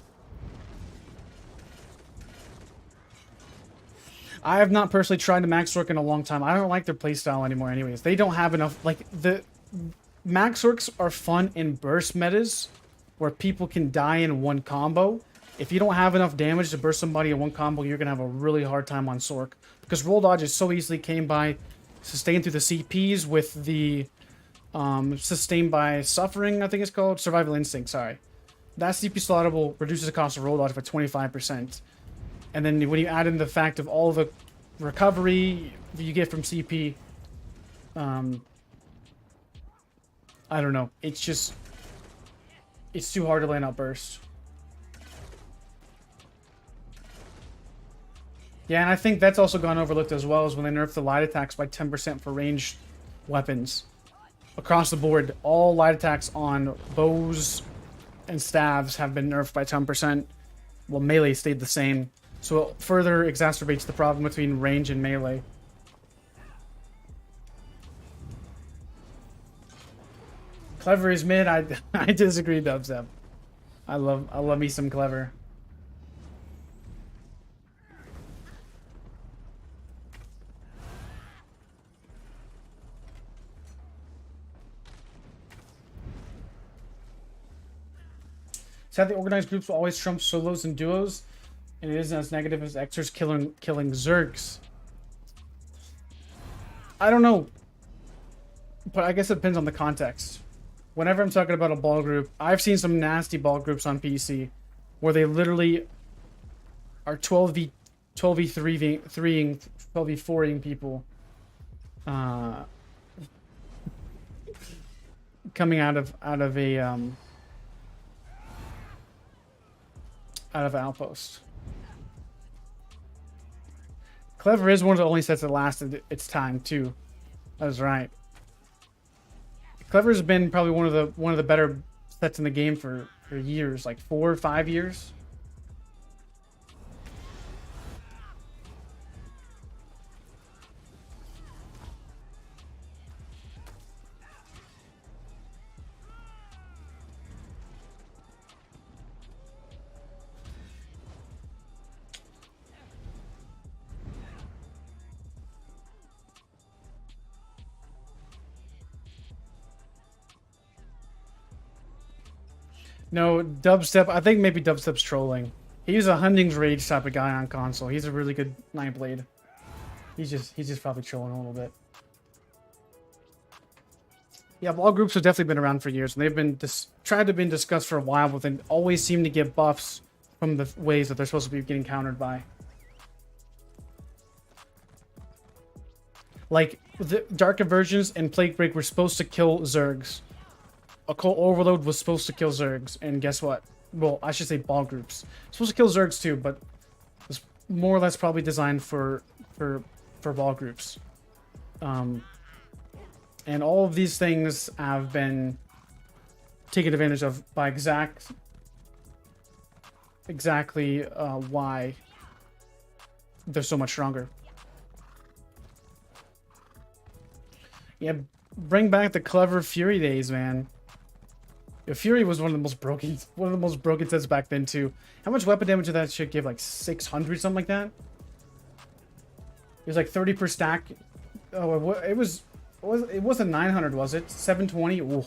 I have not personally tried to Max Orc in a long time. I don't like their playstyle anymore anyways. They don't have enough... Like, the Max Orcs are fun in burst metas where people can die in one combo. If you don't have enough damage to burst somebody in one combo, you're going to have a really hard time on Sorc. Because roll dodge is so easily came by sustained through the CPs with the sustained by suffering, I think it's called. Survival Instinct, sorry. That CP slottable reduces the cost of roll dodge by 25%. And then when you add in the fact of all the recovery that you get from CP, I don't know. It's just... It's too hard to land out burst. Yeah, and I think that's also gone overlooked as well, as when they nerfed the light attacks by 10% for ranged weapons. Across the board, all light attacks on bows and staves have been nerfed by 10%, while melee stayed the same. So it further exacerbates the problem between range and melee. Clever is mid. I disagree, Dubstep. I love me some Clever. Sadly, organized groups will always trump solos and duos, and it isn't as negative as Xers killing Zergs. I don't know, but I guess it depends on the context. Whenever I'm talking about a ball group, I've seen some nasty ball groups on PC where they literally are 12v4ing people coming out of an outpost. Clever is one of the only sets that lasted its time too. That was right. Clever's been probably one of the better sets in the game for years, like 4 or 5 years. No, Dubstep. I think maybe Dubstep's trolling. He's a Hunting's Rage type of guy on console. He's a really good Nightblade. He's just probably trolling a little bit. Yeah, ball groups have definitely been around for years, and they've been tried to been discussed for a while, but they always seem to get buffs from the ways that they're supposed to be getting countered by. Like the Dark Convergence and Plague Break were supposed to kill Zergs. Occult Overload was supposed to kill Zergs, and guess what? Well, I should say ball groups. Supposed to kill Zergs too, but it's more or less probably designed for ball groups. And all of these things have been taken advantage of by exactly why they're so much stronger. Yeah, bring back the clever Fury days, man. Yeah, Fury was one of the most broken sets back then too. How much weapon damage did that shit give? Like 600, something like that. It was like 30 per stack. Oh, it wasn't 900, was it? 720. Ooh,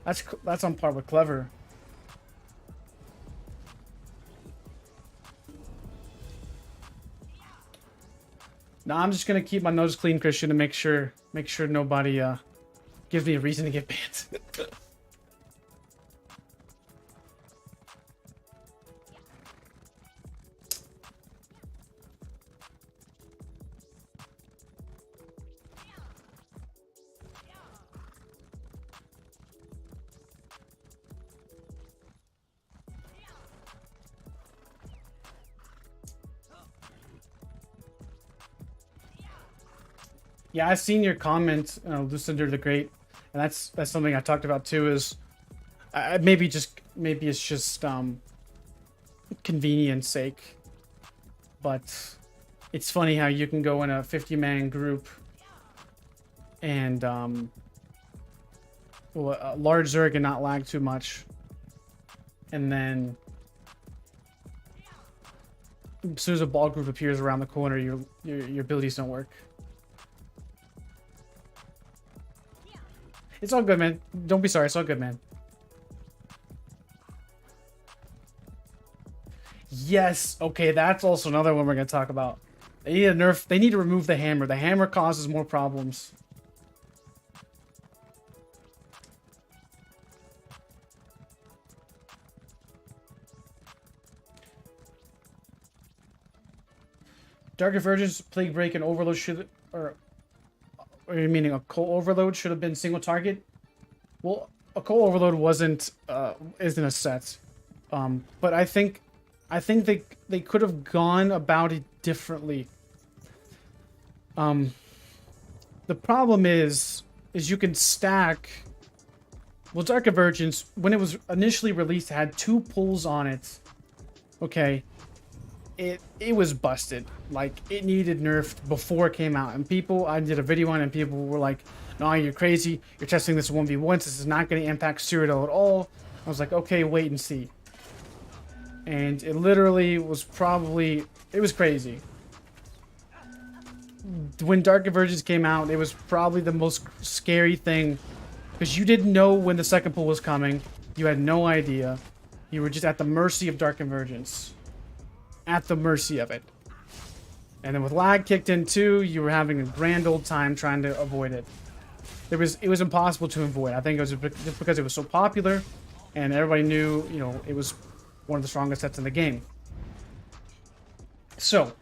that's on par with clever. Now I'm just gonna keep my nose clean, Christian, to make sure nobody gives me a reason to get banned. Yeah, I've seen your comment, Lucinder the Great, and that's something I talked about too. Is maybe it's just convenience sake, but it's funny how you can go in a 50-man group and a large Zerg and not lag too much, and then as soon as a ball group appears around the corner, your abilities don't work. It's all good, man. Don't be sorry. It's all good, man. Yes. Okay, that's also another one we're going to talk about. They need a nerf. They need to remove the hammer. The hammer causes more problems. Dark Convergence, Plague Break, and Overload should... Or you meaning Occult Overload should have been single target? Well, Occult Overload isn't a set, but I think they could have gone about it differently. The problem is you can stack. Well, Dark Convergence, when it was initially released, it had 2 pulls on it. Okay. It was busted. Like, it needed nerfed before it came out. And I did a video on it, and people were like, no, you're crazy. You're testing this 1v1. This is not going to impact Cyrodiil at all. I was like, okay, wait and see. And it literally was it was crazy. When Dark Convergence came out, it was probably the most scary thing. Because you didn't know when the second pull was coming. You had no idea. You were just at the mercy of Dark Convergence. At the mercy of it. And then with lag kicked in too, you were having a grand old time trying to avoid it. It was impossible to avoid. I think it was just because it was so popular and everybody knew, it was one of the strongest sets in the game. So,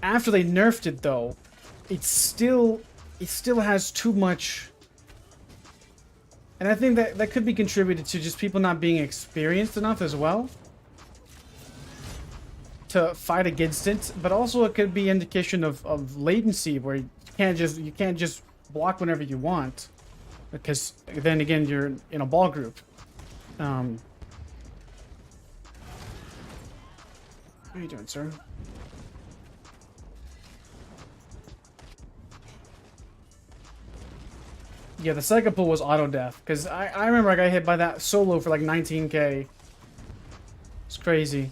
after they nerfed it though, it still has too much. And I think that could be contributed to just people not being experienced enough as well. to fight against it, but also it could be indication of latency where you can't just block whenever you want, because then again you're in a ball group. How are you doing, sir? Yeah, the second pull was auto death, because I remember I got hit by that solo for like 19k. It's crazy.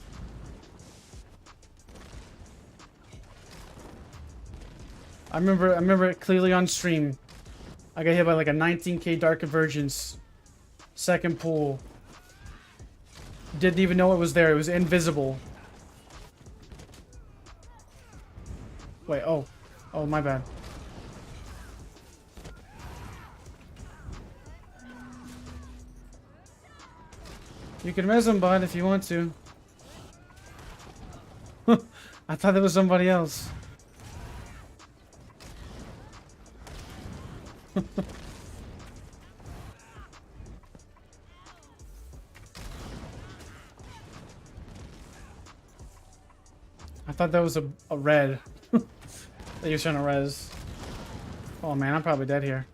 I remember it clearly on stream. I got hit by like a 19k Dark Convergence. Second pull. Didn't even know it was there. It was invisible. Wait, oh. Oh, my bad. You can res him, bud, if you want to. I thought there was somebody else. I thought that was a red that he was trying to res. Oh man, I'm probably dead here.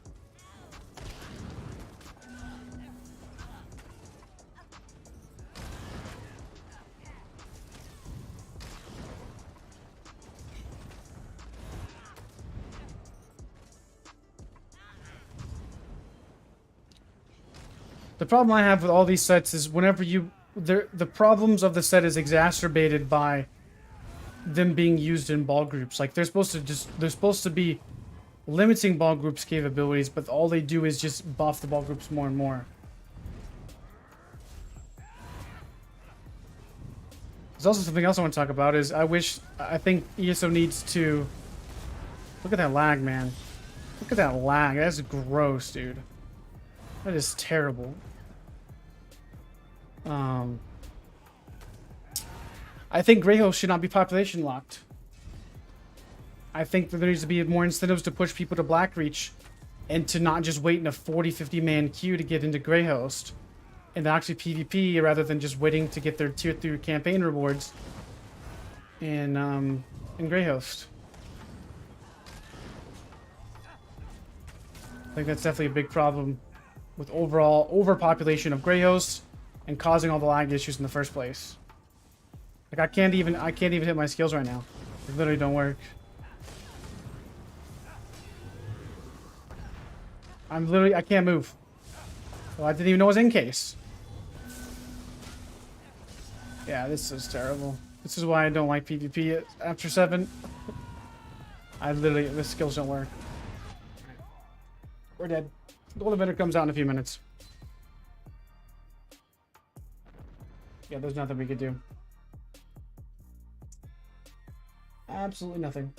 The problem I have with all these sets is whenever the problems of the set is exacerbated by them being used in ball groups. Like they're supposed to be limiting ball groups' capabilities, but all they do is just buff the ball groups more and more. There's also something else I want to talk about is I think ESO needs to look at that lag, man. Look at that lag. That's gross, dude. That is terrible. I think Grey Host should not be population locked. I think that there needs to be more incentives to push people to Black Reach and to not just wait in a 40-50 man queue to get into Grey Host and to actually PvP rather than just waiting to get their tier 3 campaign rewards in Grey Host. I think that's definitely a big problem with overall overpopulation of Grey Hosts and causing all the lag issues in the first place. Like I can't even hit my skills right now. They literally don't work. I can't move. So I didn't even know it was in case. Yeah, this is terrible. This is why I don't like PvP after 7. The skills don't work. We're dead. The Golden Vendor comes out in a few minutes. Yeah, there's nothing we could do. Absolutely nothing.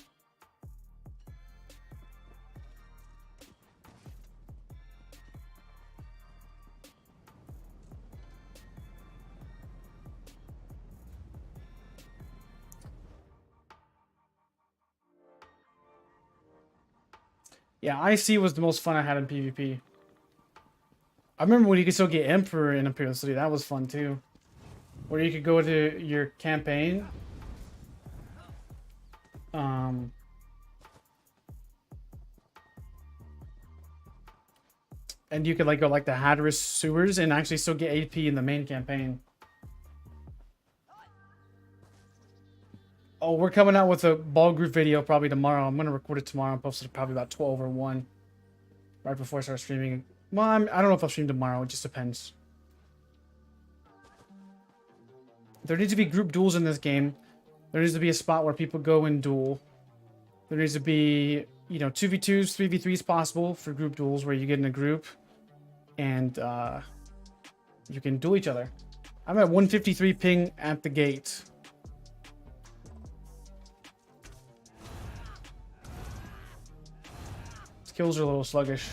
Yeah, IC was the most fun I had in PvP. I remember when you could still get Emperor in Imperial City. That was fun too. Where you could go to your campaign. And you could like go like the Hatteras sewers and actually still get AP in the main campaign. Oh, we're coming out with a ball group video probably tomorrow. I'm gonna record it tomorrow and post it probably about 12 or 1. Right before I start streaming. Well, I don't know if I'll stream tomorrow. It just depends. There needs to be group duels in this game. There needs to be a spot where people go and duel. There needs to be, 2v2s, 3v3s possible for group duels where you get in a group and you can duel each other. I'm at 153 ping at the gate. Skills are a little sluggish.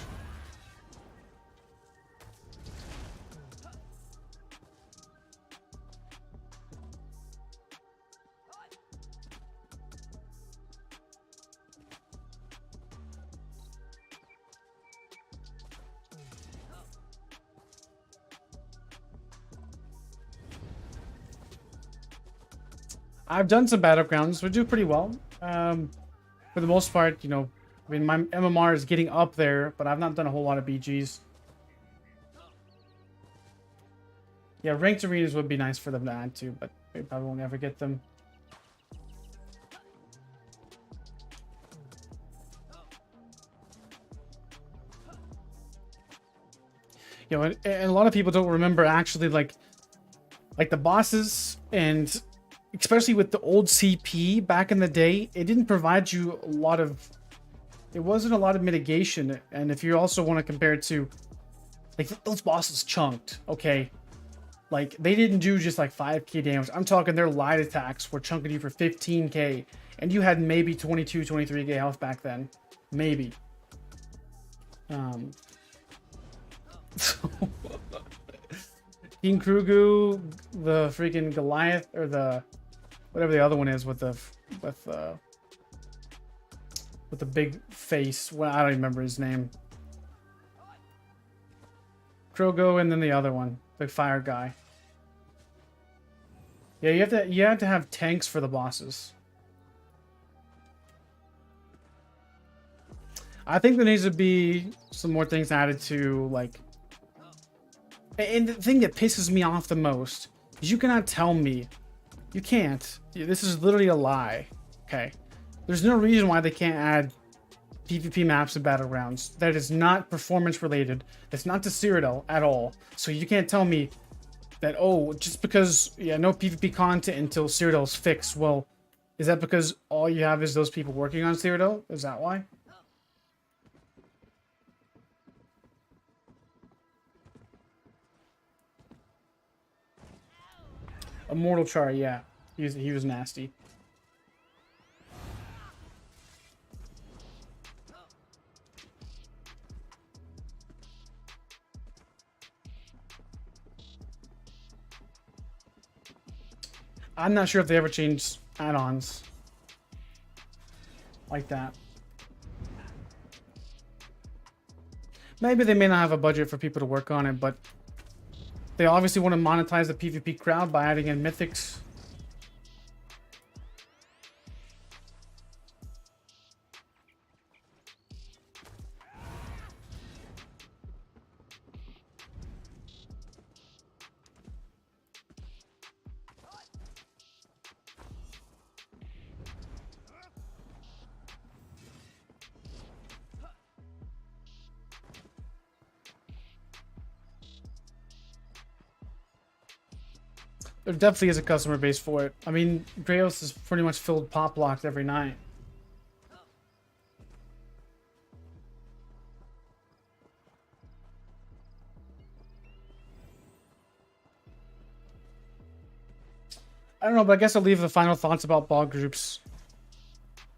I've done some battlegrounds. We do pretty well. For the most part, you know, I mean, my MMR is getting up there, but I've not done a whole lot of BGs. Yeah, ranked arenas would be nice for them to add to, but we probably won't ever get them. You know, and a lot of people don't remember actually like the bosses, and especially with the old CP back in the day, it didn't provide you a lot of, it wasn't a lot of mitigation. And if you also want to compare it to, like, those bosses chunked, okay? Like, they didn't do just like 5k damage. I'm talking their light attacks were chunking you for 15k, and you had maybe 22, 23k health back then. Maybe. King Krugu, the freaking Goliath, or the whatever the other one is with the big face. Well, I don't remember his name. Krogo, and then the other one, the fire guy. Yeah, you have to have tanks for the bosses. I think there needs to be some more things added to, like. And the thing that pisses me off the most is you cannot tell me, you can't. This is literally a lie. Okay, there's no reason why they can't add PvP maps and battlegrounds. That is not performance related. That's not to Cyrodiil at all. So you can't tell me that, oh, just because, yeah, no PvP content until Cyrodiil's fixed. Well, is that because all you have is those people working on Cyrodiil? Is that why? Immortal Char, yeah. He was nasty. I'm not sure if they ever changed add-ons like that. Maybe they may not have a budget for people to work on it, but they obviously want to monetize the PvP crowd by adding in mythics. There definitely is a customer base for it. I mean, Brais is pretty much filled pop locked every night. I don't know, but I guess I'll leave the final thoughts about ball groups.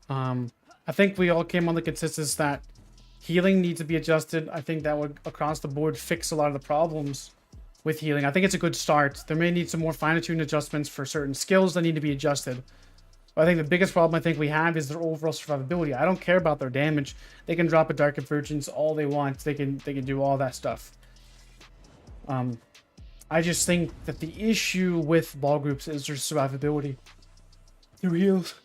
I think we all came on the consensus that healing needs to be adjusted. I think that would, across the board, fix a lot of the problems with healing. I think it's a good start. There may need some more fine-tuned adjustments for certain skills that need to be adjusted. But I think the biggest problem I think we have is their overall survivability. I don't care about their damage. They can drop a Dark Convergence all they want. They can do all that stuff. I just think that the issue with ball groups is their survivability through heals.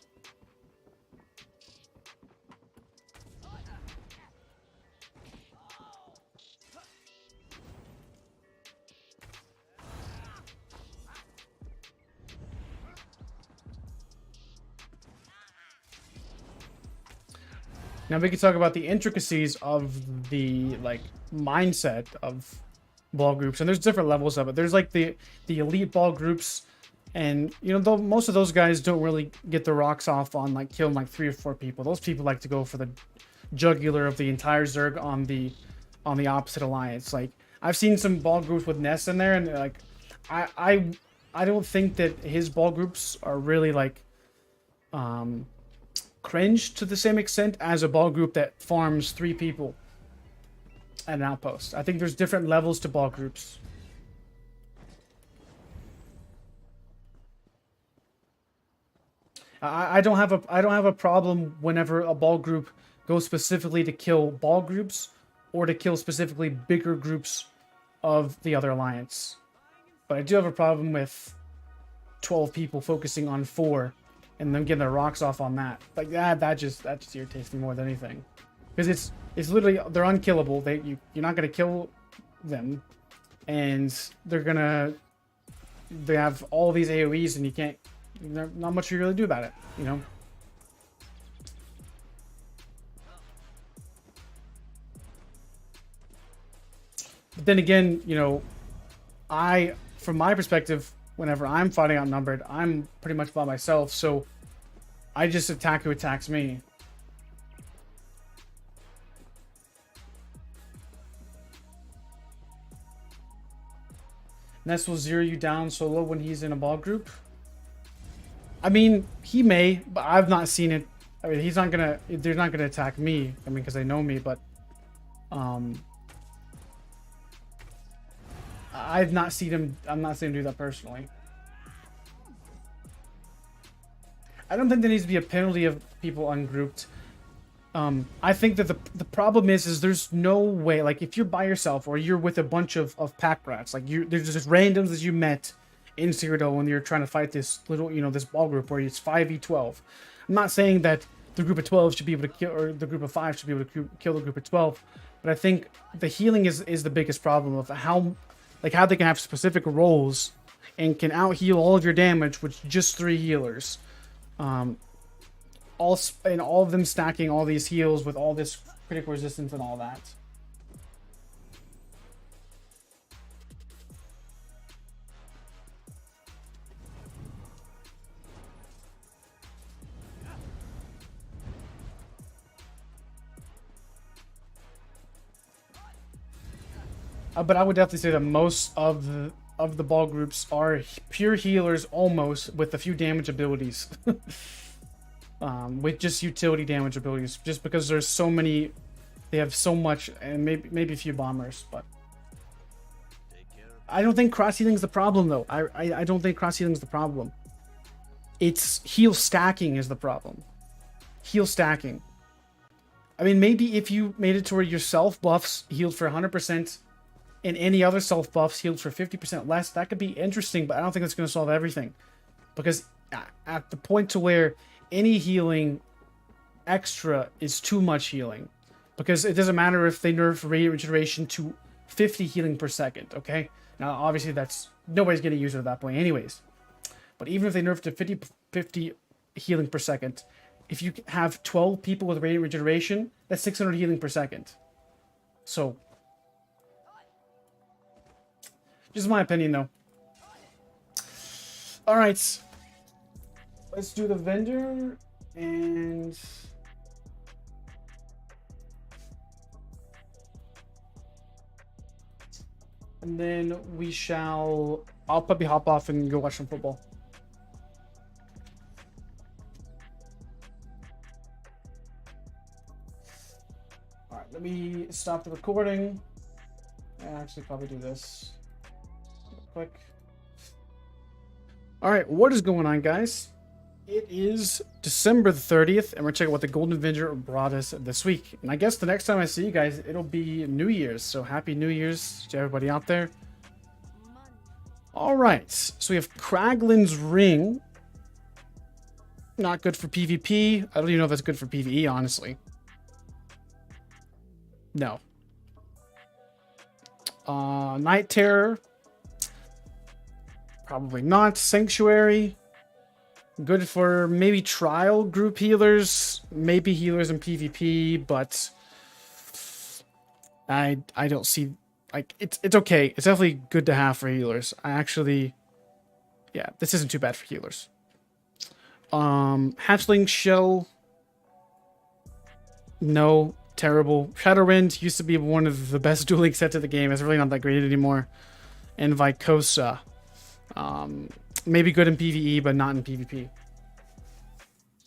Now we can talk about the intricacies of the mindset of ball groups, and there's different levels of it. There's like the elite ball groups, and you know, most of those guys don't really get the rocks off on like killing like 3 or 4 people. Those people like to go for the jugular of the entire Zerg on the opposite alliance. Like I've seen some ball groups with Ness in there, and like I don't think that his ball groups are really like cringe to the same extent as a ball group that farms 3 people at an outpost. I think there's different levels to ball groups. I don't have a problem whenever a ball group goes specifically to kill ball groups or to kill specifically bigger groups of the other alliance. But I do have a problem with 12 people focusing on 4 and them getting their rocks off on that. Like that just irritates me more than anything. Because it's literally, they're unkillable. You're not gonna kill them, and they have all these AoEs, and you can't, not much you really do about it, you know. But then again, you know, from my perspective, whenever I'm fighting outnumbered, I'm pretty much by myself, so I just attack who attacks me. Ness will zero you down solo when he's in a ball group. I mean, he may, but I've not seen it. I mean, they're not gonna attack me. I mean, because they know me, but I've not seen him. I'm not seeing him do that personally. I don't think there needs to be a penalty of people ungrouped. I think that the problem is there's no way, like if you're by yourself or you're with a bunch of pack rats, like there's just randoms that you met in Cyrodiil when you're trying to fight this little, you know, this ball group where it's 5v12. I'm not saying that the group of 12 should be able to kill, or the group of 5 should be able to kill the group of 12, but I think the healing is the biggest problem of how they can have specific roles and can out heal all of your damage with just 3 healers. All of them stacking all these heals with all this critical resistance and all that. But I would definitely say that most of the ball groups are pure healers, almost, with a few damage abilities. With just utility damage abilities, just because there's so many, they have so much, and maybe a few bombers, but I don't think cross healing is the problem, though. I don't think cross healing is the problem. It's heal stacking is the problem. Heal stacking. I mean, maybe if you made it to where your self buffs healed for 100% and any other self buffs healed for 50% less, that could be interesting, but I don't think that's going to solve everything, because at the point to where any healing extra is too much healing, because it doesn't matter if they nerf radiant regeneration to 50 healing per second. Okay, now obviously that's nobody's getting used to at that point anyways, but even if they nerf to 50 healing per second, if you have 12 people with radiant regeneration, that's 600 healing per second. So just my opinion, though. All right, let's do the vendor, and then we shall. I'll probably hop off and go watch some football. All right, let me stop the recording. I actually probably do this real quick. All right, what is going on, guys? It is December the 30th, and we're checking what the Golden Avenger brought us this week. And I guess the next time I see you guys, it'll be New Year's. So happy New Year's to everybody out there. All right, so we have Kraglin's Ring. Not good for PvP. I don't even know if that's good for PvE, honestly. No. Night Terror. Probably not. Sanctuary. Good for maybe trial group healers, maybe healers in PvP, but I don't see, like, it's okay. It's definitely good to have for healers. Yeah, this isn't too bad for healers. Hatchling Shell. No, terrible. Shadowwind used to be one of the best dueling sets of the game. It's really not that great anymore. And Vycosa. Maybe good in PvE, but not in PvP.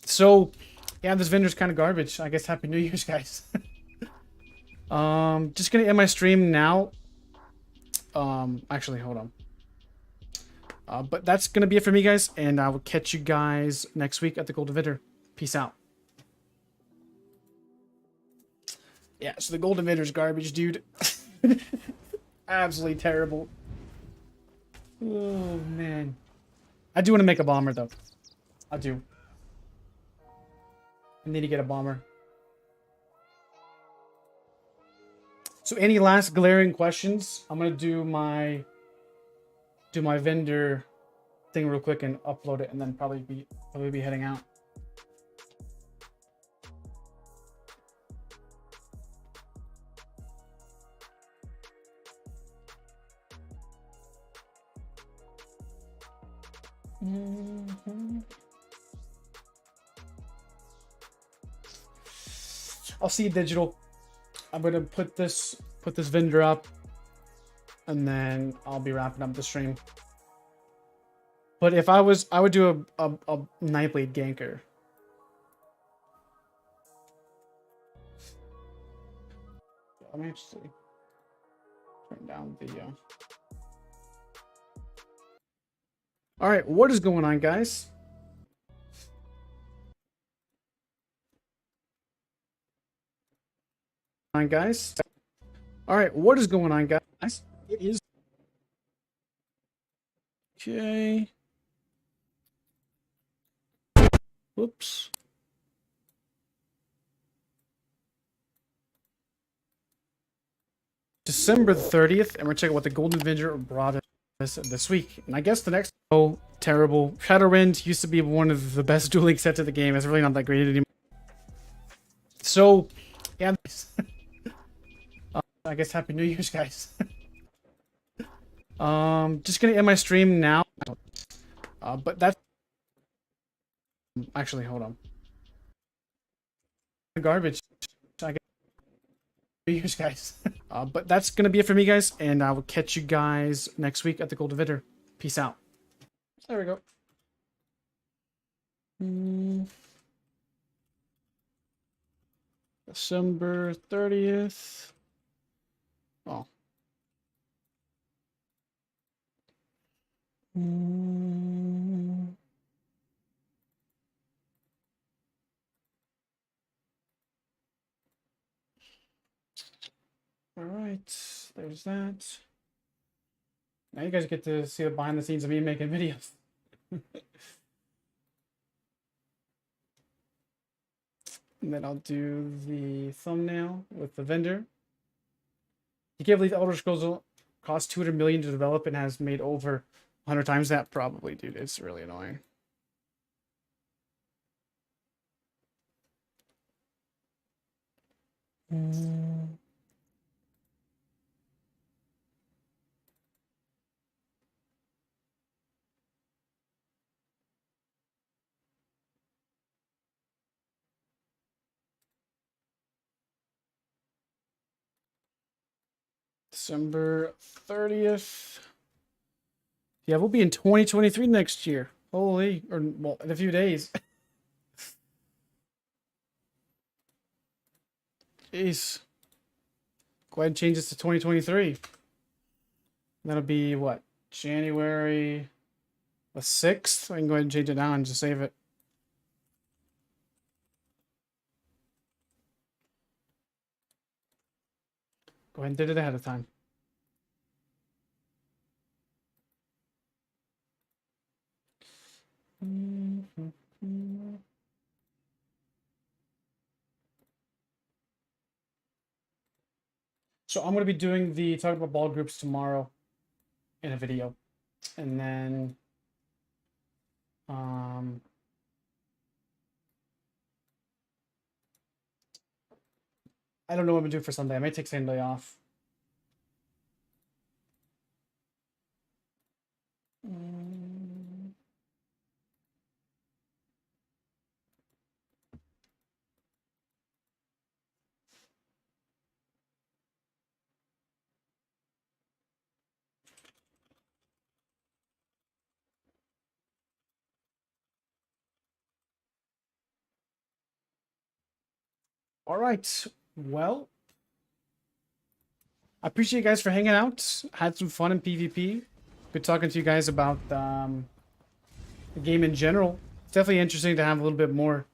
So, yeah, this vendor's kind of garbage. I guess Happy New Year's, guys. Just gonna end my stream now. Actually, hold on. But that's gonna be it for me, guys, and I will catch you guys next week at the Golden Vendor. Peace out. Yeah, so the Golden Vendor's garbage, dude. Absolutely terrible. Oh, man. I do want to make a bomber though. I do. I need to get a bomber. So any last glaring questions? I'm gonna do my vendor thing real quick and upload it, and then probably be heading out. I'll see you digital. I'm gonna put this vendor up, and then I'll be wrapping up the stream. But if I would do a Nightblade ganker. Let me actually turn down the. All right, what is going on, guys? All right, what is going on, guys? It is okay. Whoops. December 30th, and we're checking what the Golden Avenger brought us this week. And I guess the next terrible. Shadowwind used to be one of the best dueling sets of the game. It's really not that great anymore. So, yeah. I guess Happy New Year's, guys. Just gonna end my stream now. But that's actually, hold on. Garbage. I guess New Year's, guys. But that's gonna be it for me, guys, and I will catch you guys next week at the Golden Vitter. Peace out. There we go. December 30th. Oh. All right, there's that. Now you guys get to see the behind the scenes of me making videos. And then I'll do the thumbnail with the vendor. You can't believe Elder Scrolls cost 200 million to develop and has made over 100 times that? Probably, dude. It's really annoying. December 30th. Yeah, we'll be in 2023 next year. Holy, or well, in a few days. Jeez. Go ahead and change this to 2023. That'll be what? January the 6th? I can go ahead and change it now and just save it. Go ahead and did it ahead of time. So I'm going to be doing the talk about ball groups tomorrow in a video. And then I don't know what I'm going to do for Sunday. I may take Sunday off. All right. Well, I appreciate you guys for hanging out. Had some fun in PvP. Good talking to you guys about the game in general. It's definitely interesting to have a little bit more,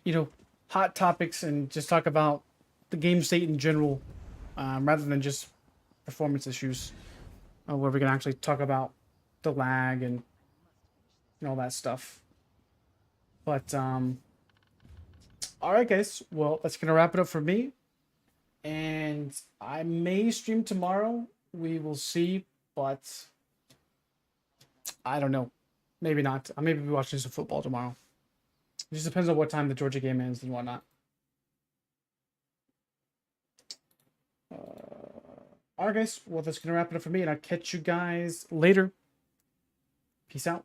you know, hot topics and just talk about the game state in general, rather than just performance issues, where we can actually talk about the lag and and all that stuff. But all right, guys. Well, that's gonna wrap it up for me. And I may stream tomorrow. We will see, but I don't know. Maybe not. I may be watching some football tomorrow. It just depends on what time the Georgia game ends and whatnot. All right, guys. Well, that's gonna wrap it up for me, and I'll catch you guys later. Peace out.